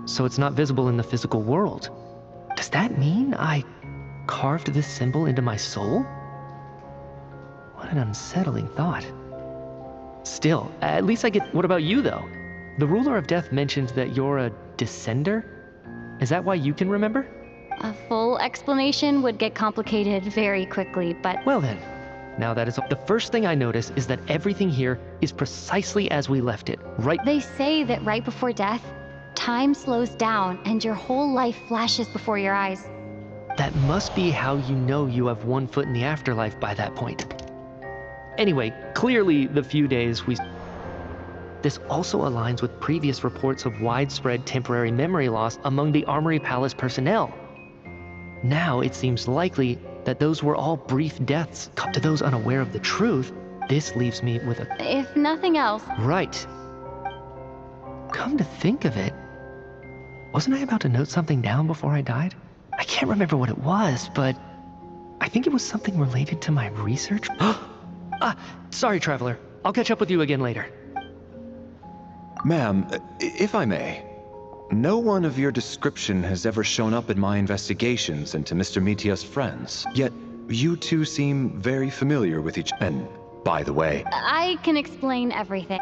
so it's not visible in the physical world. Does that mean I carved this symbol into my soul? What an unsettling thought. Still, at least I get... What about you, though? The Ruler of Death mentioned that you're a descender? Is that why you can remember? A full explanation would get complicated very quickly, but... Well then, now that is all. The first thing I notice is that everything here is precisely as we left it, right? They say that right before death, time slows down and your whole life flashes before your eyes. That must be how you know you have one foot in the afterlife by that point. Anyway, clearly the few days we... This also aligns with previous reports of widespread temporary memory loss among the Armory Palace personnel. Now it seems likely that those were all brief deaths. To those unaware of the truth, this leaves me with a... If nothing else... Right. Come to think of it, wasn't I about to note something down before I died? I can't remember what it was, but I think it was something related to my research. Sorry, Traveler. I'll catch up with you again later. Ma'am, if I may, no one of your description has ever shown up in my investigations into Mr. Mitya's friends. Yet, you two seem very familiar with each... And, by the way... I can explain everything.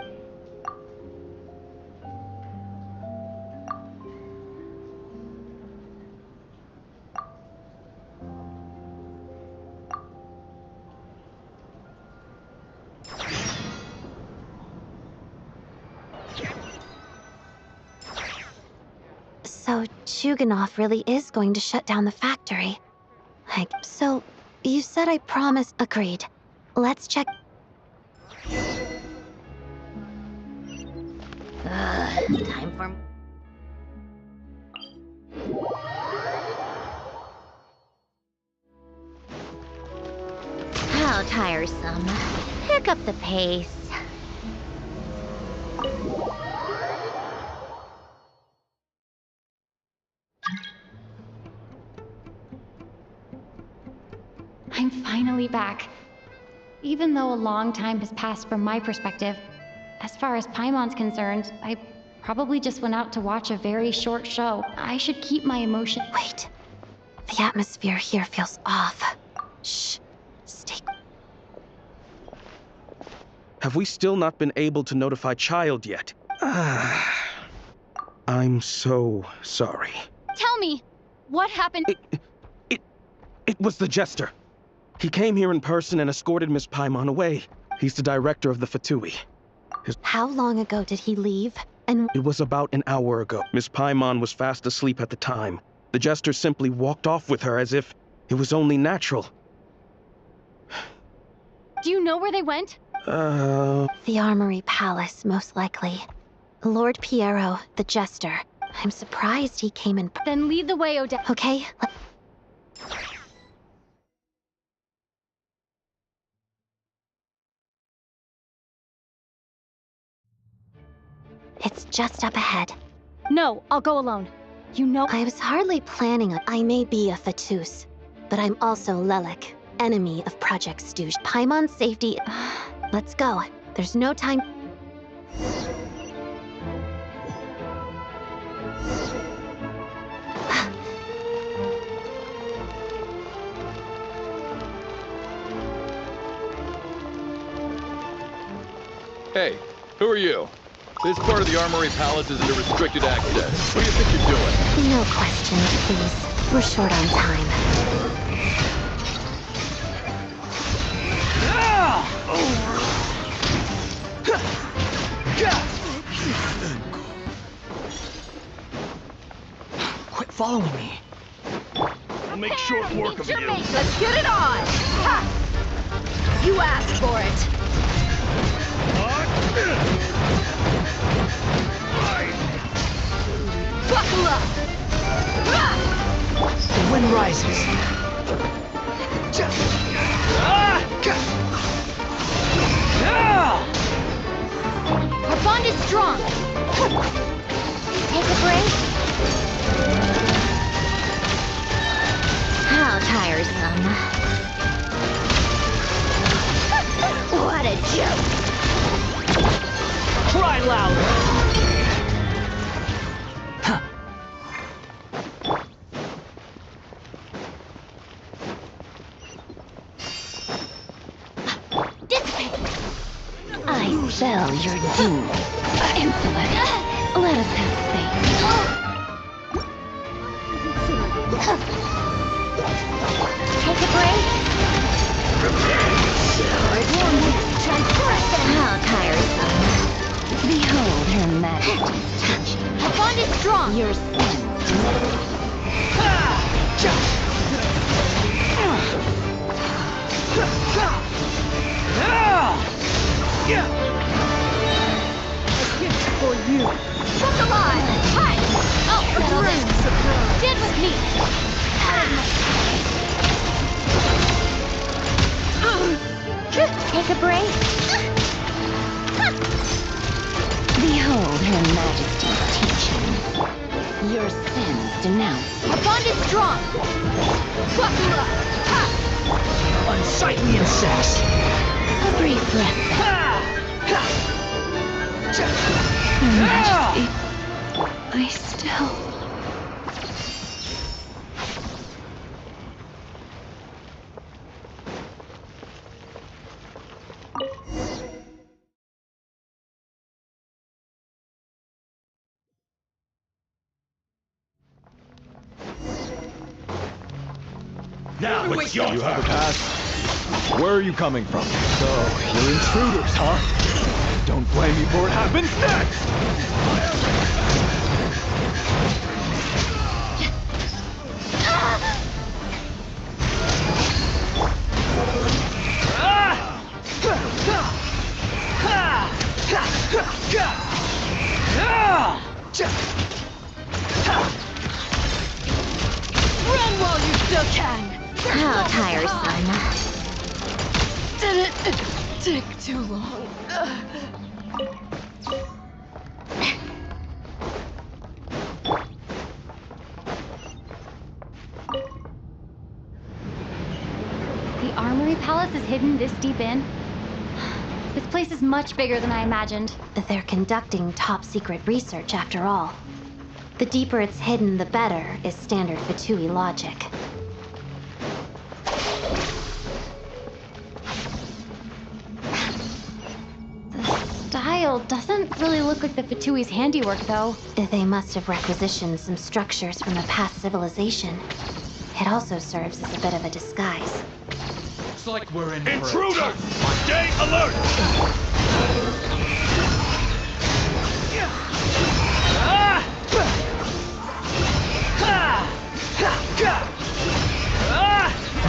So, Chuganov really is going to shut down the factory. So, you said I promised. Agreed. Let's check. Time for... How tiresome. Pick up the pace. I'm finally back. Even though a long time has passed from my perspective, as far as Paimon's concerned, I probably just went out to watch a very short show. I should keep my emotion. Wait. The atmosphere here feels off. Shh. Stay. Have we still not been able to notify Child yet? I'm so sorry. Tell me, what happened? It was the Jester. He came here in person and escorted Miss Paimon away. He's the director of the Fatui. How long ago did he leave? And it was about an hour ago. Miss Paimon was fast asleep at the time. The Jester simply walked off with her as if it was only natural. Do you know where they went? The Armory Palace, most likely. Lord Piero, the Jester. I'm surprised he came in. Then lead the way, Ode. Okay. It's just up ahead. No, I'll go alone. You know— I was hardly planning on— I may be a Fatus, but I'm also Lelek, enemy of Project Stooge. Paimon's safety— Let's go. There's no time— Hey, who are you? This part of the Armory Palace is under restricted access. What do you think you're doing? No questions, please. We're short on time. Quit following me. I'll make short work of you. Let's get it on! Ha! You asked for it. Buckle up! The wind rises. Our bond is strong. Take a break. How tiresome. What a joke. Cry louder. I spell your doom. Insolent. Let us have faith. Take a break. How tiresome. Behold her majesty's touch. Our bond is strong. Your son. For you. Come alive! Hi! Oh, settle this. Stand with me. Take a break. Behold her majesty's teaching. Your sins denounced. Our bond is strong. Buckle up. Ha! Unsightly insects. A brief breath. Your Majesty, I still... Now it's your You have a turn. pass. Where are you coming from? So, you're intruders, huh? Don't blame me for what happens next! Run while you still can! How tiresome. Did it take too long? The Armory Palace is hidden this deep in? This place is much bigger than I imagined. They're conducting top-secret research, after all. The deeper it's hidden, the better, is standard Fatui logic. The style doesn't really look like the Fatui's handiwork, though. They must have requisitioned some structures from a past civilization. It also serves as a bit of a disguise. Looks like we're in Intruders! Stay alert!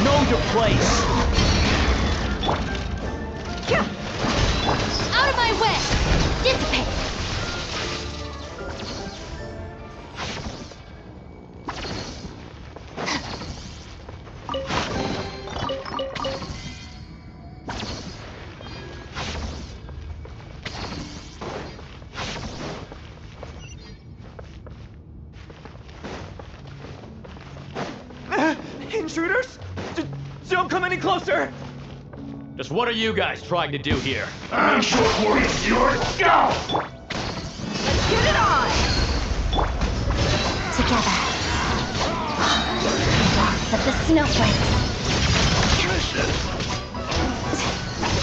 Know your place. Out of my way! Dissipate! Intruders? Don't come any closer! Just what are you guys trying to do here? I'm short warriors, your scout! Let's get it on! Together. Lots of the snowflakes. Mission!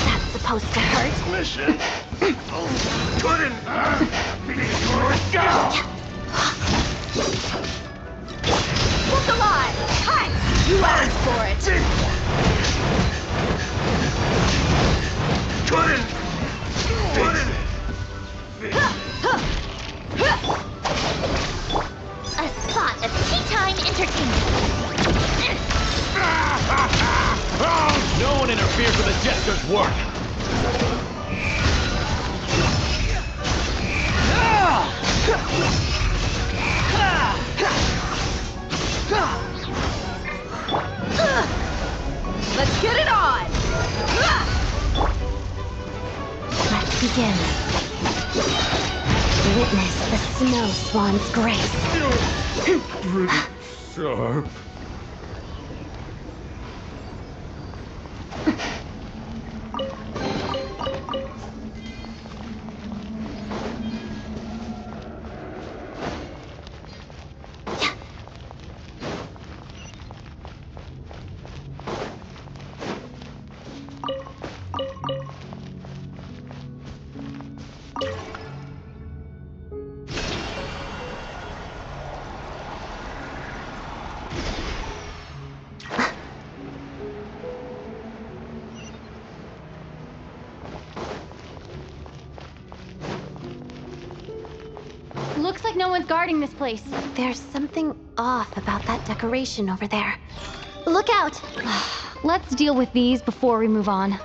That's supposed to hurt. Mission! Couldn't! Your scout! Look alive! Hi! You asked for it! Couldn't! A spot of tea-time entertainment. No one interferes with the Jester's work! Let's get it on! Let's begin. Witness the snow swan's grace. Pretty sharp. Looks like no one's guarding this place. There's something off about that decoration over there. Look out! Let's deal with these before we move on.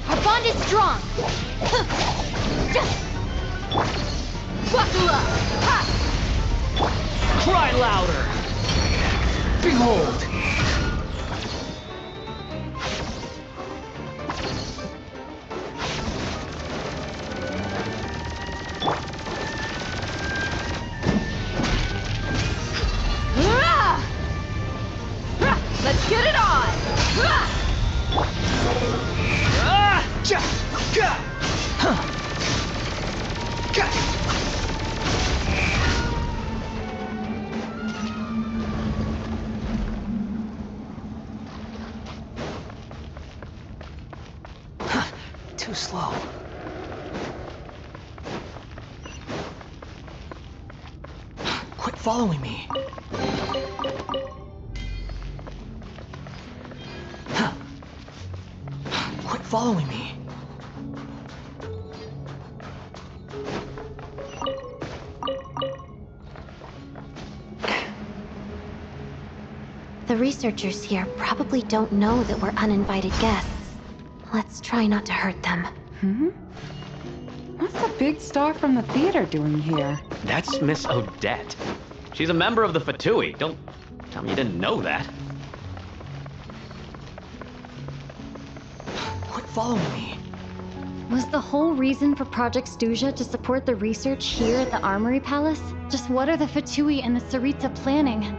Our bond is strong. Buckle up! Ha! Cry louder! Behold! Let's get it on! Too slow. following me. Quit following me. The researchers here probably don't know that we're uninvited guests. Let's try not to hurt them. What's the big star from the theater doing here? That's Miss Odette. She's a member of the Fatui. Don't tell me you didn't know that. Quit following me. Was the whole reason for Project Stuja to support the research here at the Armory Palace? Just what are the Fatui and the Tsaritsa planning?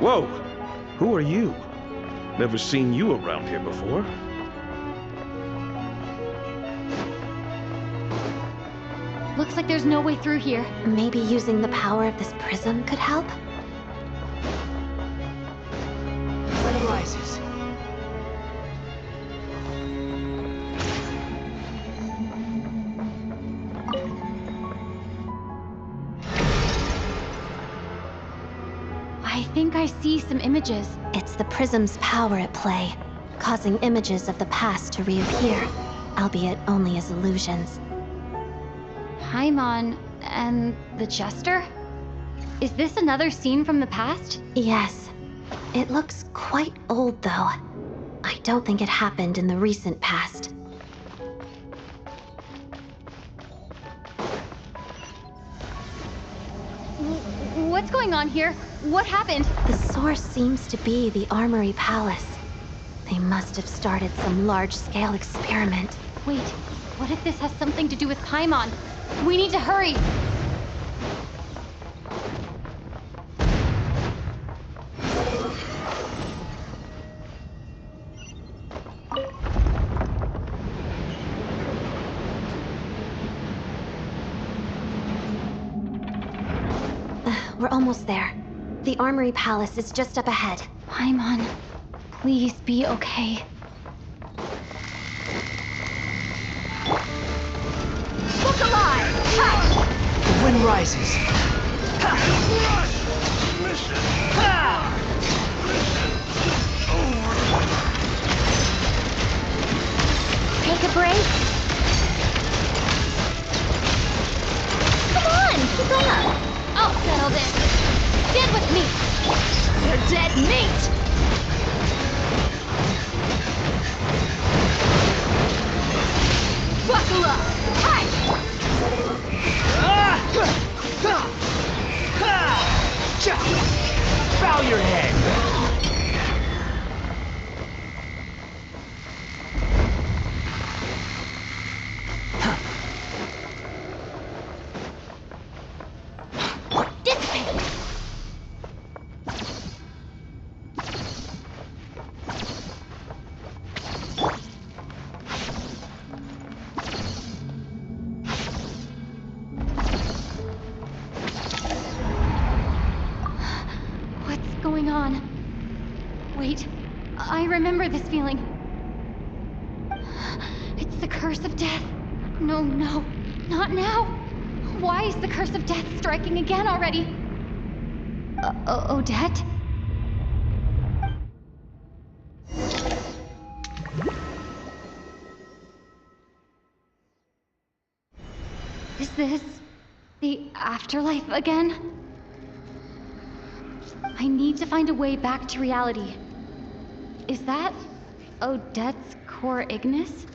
Whoa! Who are you? Never seen you around here before. Looks like there's no way through here. Maybe using the power of this prism could help? Sun rises. I think I see some images. It's the prism's power at play, causing images of the past to reappear, albeit only as illusions. Paimon and the Jester? Is this another scene from the past? Yes. It looks quite old, though. I don't think it happened in the recent past. What's going on here? What happened? The source seems to be the Armory Palace. They must have started some large-scale experiment. Wait, what if this has something to do with Paimon? We need to hurry! We're almost there. The Armory Palace is just up ahead. Paimon, please be okay. Look alive! Ha! The wind rises. Ha! Mission. Ha! Take a break. Come on, keep up. I'll settle this. Stand with me. They're dead meat. Buckle up. Hi. Bow your head. Wait, I remember this feeling. It's the curse of death. No, not now. Why is the curse of death striking again already? Odette? Is this the afterlife again? I need to find a way back to reality. Is that Odette's core Ignis?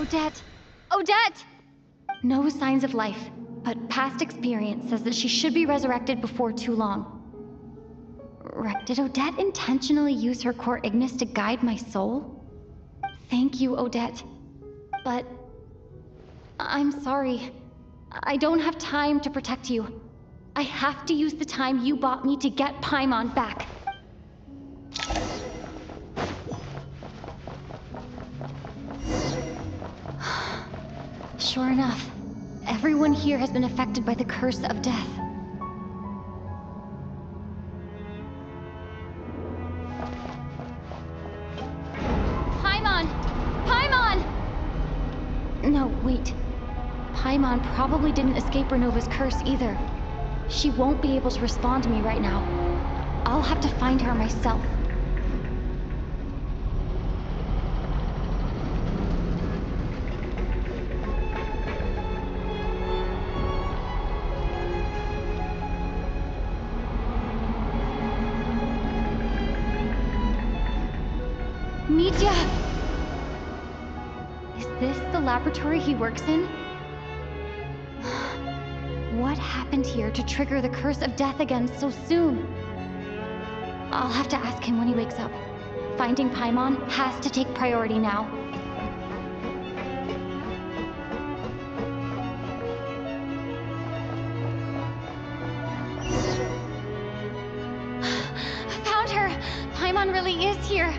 Odette! Odette! No signs of life, but past experience says that she should be resurrected before too long. Did Odette intentionally use her core Ignis to guide my soul? Thank you, Odette. But I'm sorry. I don't have time to protect you. I have to use the time you bought me to get Paimon back. Sure enough, everyone here has been affected by the curse of death. Paimon! Paimon! No, wait. Paimon probably didn't escape Renova's curse either. She won't be able to respond to me right now. I'll have to find her myself. Mitya! Is this the laboratory he works in? What happened here to trigger the curse of death again so soon? I'll have to ask him when he wakes up. Finding Paimon has to take priority now. Found her! Paimon really is here!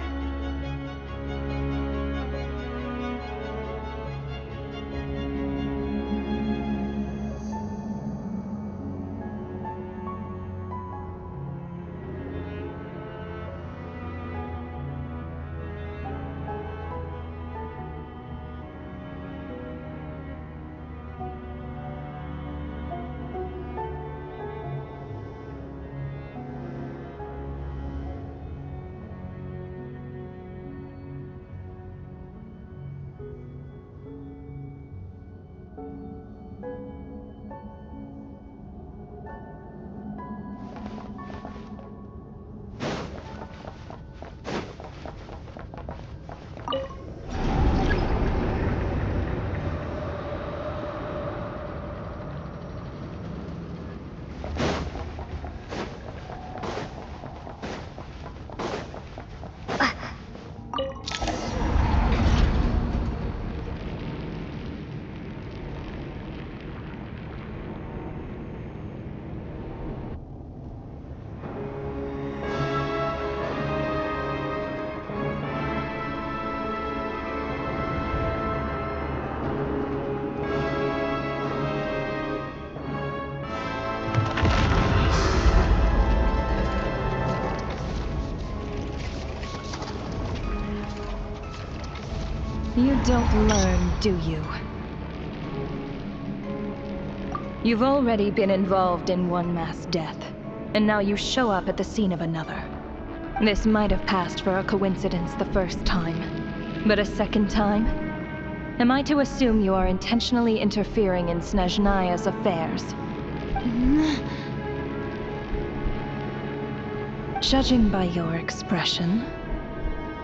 You don't learn, do you? You've already been involved in one mass death, and now you show up at the scene of another. This might have passed for a coincidence the first time, but a second time? Am I to assume you are intentionally interfering in Snezhnaya's affairs? Judging by your expression,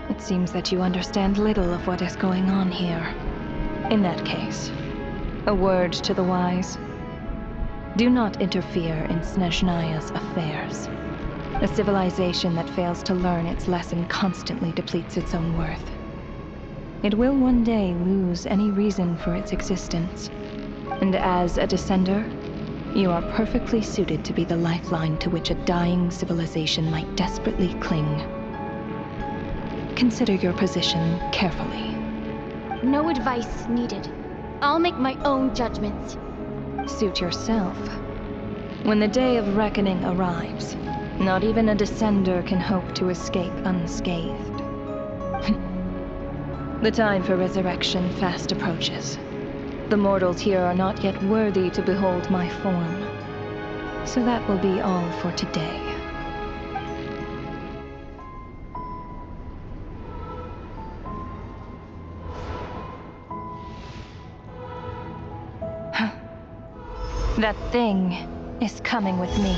it seems that you understand little of what is going on here. In that case, a word to the wise. Do not interfere in Snezhnaya's affairs. A civilization that fails to learn its lesson constantly depletes its own worth. It will one day lose any reason for its existence. And as a descender, you are perfectly suited to be the lifeline to which a dying civilization might desperately cling. Consider your position carefully. No advice needed. I'll make my own judgments. Suit yourself. When the day of reckoning arrives, not even a descender can hope to escape unscathed. The time for resurrection fast approaches. The mortals here are not yet worthy to behold my form. So that will be all for today. That thing is coming with me.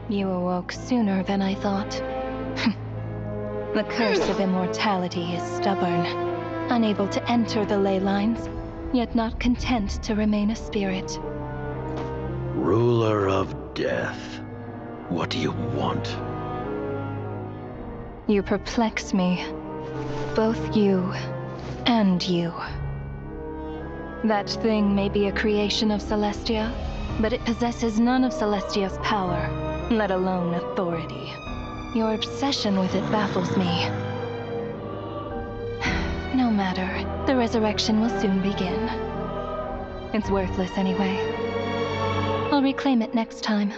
You awoke sooner than I thought. The curse of immortality is stubborn, unable to enter the ley lines, yet not content to remain a spirit. Ruler of Death. What do you want? You perplex me. Both you and you. That thing may be a creation of Celestia, but it possesses none of Celestia's power, let alone authority. Your obsession with it baffles me. No matter, the resurrection will soon begin. It's worthless anyway. I'll reclaim it next time.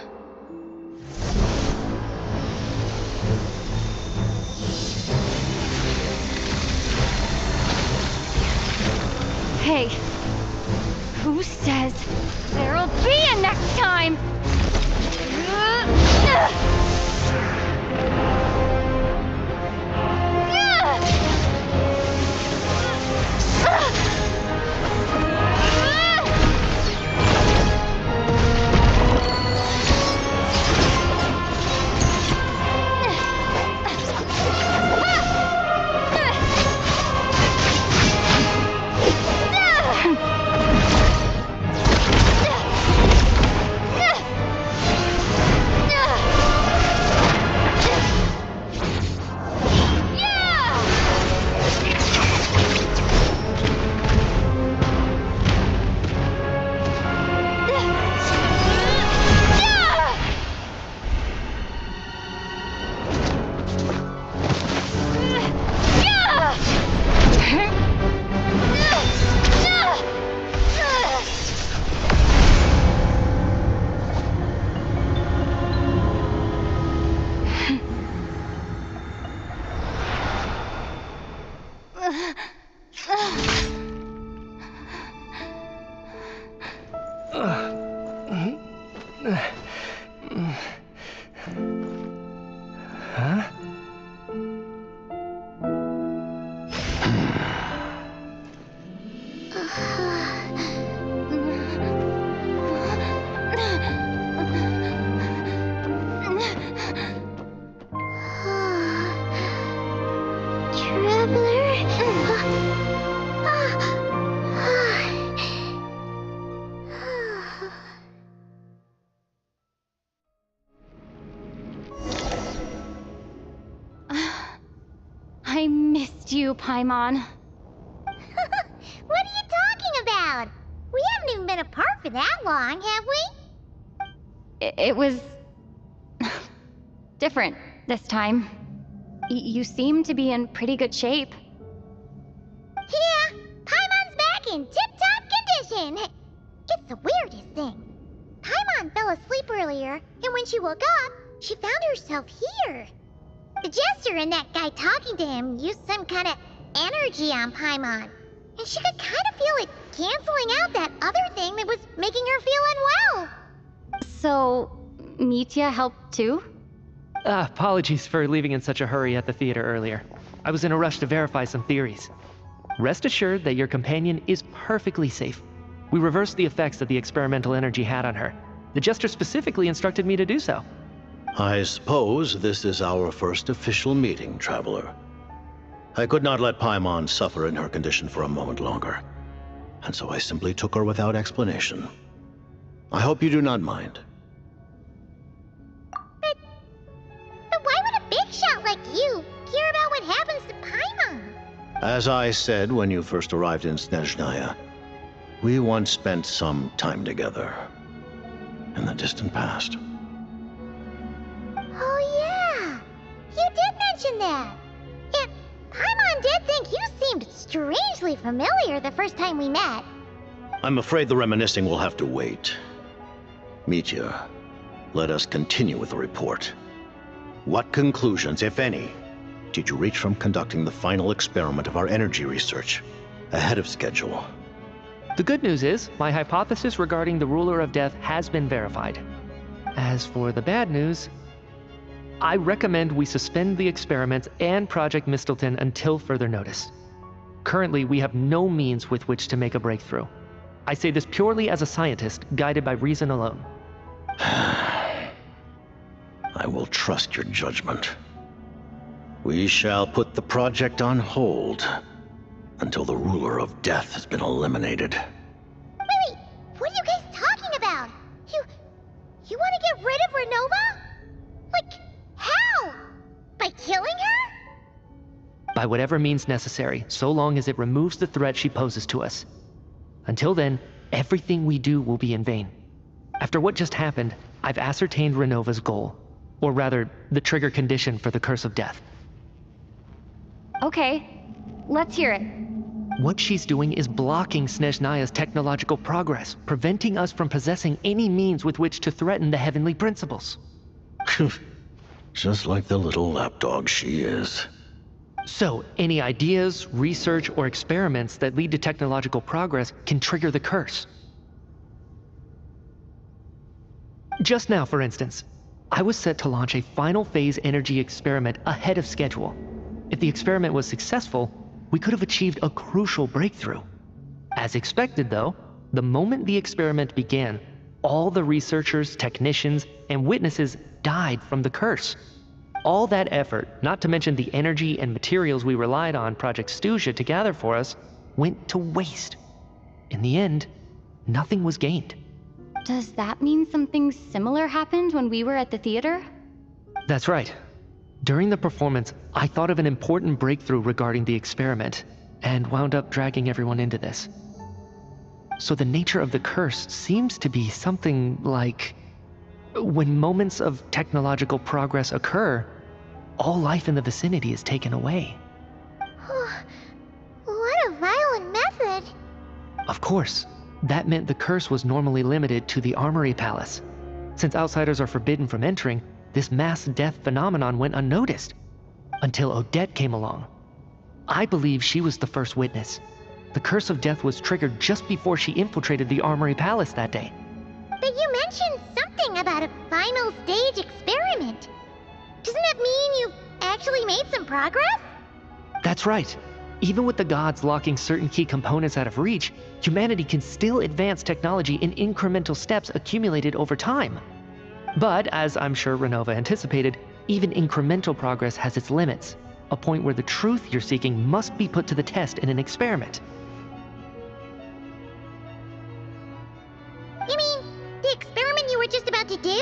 Hey, who says there'll be a next time? I missed you, Paimon. What are you talking about? We haven't even been apart for that long, have we? It was different this time. You seem to be in pretty good shape. Yeah, Paimon's back in tip-top condition. It's the weirdest thing. Paimon fell asleep earlier, and when she woke up, she found herself here. The jester and that guy talking to him used some kind of energy on Paimon, and she could kind of feel it canceling out that other thing that was making her feel unwell. So, Mitya helped too? Apologies for leaving in such a hurry at the theater earlier. I was in a rush to verify some theories. Rest assured that your companion is perfectly safe. We reversed the effects that the experimental energy had on her. The jester specifically instructed me to do so. I suppose this is our first official meeting, Traveler. I could not let Paimon suffer in her condition for a moment longer, and so I simply took her without explanation. I hope you do not mind. But why would a big shot like you care about what happens to Paimon? As I said when you first arrived in Snezhnaya, we once spent some time together in the distant past. Oh yeah, you did mention that. And Paimon did think you seemed strangely familiar the first time we met. I'm afraid the reminiscing will have to wait. Mitya, let us continue with the report. What conclusions, if any, did you reach from conducting the final experiment of our energy research ahead of schedule? The good news is, my hypothesis regarding the Ruler of Death has been verified. As for the bad news, I recommend we suspend the experiments and Project Mistleton until further notice. Currently, we have no means with which to make a breakthrough. I say this purely as a scientist, guided by reason alone. will trust your judgment. We shall put the project on hold until the ruler of death has been eliminated. Wait, what are you guys talking about? You want to get rid of Renova? Like, how? By killing her? By whatever means necessary, so long as it removes the threat she poses to us. Until then, everything we do will be in vain. After what just happened, I've ascertained Renova's goal. Or rather, the trigger condition for the Curse of Death. Okay, let's hear it. What she's doing is blocking Snezhnaya's technological progress, preventing us from possessing any means with which to threaten the heavenly principles. Just like the little lapdog she is. So, any ideas, research, or experiments that lead to technological progress can trigger the curse. Just now, for instance, I was set to launch a final phase energy experiment ahead of schedule. If the experiment was successful, we could have achieved a crucial breakthrough. As expected, though, the moment the experiment began, all the researchers, technicians, and witnesses died from the curse. All that effort, not to mention the energy and materials we relied on Project Stuja to gather for us, went to waste. In the end, nothing was gained. Does that mean something similar happened when we were at the theater? That's right. During the performance, I thought of an important breakthrough regarding the experiment, and wound up dragging everyone into this. So the nature of the curse seems to be something like, when moments of technological progress occur, all life in the vicinity is taken away. What a violent method. Of course, that meant the curse was normally limited to the Armory Palace. Since outsiders are forbidden from entering, this mass death phenomenon went unnoticed. Until Odette came along. I believe she was the first witness. The curse of death was triggered just before she infiltrated the Armory Palace that day. But you mentioned something about a final stage experiment. Doesn't that mean you've actually made some progress? That's right. Even with the gods locking certain key components out of reach, humanity can still advance technology in incremental steps accumulated over time. But, as I'm sure Renova anticipated, even incremental progress has its limits, a point where the truth you're seeking must be put to the test in an experiment. You mean the experiment you were just about to do?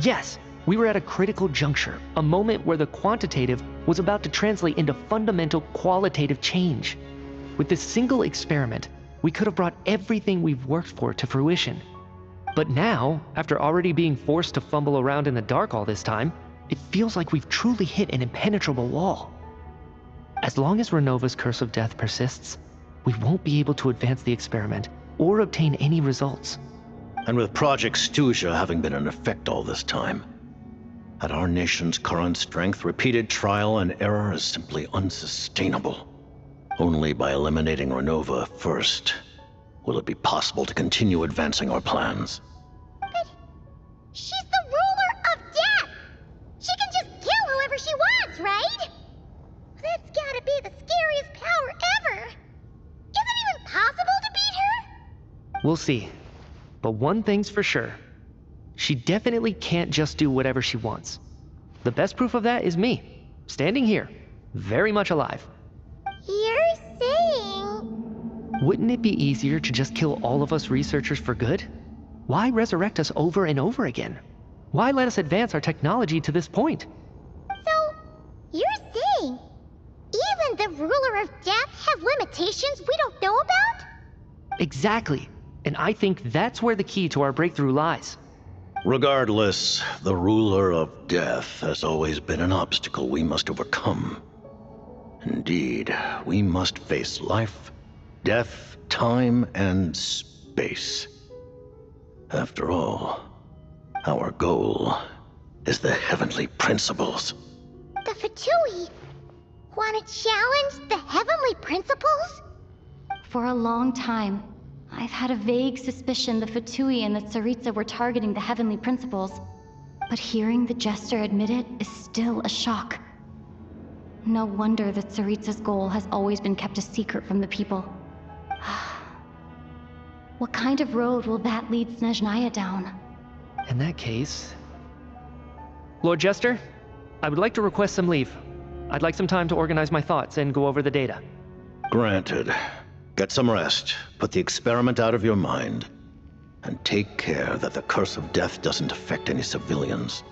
Yes, we were at a critical juncture, a moment where the quantitative was about to translate into fundamental qualitative change. With this single experiment, we could have brought everything we've worked for to fruition. But now, after already being forced to fumble around in the dark all this time, it feels like we've truly hit an impenetrable wall. As long as Renova's Curse of Death persists, we won't be able to advance the experiment or obtain any results. And with Project Stuja having been in effect all this time, at our nation's current strength, repeated trial and error is simply unsustainable. Only by eliminating Renova first will it be possible to continue advancing our plans. But she's the ruler of death! She can just kill whoever she wants, right? That's gotta be the scariest power ever! Is it even possible to beat her? We'll see. But one thing's for sure. She definitely can't just do whatever she wants. The best proof of that is me, standing here, very much alive. You're saying... Wouldn't it be easier to just kill all of us researchers for good? Why resurrect us over and over again? Why let us advance our technology to this point? So, you're saying even the ruler of death has limitations we don't know about? Exactly. And I think that's where the key to our breakthrough lies. Regardless, the ruler of death has always been an obstacle we must overcome. Indeed, we must face life, death, time, and space. After all, our goal is the heavenly principles. The Fatui want to challenge the heavenly principles? For a long time, I've had a vague suspicion the Fatui and the Tsaritsa were targeting the heavenly principles. But hearing the Jester admit it is still a shock. No wonder the Tsaritsa's goal has always been kept a secret from the people. What kind of road will that lead Snezhnaya down? In that case, Lord Jester, I would like to request some leave. I'd like some time to organize my thoughts and go over the data. Granted. Get some rest, put the experiment out of your mind, and take care that the curse of death doesn't affect any civilians.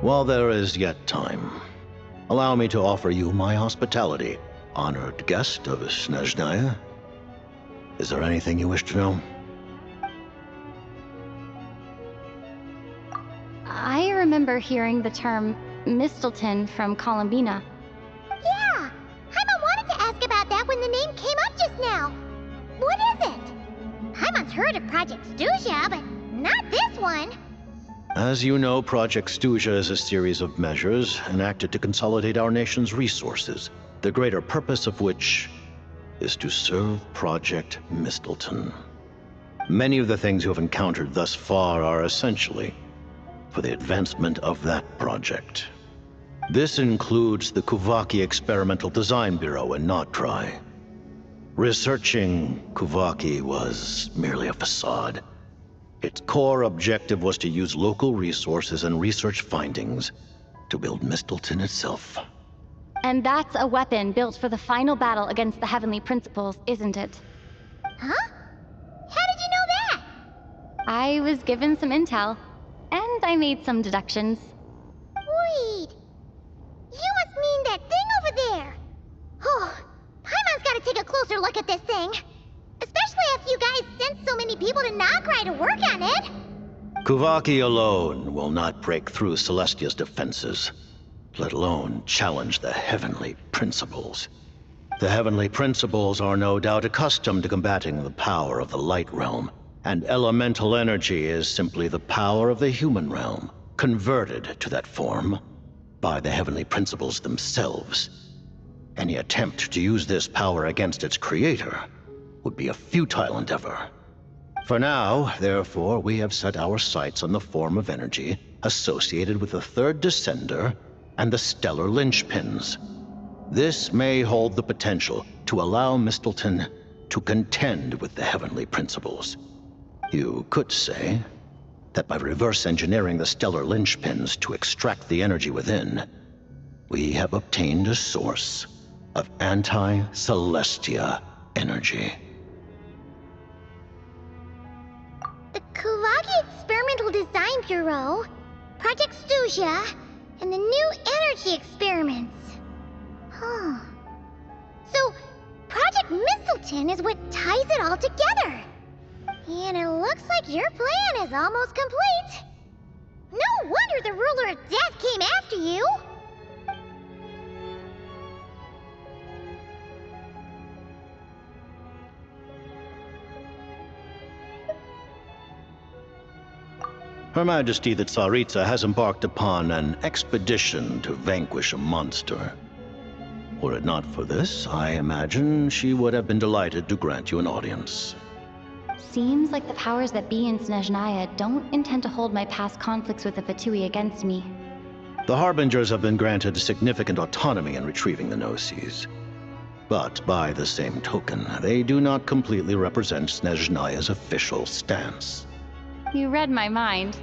While there is yet time, allow me to offer you my hospitality, honored guest of Snezhnaya. Is there anything you wish to know? I remember hearing the term Mistelton from Columbina. Yeah! Paimon wanted to ask about that when the name came up just now. What is it? Paimon's heard of Project Stuja, but not this one. As you know, Project Stuja is a series of measures enacted to consolidate our nation's resources, the greater purpose of which is to serve Project Mistelton. Many of the things you have encountered thus far are essentially for the advancement of that project. This includes the Kuvaki Experimental Design Bureau in Notdry. Researching Kuvaki was merely a facade. Its core objective was to use local resources and research findings to build Mistelton itself. And that's a weapon built for the final battle against the Heavenly Principles, isn't it? Huh? How did you know that? I was given some intel, and I made some deductions. Wait. You must mean that thing over there. Oh, Paimon's gotta take a closer look at this thing. Especially after you guys sent so many people to Notdry to work on it. Kuvaki alone will not break through Celestia's defenses, let alone challenge the Heavenly Principles. The Heavenly Principles are no doubt accustomed to combating the power of the Light Realm, and elemental energy is simply the power of the human realm, converted to that form by the Heavenly Principles themselves. Any attempt to use this power against its creator would be a futile endeavor. For now, therefore, we have set our sights on the form of energy associated with the Third Descender and the Stellar Linchpins. This may hold the potential to allow Mistelton to contend with the Heavenly Principles. You could say that by reverse engineering the Stellar Linchpins to extract the energy within, we have obtained a source of anti-Celestia energy. The Kuvaki Experimental Design Bureau, Project Stuja, and the new energy experiments. Huh. So, Project Mistelton is what ties it all together. And it looks like your plan is almost complete. No wonder the Ruler of Death came after you. Her Majesty the Tsaritsa has embarked upon an expedition to vanquish a monster. Were it not for this, I imagine she would have been delighted to grant you an audience. Seems like the powers that be in Snezhnaya don't intend to hold my past conflicts with the Fatui against me. The Harbingers have been granted significant autonomy in retrieving the Gnosis. But by the same token, they do not completely represent Snezhnaya's official stance. You read my mind.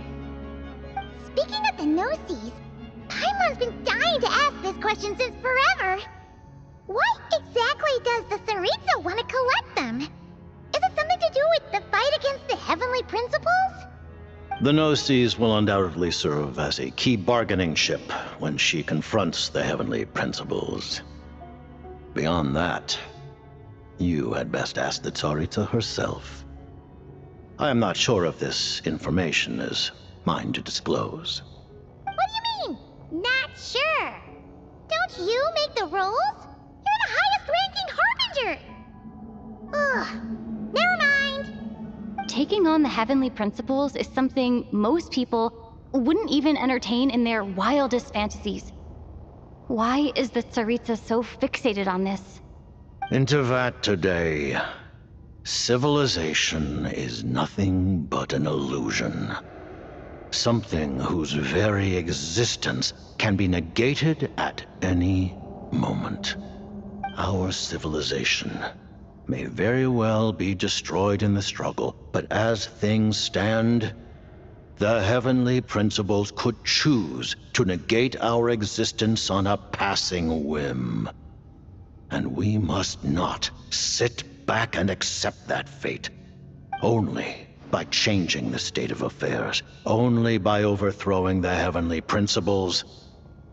Speaking of the Gnosis, Paimon's been dying to ask this question since forever. Why exactly does the Tsaritsa want to collect them? Is it something to do with the fight against the Heavenly Principles? The Gnosis will undoubtedly serve as a key bargaining chip when she confronts the Heavenly Principles. Beyond that, you had best ask the Tsaritsa herself. I am not sure if this information is mine to disclose. What do you mean, not sure? Don't you make the rules? You're the highest-ranking Harbinger! Ugh, never mind. Taking on the Heavenly Principles is something most people wouldn't even entertain in their wildest fantasies. Why is the Tsaritsa so fixated on this? In Teyvat today, civilization is nothing but an illusion. Something whose very existence can be negated at any moment. Our civilization may very well be destroyed in the struggle, but as things stand, the heavenly principles could choose to negate our existence on a passing whim. And we must not sit back and accept that fate. Only by changing the state of affairs, only by overthrowing the heavenly principles,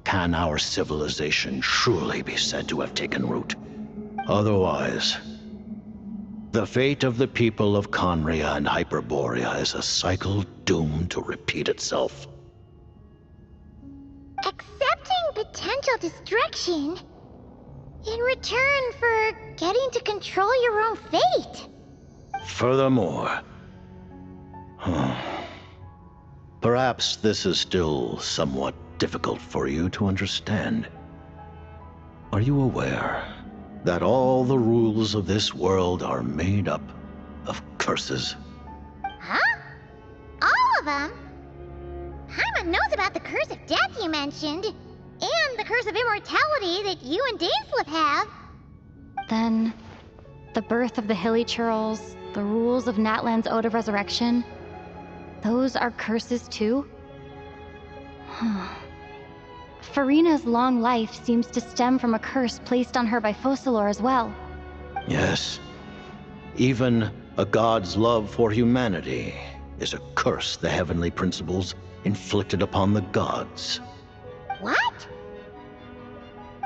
can our civilization truly be said to have taken root. Otherwise, the fate of the people of Conria and Hyperborea is a cycle doomed to repeat itself. Accepting potential destruction in return for getting to control your own fate. Furthermore, perhaps this is still somewhat difficult for you to understand. Are you aware that all the rules of this world are made up of curses? Huh? All of them? Paimon knows about the curse of death you mentioned, and the curse of immortality that you and Dainsleif have. Then, the birth of the Hilly Churls, the rules of Natlan's Ode of Resurrection, those are curses too? Farina's long life seems to stem from a curse placed on her by Focalor as well. Yes. Even a god's love for humanity is a curse the heavenly principles inflicted upon the gods. What?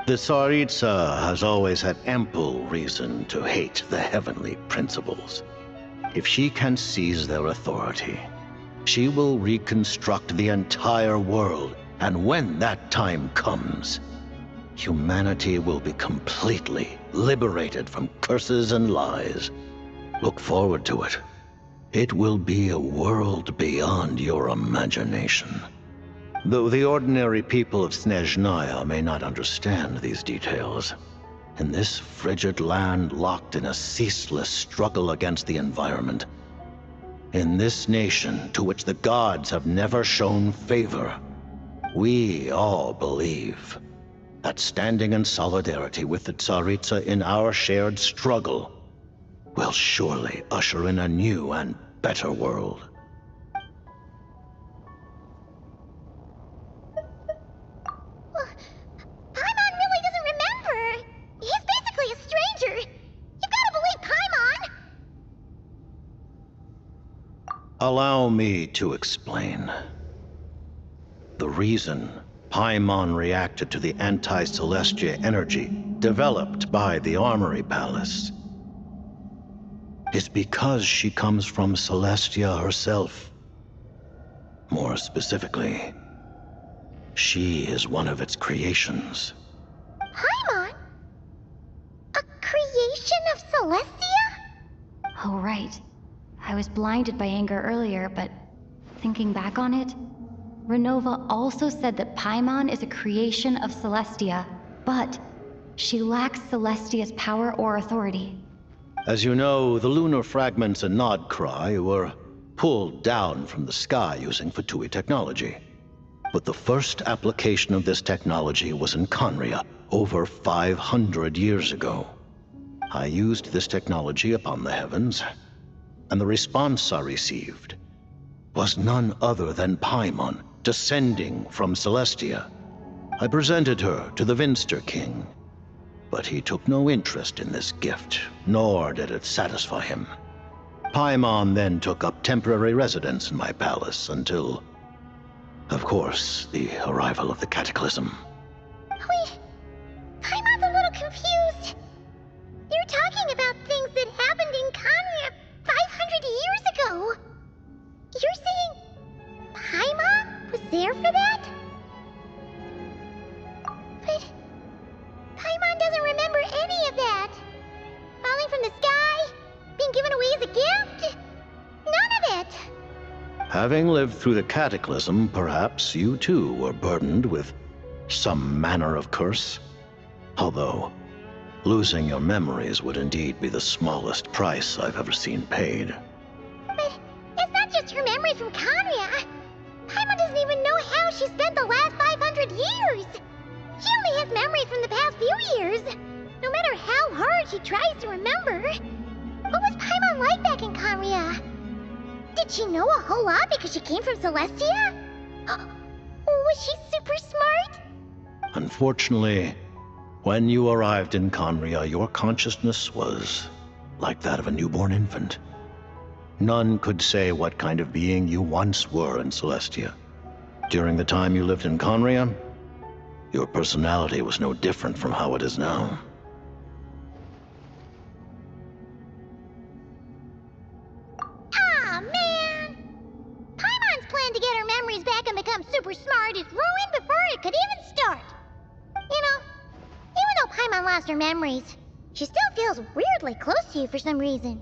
The Tsaritsa has always had ample reason to hate the heavenly principles. If she can seize their authority, she will reconstruct the entire world, and when that time comes, humanity will be completely liberated from curses and lies. Look forward to it. It will be a world beyond your imagination. Though the ordinary people of Snezhnaya may not understand these details, in this frigid land locked in a ceaseless struggle against the environment, in this nation to which the gods have never shown favor, we all believe that standing in solidarity with the Tsaritsa in our shared struggle will surely usher in a new and better world. Paimon really doesn't remember. He's basically a stranger. You've got to believe Paimon. Allow me to explain. The reason Paimon reacted to the anti-Celestia energy developed by the Armory Palace is because she comes from Celestia herself. More specifically, she is one of its creations. Paimon? A creation of Celestia? Oh, right. I was blinded by anger earlier, but thinking back on it, Renova also said that Paimon is a creation of Celestia, but she lacks Celestia's power or authority. As you know, the lunar fragments in Nodcry were pulled down from the sky using Fatui technology. But the first application of this technology was in Conria over 500 years ago. I used this technology upon the heavens, and the response I received was none other than Paimon descending from Celestia. I presented her to the Vinster King, but he took no interest in this gift, nor did it satisfy him. Paimon then took up temporary residence in my palace until, of course, the arrival of the Cataclysm. Wait, Paimon's a little confused. You're talking about things that happened in Conria 500 years ago. You're saying Paimon was there for that? But Paimon doesn't remember any of that. Falling from the sky, being given away as a gift, none of it. Having lived through the Cataclysm, perhaps you too were burdened with some manner of curse. Although, losing your memories would indeed be the smallest price I've ever seen paid. But it's not just her memory from Conria. Paimon memories from the past few years. No matter how hard she tries to remember. What was Paimon like back in Conria? Did she know a whole lot because she came from Celestia? Was she super smart? Unfortunately, when you arrived in Conria, your consciousness was like that of a newborn infant. None could say what kind of being you once were in Celestia. During the time you lived in Conria, your personality was no different from how it is now. Aw, man! Paimon's plan to get her memories back and become super smart is ruined before it could even start. You know, even though Paimon lost her memories, she still feels weirdly close to you for some reason.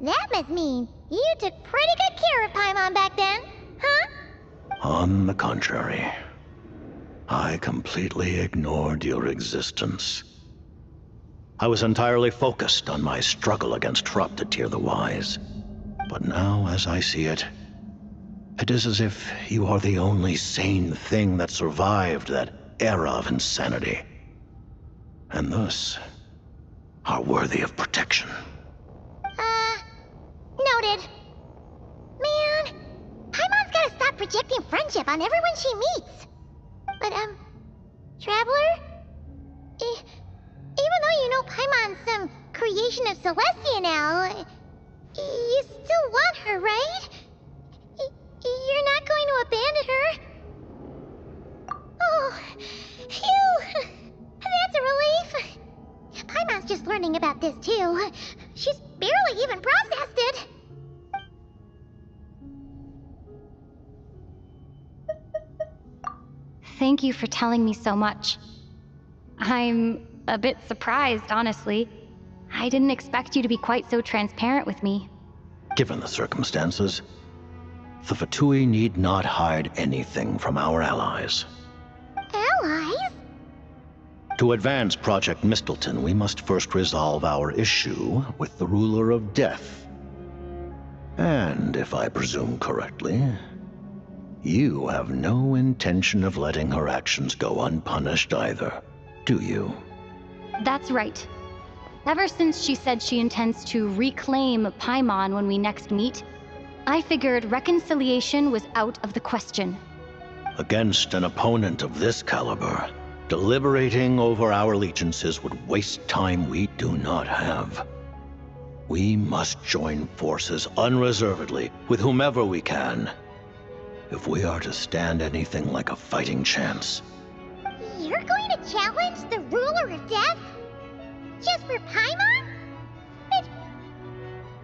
That must mean you took pretty good care of Paimon back then, huh? On the contrary, I completely ignored your existence. I was entirely focused on my struggle against Troptatir the Wise. But now, as I see it, it is as if you are the only sane thing that survived that era of insanity. And thus, are worthy of protection. Noted. Man, Paimon's gotta stop projecting friendship on everyone she meets. But, Traveler? Even though you know Paimon's some creation of Celestia now, you still want her, right? You're not going to abandon her? Oh, phew! That's a relief. Paimon's just learning about this, too. She's barely even processed it. Thank you for telling me so much. I'm a bit surprised, honestly. I didn't expect you to be quite so transparent with me. Given the circumstances, the Fatui need not hide anything from our allies. Allies? To advance Project Mistleton, we must first resolve our issue with the Ruler of Death. And, if I presume correctly, you have no intention of letting her actions go unpunished either, do you? That's right. Ever since she said she intends to reclaim Paimon when we next meet, I figured reconciliation was out of the question. Against an opponent of this caliber, deliberating over our allegiances would waste time we do not have. We must join forces unreservedly with whomever we can, if we are to stand anything like a fighting chance. You're going to challenge the Ruler of Death? Just for Paimon?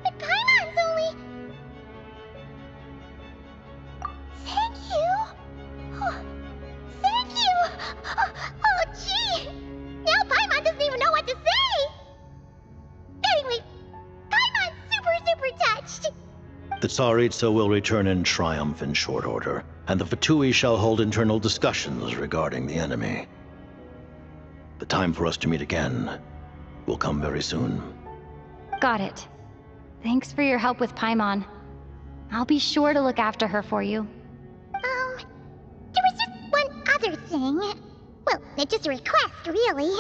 But Paimon's only... Thank you! Oh, thank you! Oh, gee! Now Paimon doesn't even know what to say! Anyway, Paimon's super touched! The Tsaritsa will return in triumph in short order, and the Fatui shall hold internal discussions regarding the enemy. The time for us to meet again will come very soon. Got it. Thanks for your help with Paimon. I'll be sure to look after her for you. There was just one other thing. Well, it's just a request, really.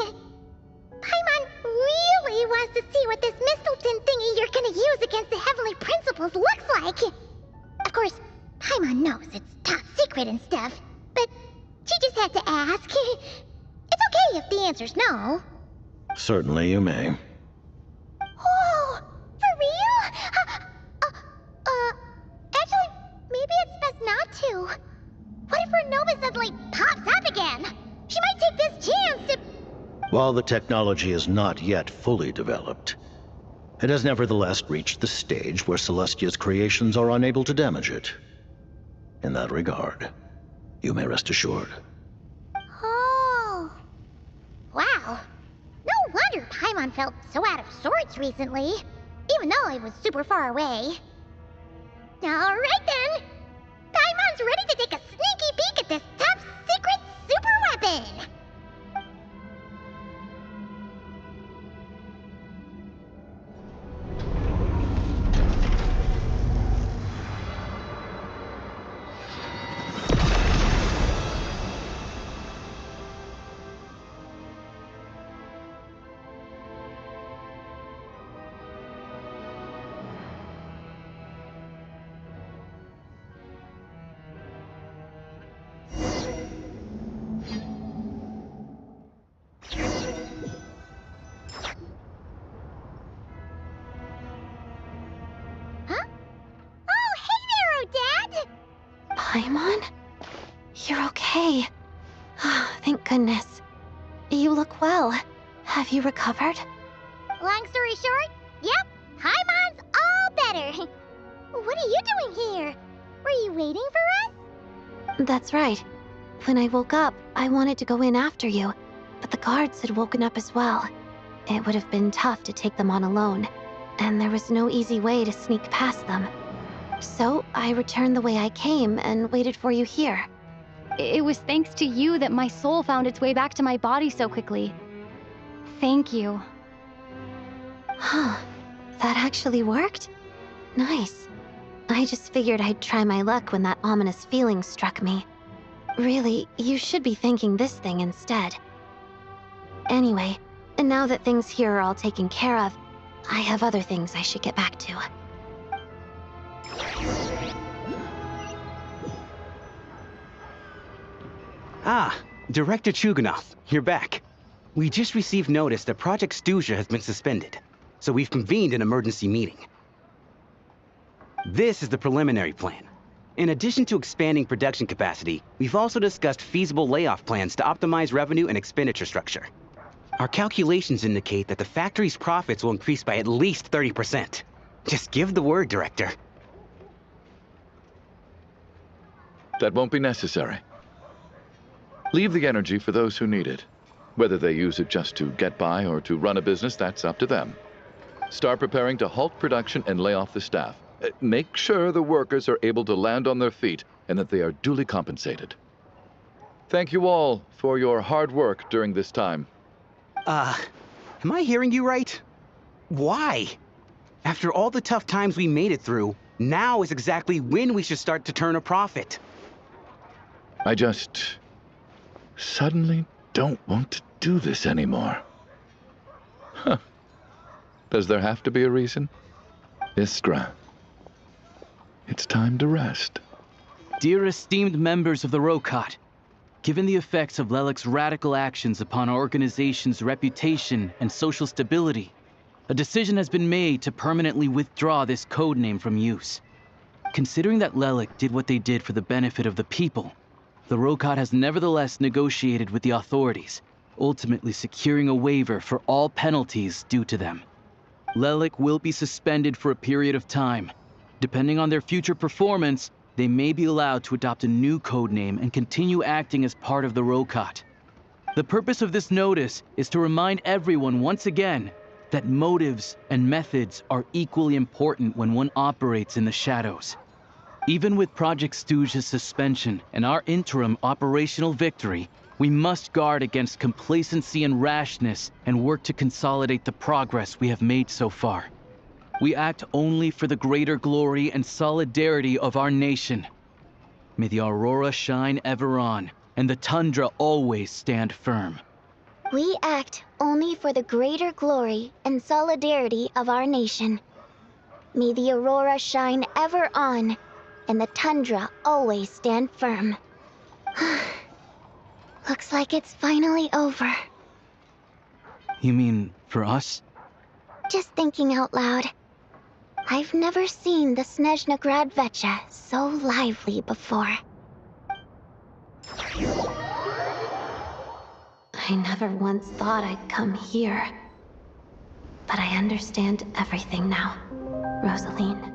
Paimon really wants to see what this Mistleton thingy you're gonna use against the Heavenly Principles looks like. Of course, Paimon knows it's top secret and stuff, but she just had to ask. It's okay if the answer's no. Certainly you may. Oh, for real? Actually, maybe it's best not to. What if her Nova suddenly pops up again? She might take this chance to... While the technology is not yet fully developed, it has nevertheless reached the stage where Celestia's creations are unable to damage it. In that regard, you may rest assured. Oh. Wow. No wonder Paimon felt so out of sorts recently, even though it was super far away. Alright then. Paimon's ready to take a sneaky peek at this top secret super weapon. Paimon? You're okay. Thank goodness. You look well. Have you recovered? Long story short, yep, Paimon's all better. What are you doing here? Were you waiting for us? That's right. When I woke up, I wanted to go in after you, but the guards had woken up as well. It would have been tough to take them on alone, and there was no easy way to sneak past them. So I returned the way I came and waited for you here. It was thanks to you that my soul found its way back to my body so quickly. Thank you. Huh. That actually worked? Nice. I just figured I'd try my luck when that ominous feeling struck me. Really, you should be thanking this thing instead. Anyway, and now that things here are all taken care of, I have other things I should get back to. Ah, Director Chuganov, you're back. We just received notice that Project Stuja has been suspended, so we've convened an emergency meeting. This is the preliminary plan. In addition to expanding production capacity, we've also discussed feasible layoff plans to optimize revenue and expenditure structure. Our calculations indicate that the factory's profits will increase by at least 30%. Just give the word, Director. That won't be necessary. Leave the energy for those who need it. Whether they use it just to get by or to run a business, that's up to them. Start preparing to halt production and lay off the staff. Make sure the workers are able to land on their feet and that they are duly compensated. Thank you all for your hard work during this time. Am I hearing you right? Why? After all the tough times we made it through, now is exactly when we should start to turn a profit. I just suddenly don't want to do this anymore. Huh. Does there have to be a reason? Iskra, it's time to rest. Dear esteemed members of the Rokot, given the effects of Lelik's radical actions upon our organization's reputation and social stability, a decision has been made to permanently withdraw this codename from use. Considering that Lelik did what they did for the benefit of the people, the Rokot has nevertheless negotiated with the authorities, ultimately securing a waiver for all penalties due to them. Lelik will be suspended for a period of time. Depending on their future performance, they may be allowed to adopt a new codename and continue acting as part of the Rokot. The purpose of this notice is to remind everyone once again that motives and methods are equally important when one operates in the shadows. Even with Project Stuja's suspension and our interim operational victory, we must guard against complacency and rashness and work to consolidate the progress we have made so far. We act only for the greater glory and solidarity of our nation. May the aurora shine ever on, and the tundra always stand firm. We act only for the greater glory and solidarity of our nation. May the aurora shine ever on, and the tundra always stand firm. Looks like it's finally over. You mean for us? Just thinking out loud. I've never seen the Snezhna Gradvecha so lively before. I never once thought I'd come here. But I understand everything now, Rosaline.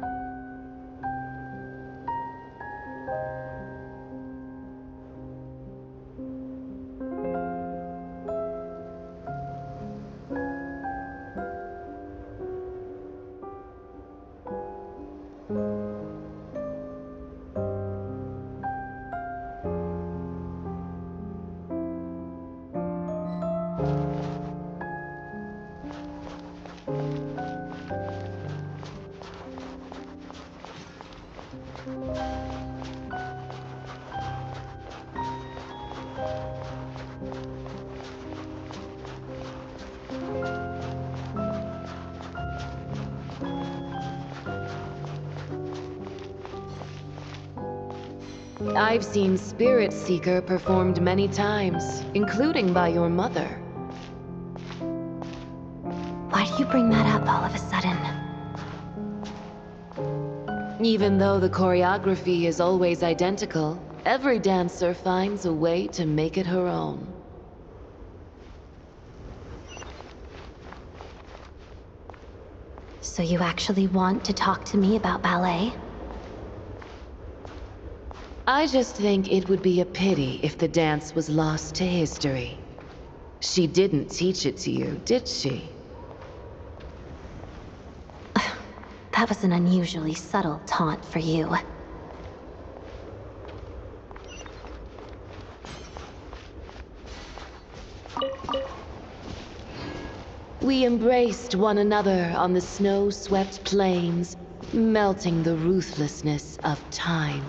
I've seen Spirit Seeker performed many times, including by your mother. Why do you bring that up all of a sudden? Even though the choreography is always identical, every dancer finds a way to make it her own. So you actually want to talk to me about ballet? I just think it would be a pity if the dance was lost to history. She didn't teach it to you, did she? That was an unusually subtle taunt for you. We embraced one another on the snow-swept plains, melting the ruthlessness of time.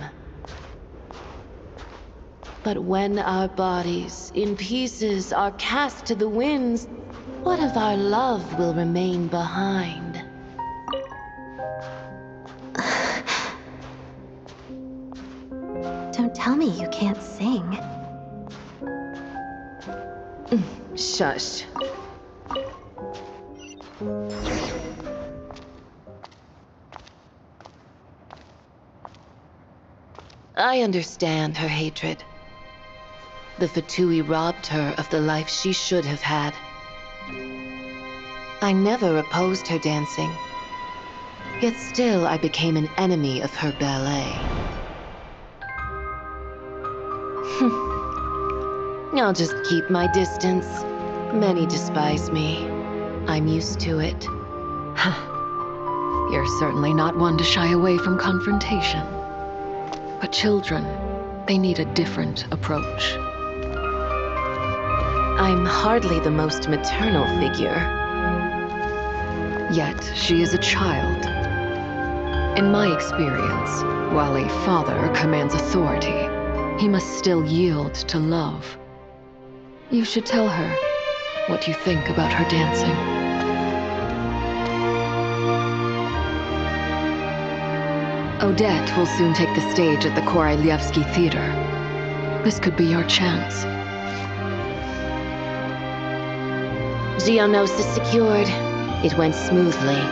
But when our bodies, in pieces, are cast to the winds, what of our love will remain behind? Don't tell me you can't sing. Shush. I understand her hatred. The Fatui robbed her of the life she should have had. I never opposed her dancing. Yet still I became an enemy of her ballet. I'll just keep my distance. Many despise me. I'm used to it. You're certainly not one to shy away from confrontation. But children, they need a different approach. I'm hardly the most maternal figure. Yet she is a child. In my experience, while a father commands authority, he must still yield to love. You should tell her what you think about her dancing. Odette will soon take the stage at the Koralyevsky Theater. This could be your chance. Geonosis secured. It went smoothly.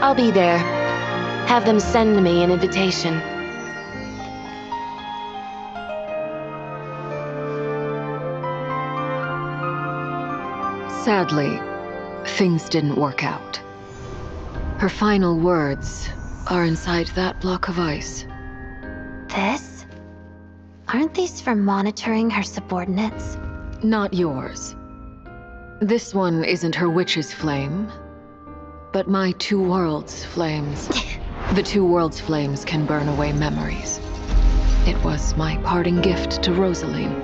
I'll be there. Have them send me an invitation. Sadly, things didn't work out. Her final words are inside that block of ice. This? Aren't these for monitoring her subordinates? Not yours. This one isn't her witch's flame, but my two worlds' flames. The two worlds' flames can burn away memories. It was my parting gift to Rosaline.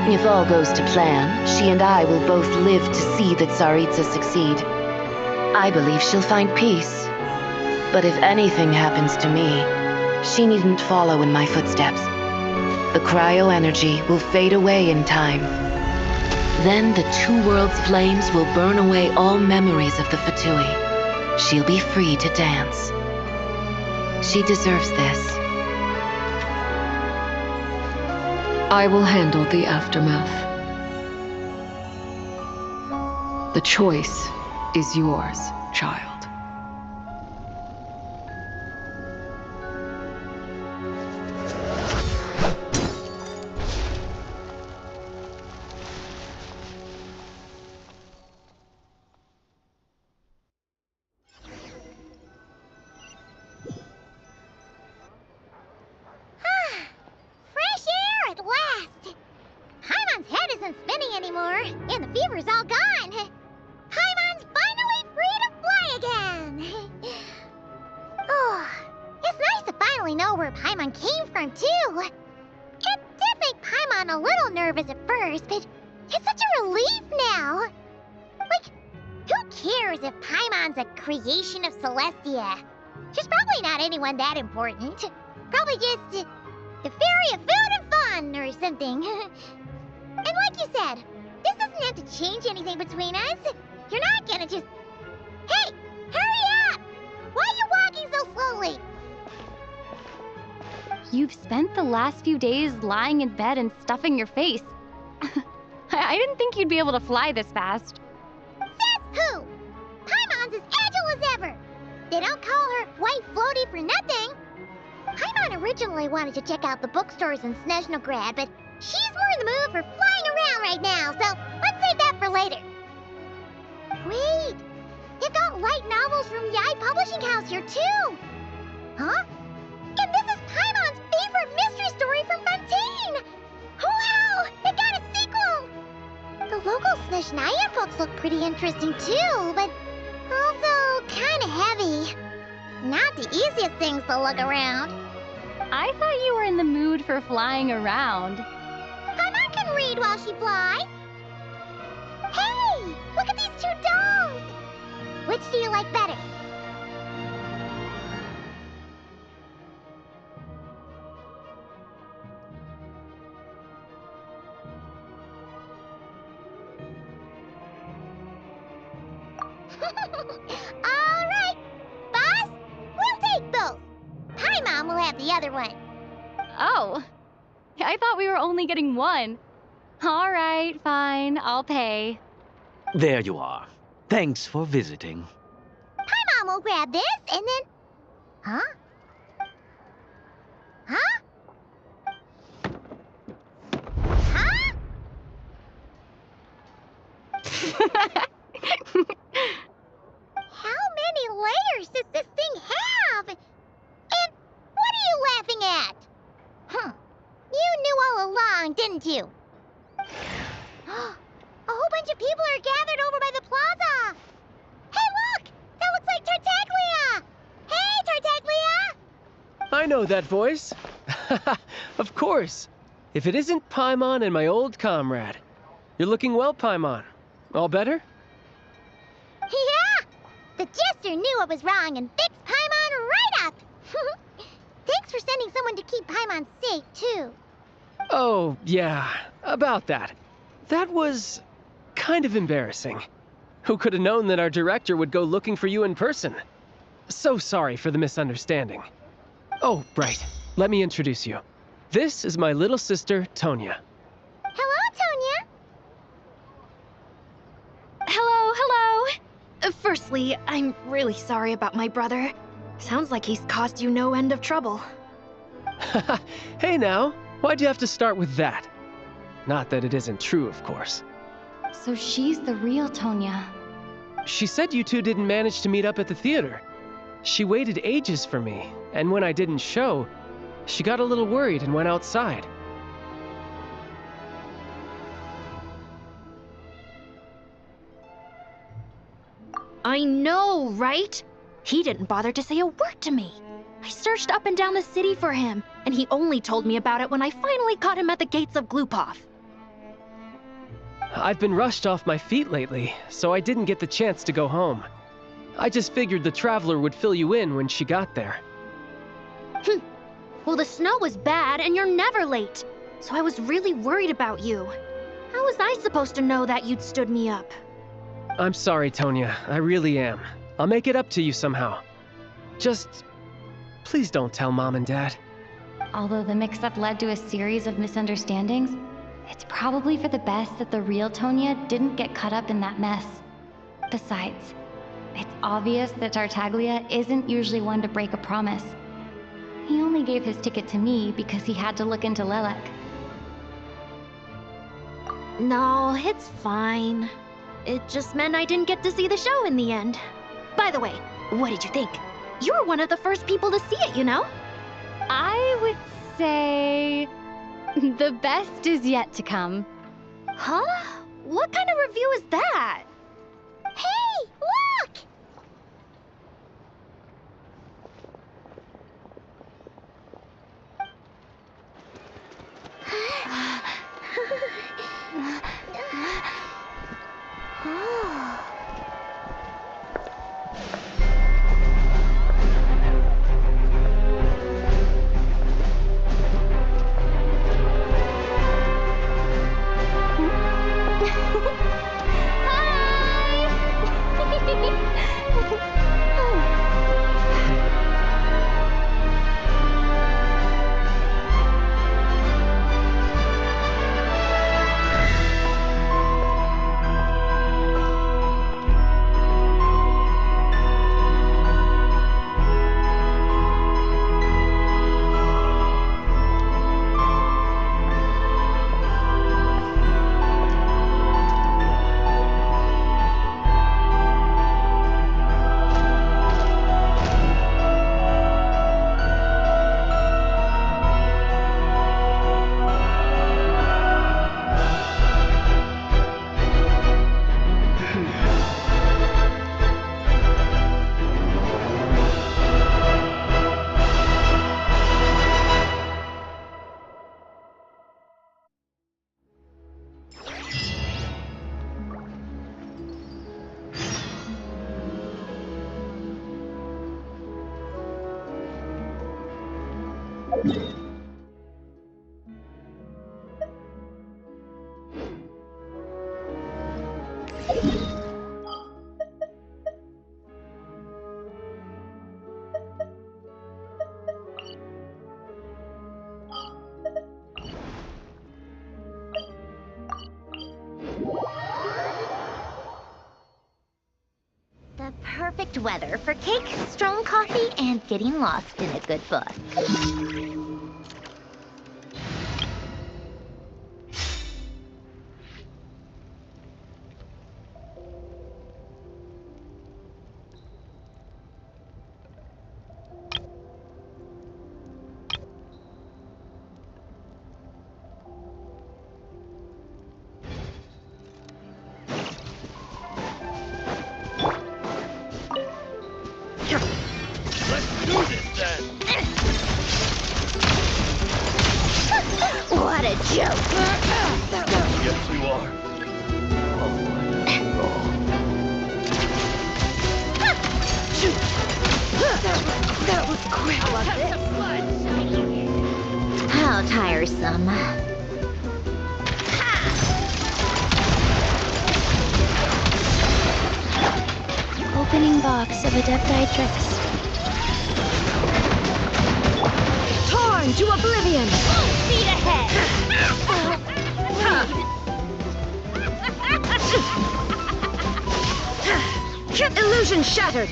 If all goes to plan, she and I will both live to see the Tsaritsa succeed. I believe she'll find peace. But if anything happens to me, she needn't follow in my footsteps. The cryo-energy will fade away in time. Then the two worlds' flames will burn away all memories of the Fatui. She'll be free to dance. She deserves this. I will handle the aftermath. The choice is yours, child. Fresh air at last! Paimon's head isn't spinning anymore, and the fever's all gone. Paimon's finally free to fly again! Oh, it's nice to finally know where Paimon came from, too. It did make Paimon a little nervous at first, but it's such a relief now. Like, who cares if Paimon's a creation of Celestia? She's probably not anyone that important. Probably just the fairy of food and fun or something. And like you said, this doesn't have to change anything between us. You're not gonna just... Hey, hurry up! Why are you walking so slowly? You've spent the last few days lying in bed and stuffing your face. I I didn't think you'd be able to fly this fast. Says who? Paimon's as agile as ever. They don't call her White Floaty for nothing. Paimon originally wanted to check out the bookstores in Snezhnograd, but she's more in the mood for flying around right now, so let's save that for later. Wait, they've got light novels from Yai Publishing House here too. Huh? And this is Paimon's favorite mystery story from Fontaine! Wow! It got a sequel! The local Snezhnaya books look pretty interesting too, but also kinda heavy. Not the easiest things to look around. I thought you were in the mood for flying around. Paimon can read while she flies. Hey! Look at these two dolls! Which do you like better? All right, boss, we'll take both. Paimon will have the other one. Oh, I thought we were only getting one. All right, fine, I'll pay. There you are. Thanks for visiting. Paimon will grab this and then... Huh? Huh? Huh? How many layers does this thing have? And what are you laughing at? Huh. You knew all along, didn't you? A whole bunch of people are gathered over by the plaza. Hey, look! That looks like Tartaglia! Hey, Tartaglia! I know that voice. Of course. If it isn't Paimon and my old comrade. You're looking well, Paimon. All better? Yeah! The jester knew I was wrong and fixed Paimon right up! Thanks for sending someone to keep Paimon safe, too. Oh, yeah. About that. That was kind of embarrassing. Who could have known that our director would go looking for you in person? So sorry for the misunderstanding. Oh, right. Let me introduce you. This is my little sister, Tonya. Hello, Tonya. Hello. Firstly, I'm really sorry about my brother. Sounds like he's caused you no end of trouble. Hey now, why'd you have to start with that? Not that it isn't true, of course. So she's the real Tonya. She said you two didn't manage to meet up at the theater. She waited ages for me, and when I didn't show, she got a little worried and went outside. I know, right? He didn't bother to say a word to me. I searched up and down the city for him, and he only told me about it when I finally caught him at the gates of Glupov. I've been rushed off my feet lately, so I didn't get the chance to go home. I just figured the Traveler would fill you in when she got there. Well, the snow was bad, and you're never late. So I was really worried about you. How was I supposed to know that you'd stood me up? I'm sorry, Tonya. I really am. I'll make it up to you somehow. Just... please don't tell Mom and Dad. Although the mix-up led to a series of misunderstandings, it's probably for the best that the real Tonya didn't get caught up in that mess. Besides, it's obvious that Tartaglia isn't usually one to break a promise. He only gave his ticket to me because he had to look into Lelek. No, it's fine. It just meant I didn't get to see the show in the end. By the way, what did you think? You were one of the first people to see it, you know? I would say... the best is yet to come. Huh? What kind of review is that? Hey, look! Hi! The perfect weather for cake, strong coffee, and getting lost in a good book. What a joke! Yes, you are. That was quick. How tiresome. Opening box of Adepti tricks. Torn to oblivion! Full speed ahead! Illusion shattered!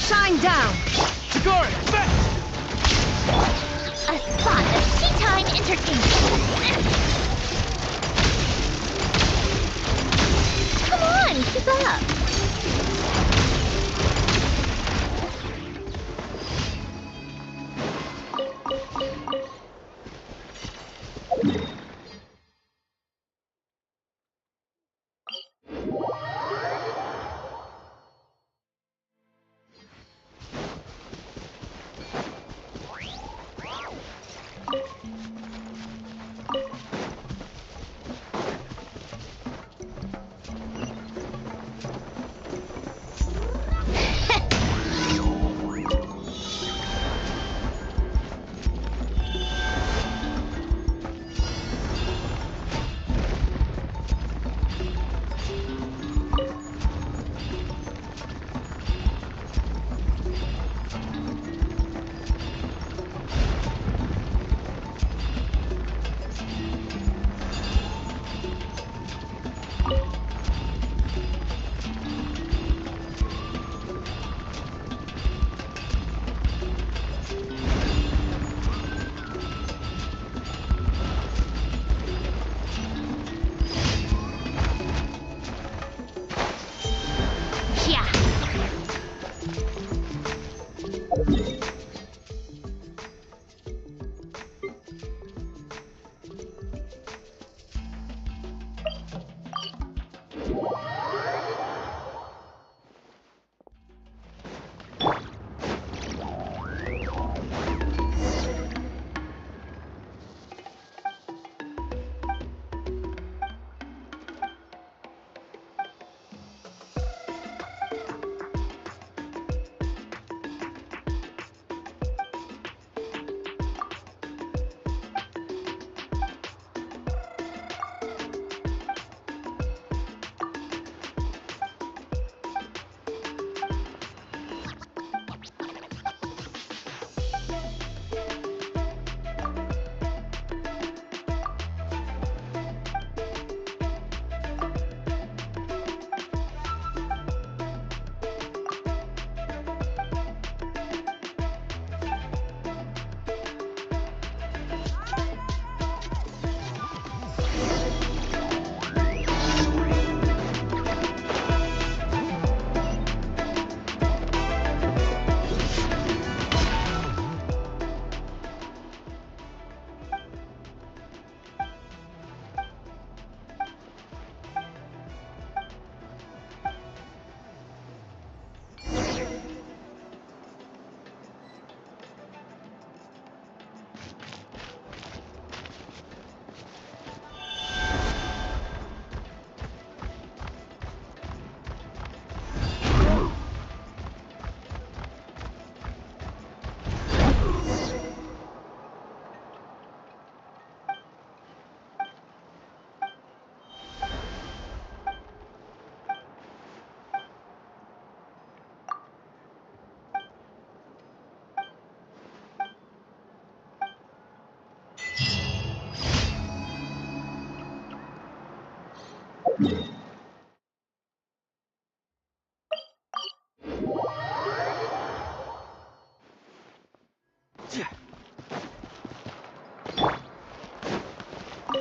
Shine down! Shigori, fetch! A spot of tea-time entertainment. Come on, keep up.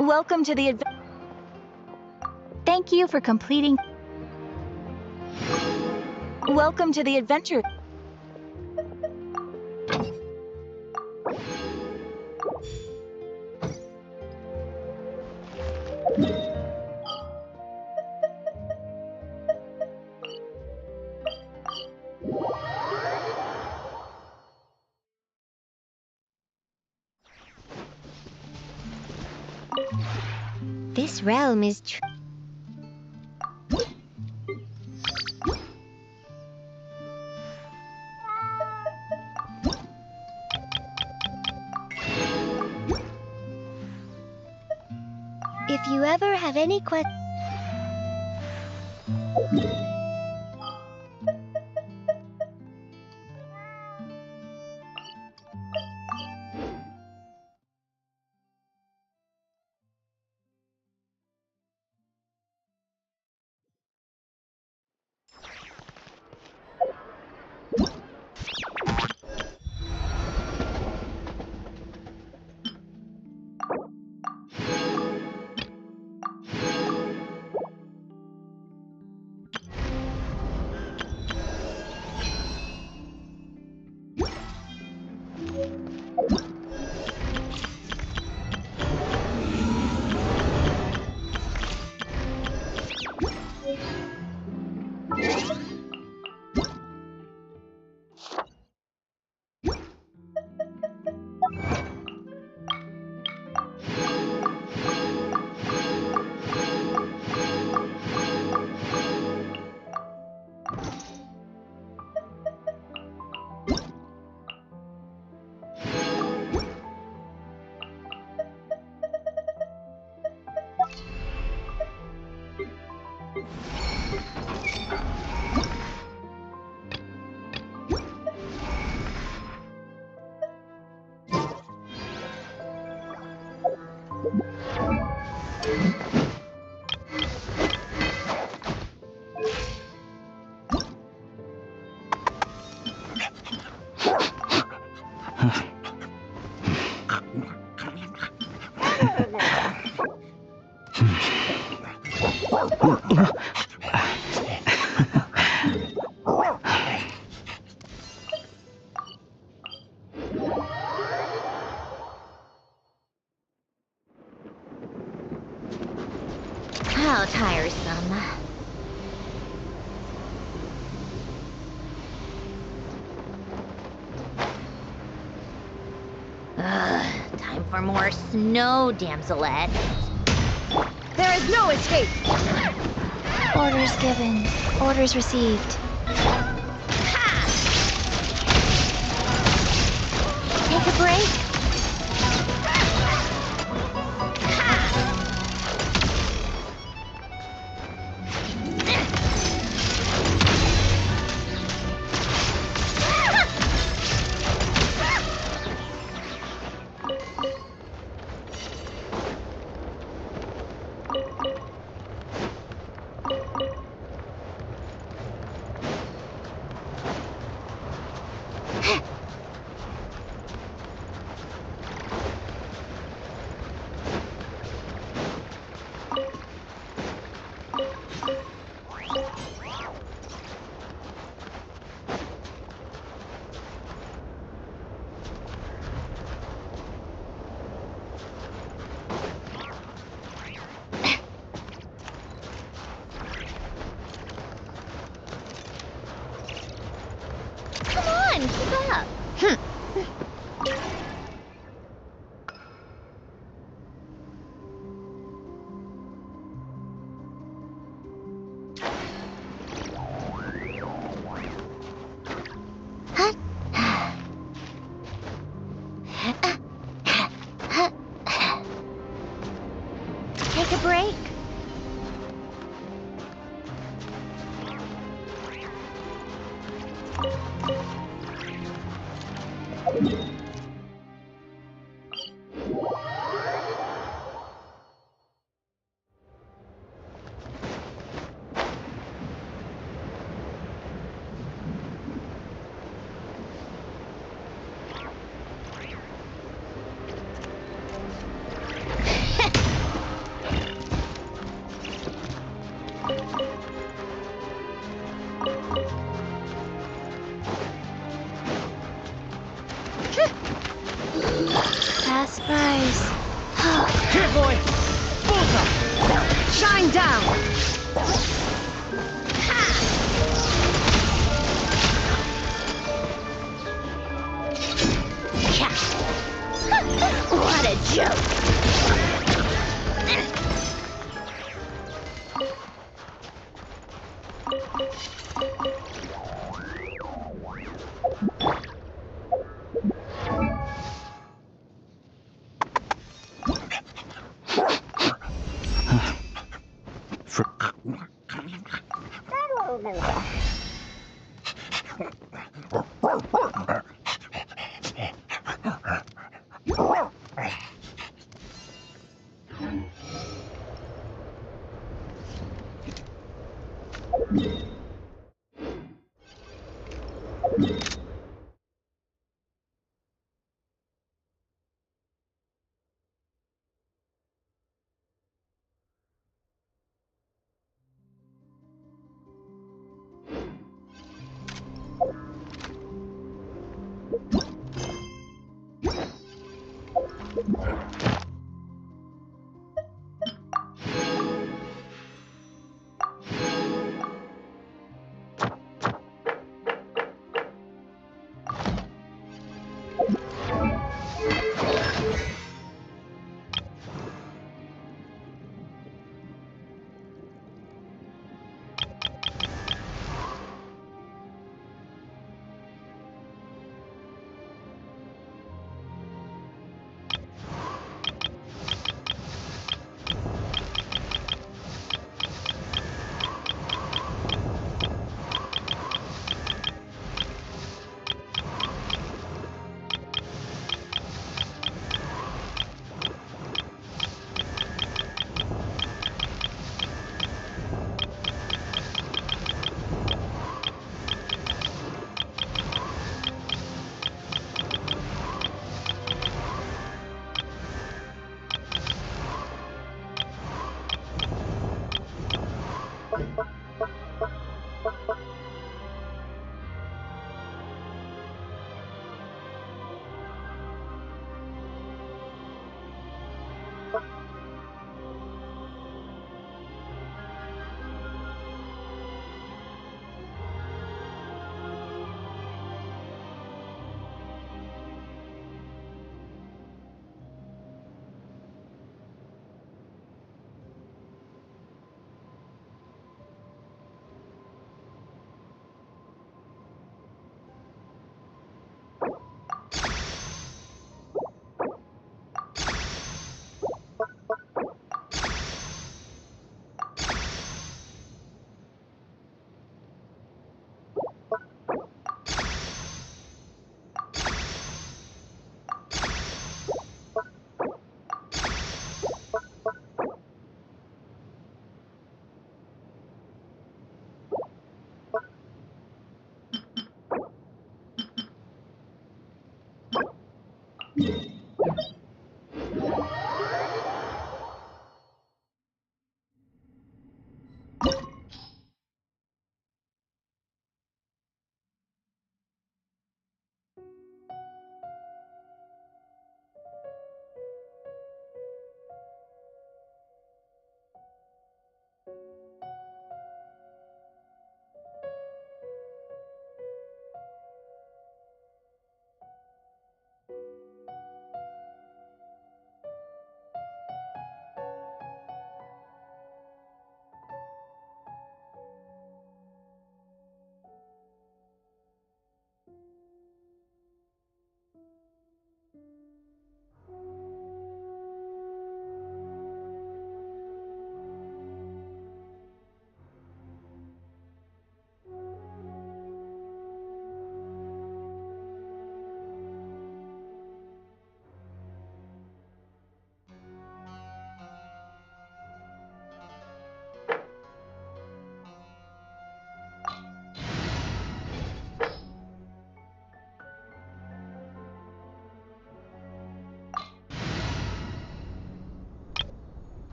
Welcome to the Thank you for completing. Welcome to the adventure. This realm is If you ever have any questions... How tiresome. Time for more snow, damselette. There is no escape! Orders given. Orders received. Take a break. Keep up. Take a break. eyes. Here, boy! Bullseye! Shine down! What a joke!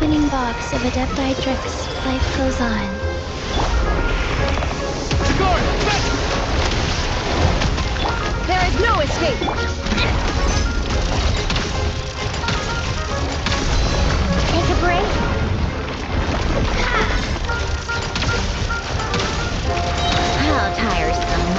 opening box of Adepti Drix. Life goes on. There is no escape! Take a break. How tiresome.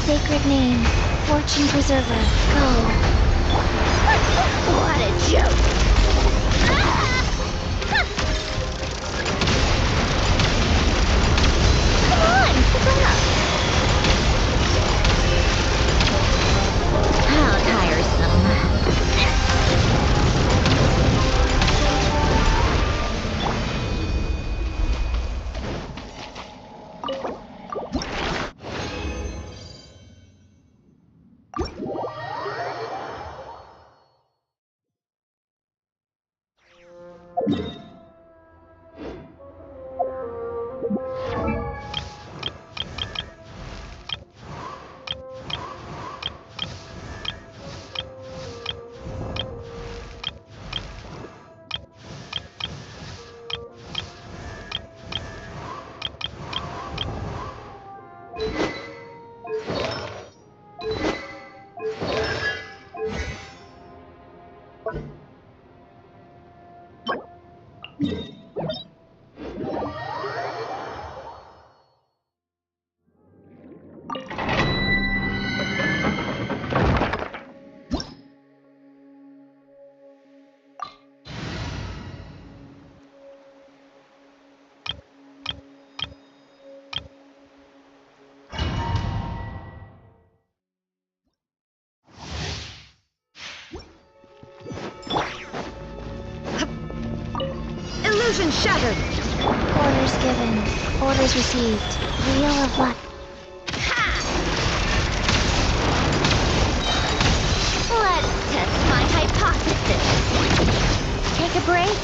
Sacred name, Fortune Preserver, go. What a joke! Come on, keep up! How tiresome. Illusion shattered! Orders given. Orders received. Wheel of luck. Let's test my hypothesis. Take a break.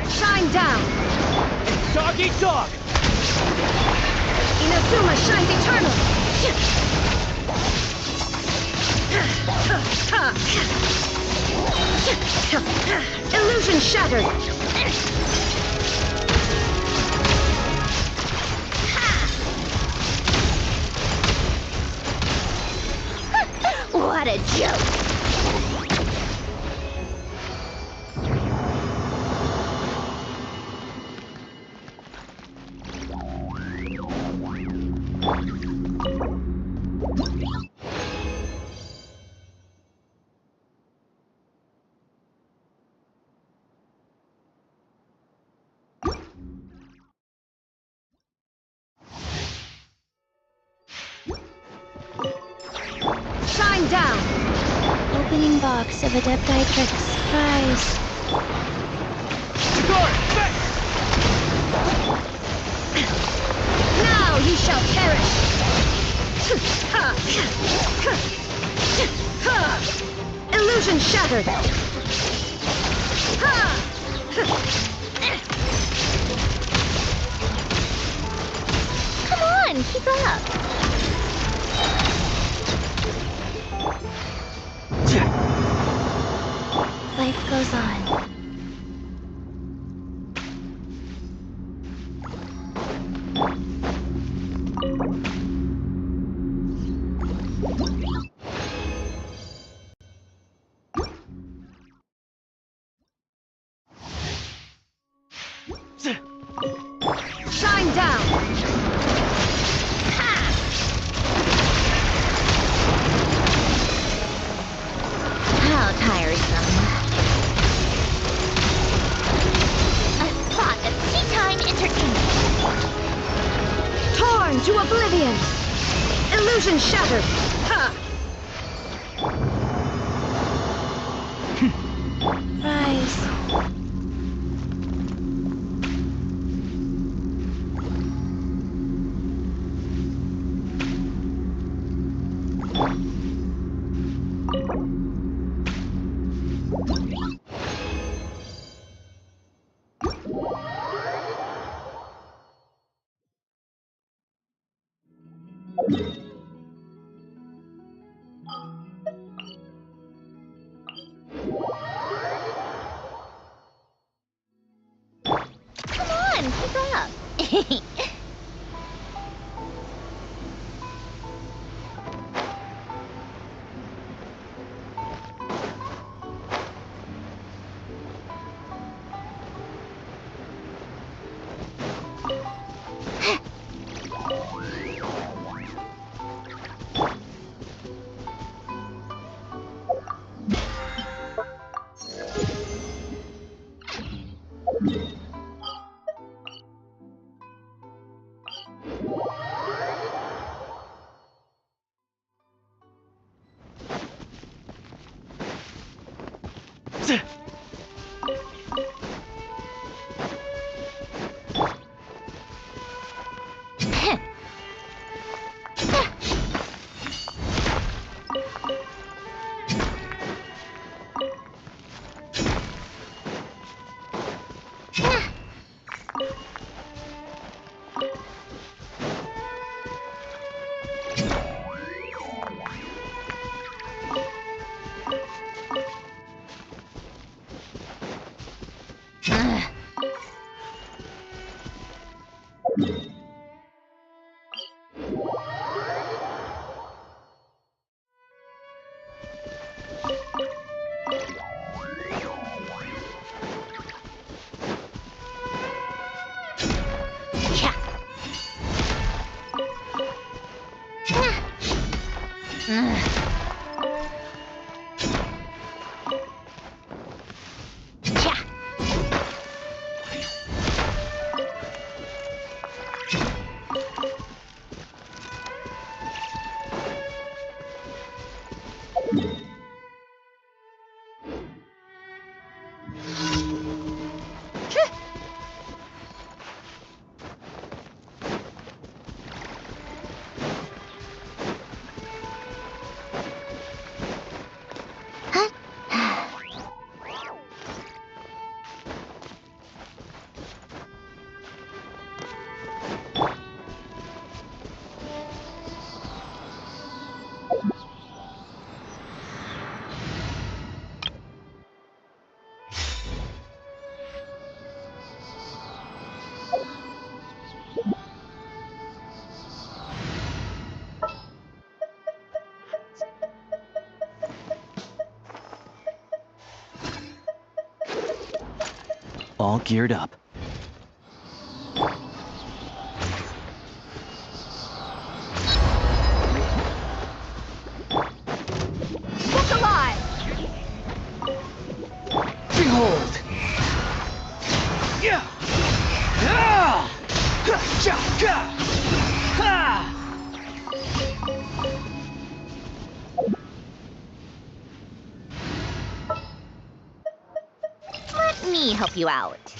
Shine down! Dog eat dog! Inazuma shines eternal! Illusion shattered! What a joke! Shine down! Opening box of Adepti surprise. Now you shall perish! Illusion shattered! Come on, keep up. Life goes on. Shine down! How tiresome. A spot of tea-time entertainment. Torn to oblivion! Illusion shattered! Ha! Rise. Come on, keep up. All geared up. Look alive! Behold! Yeah! Ah! Ha! Ha! me help you out.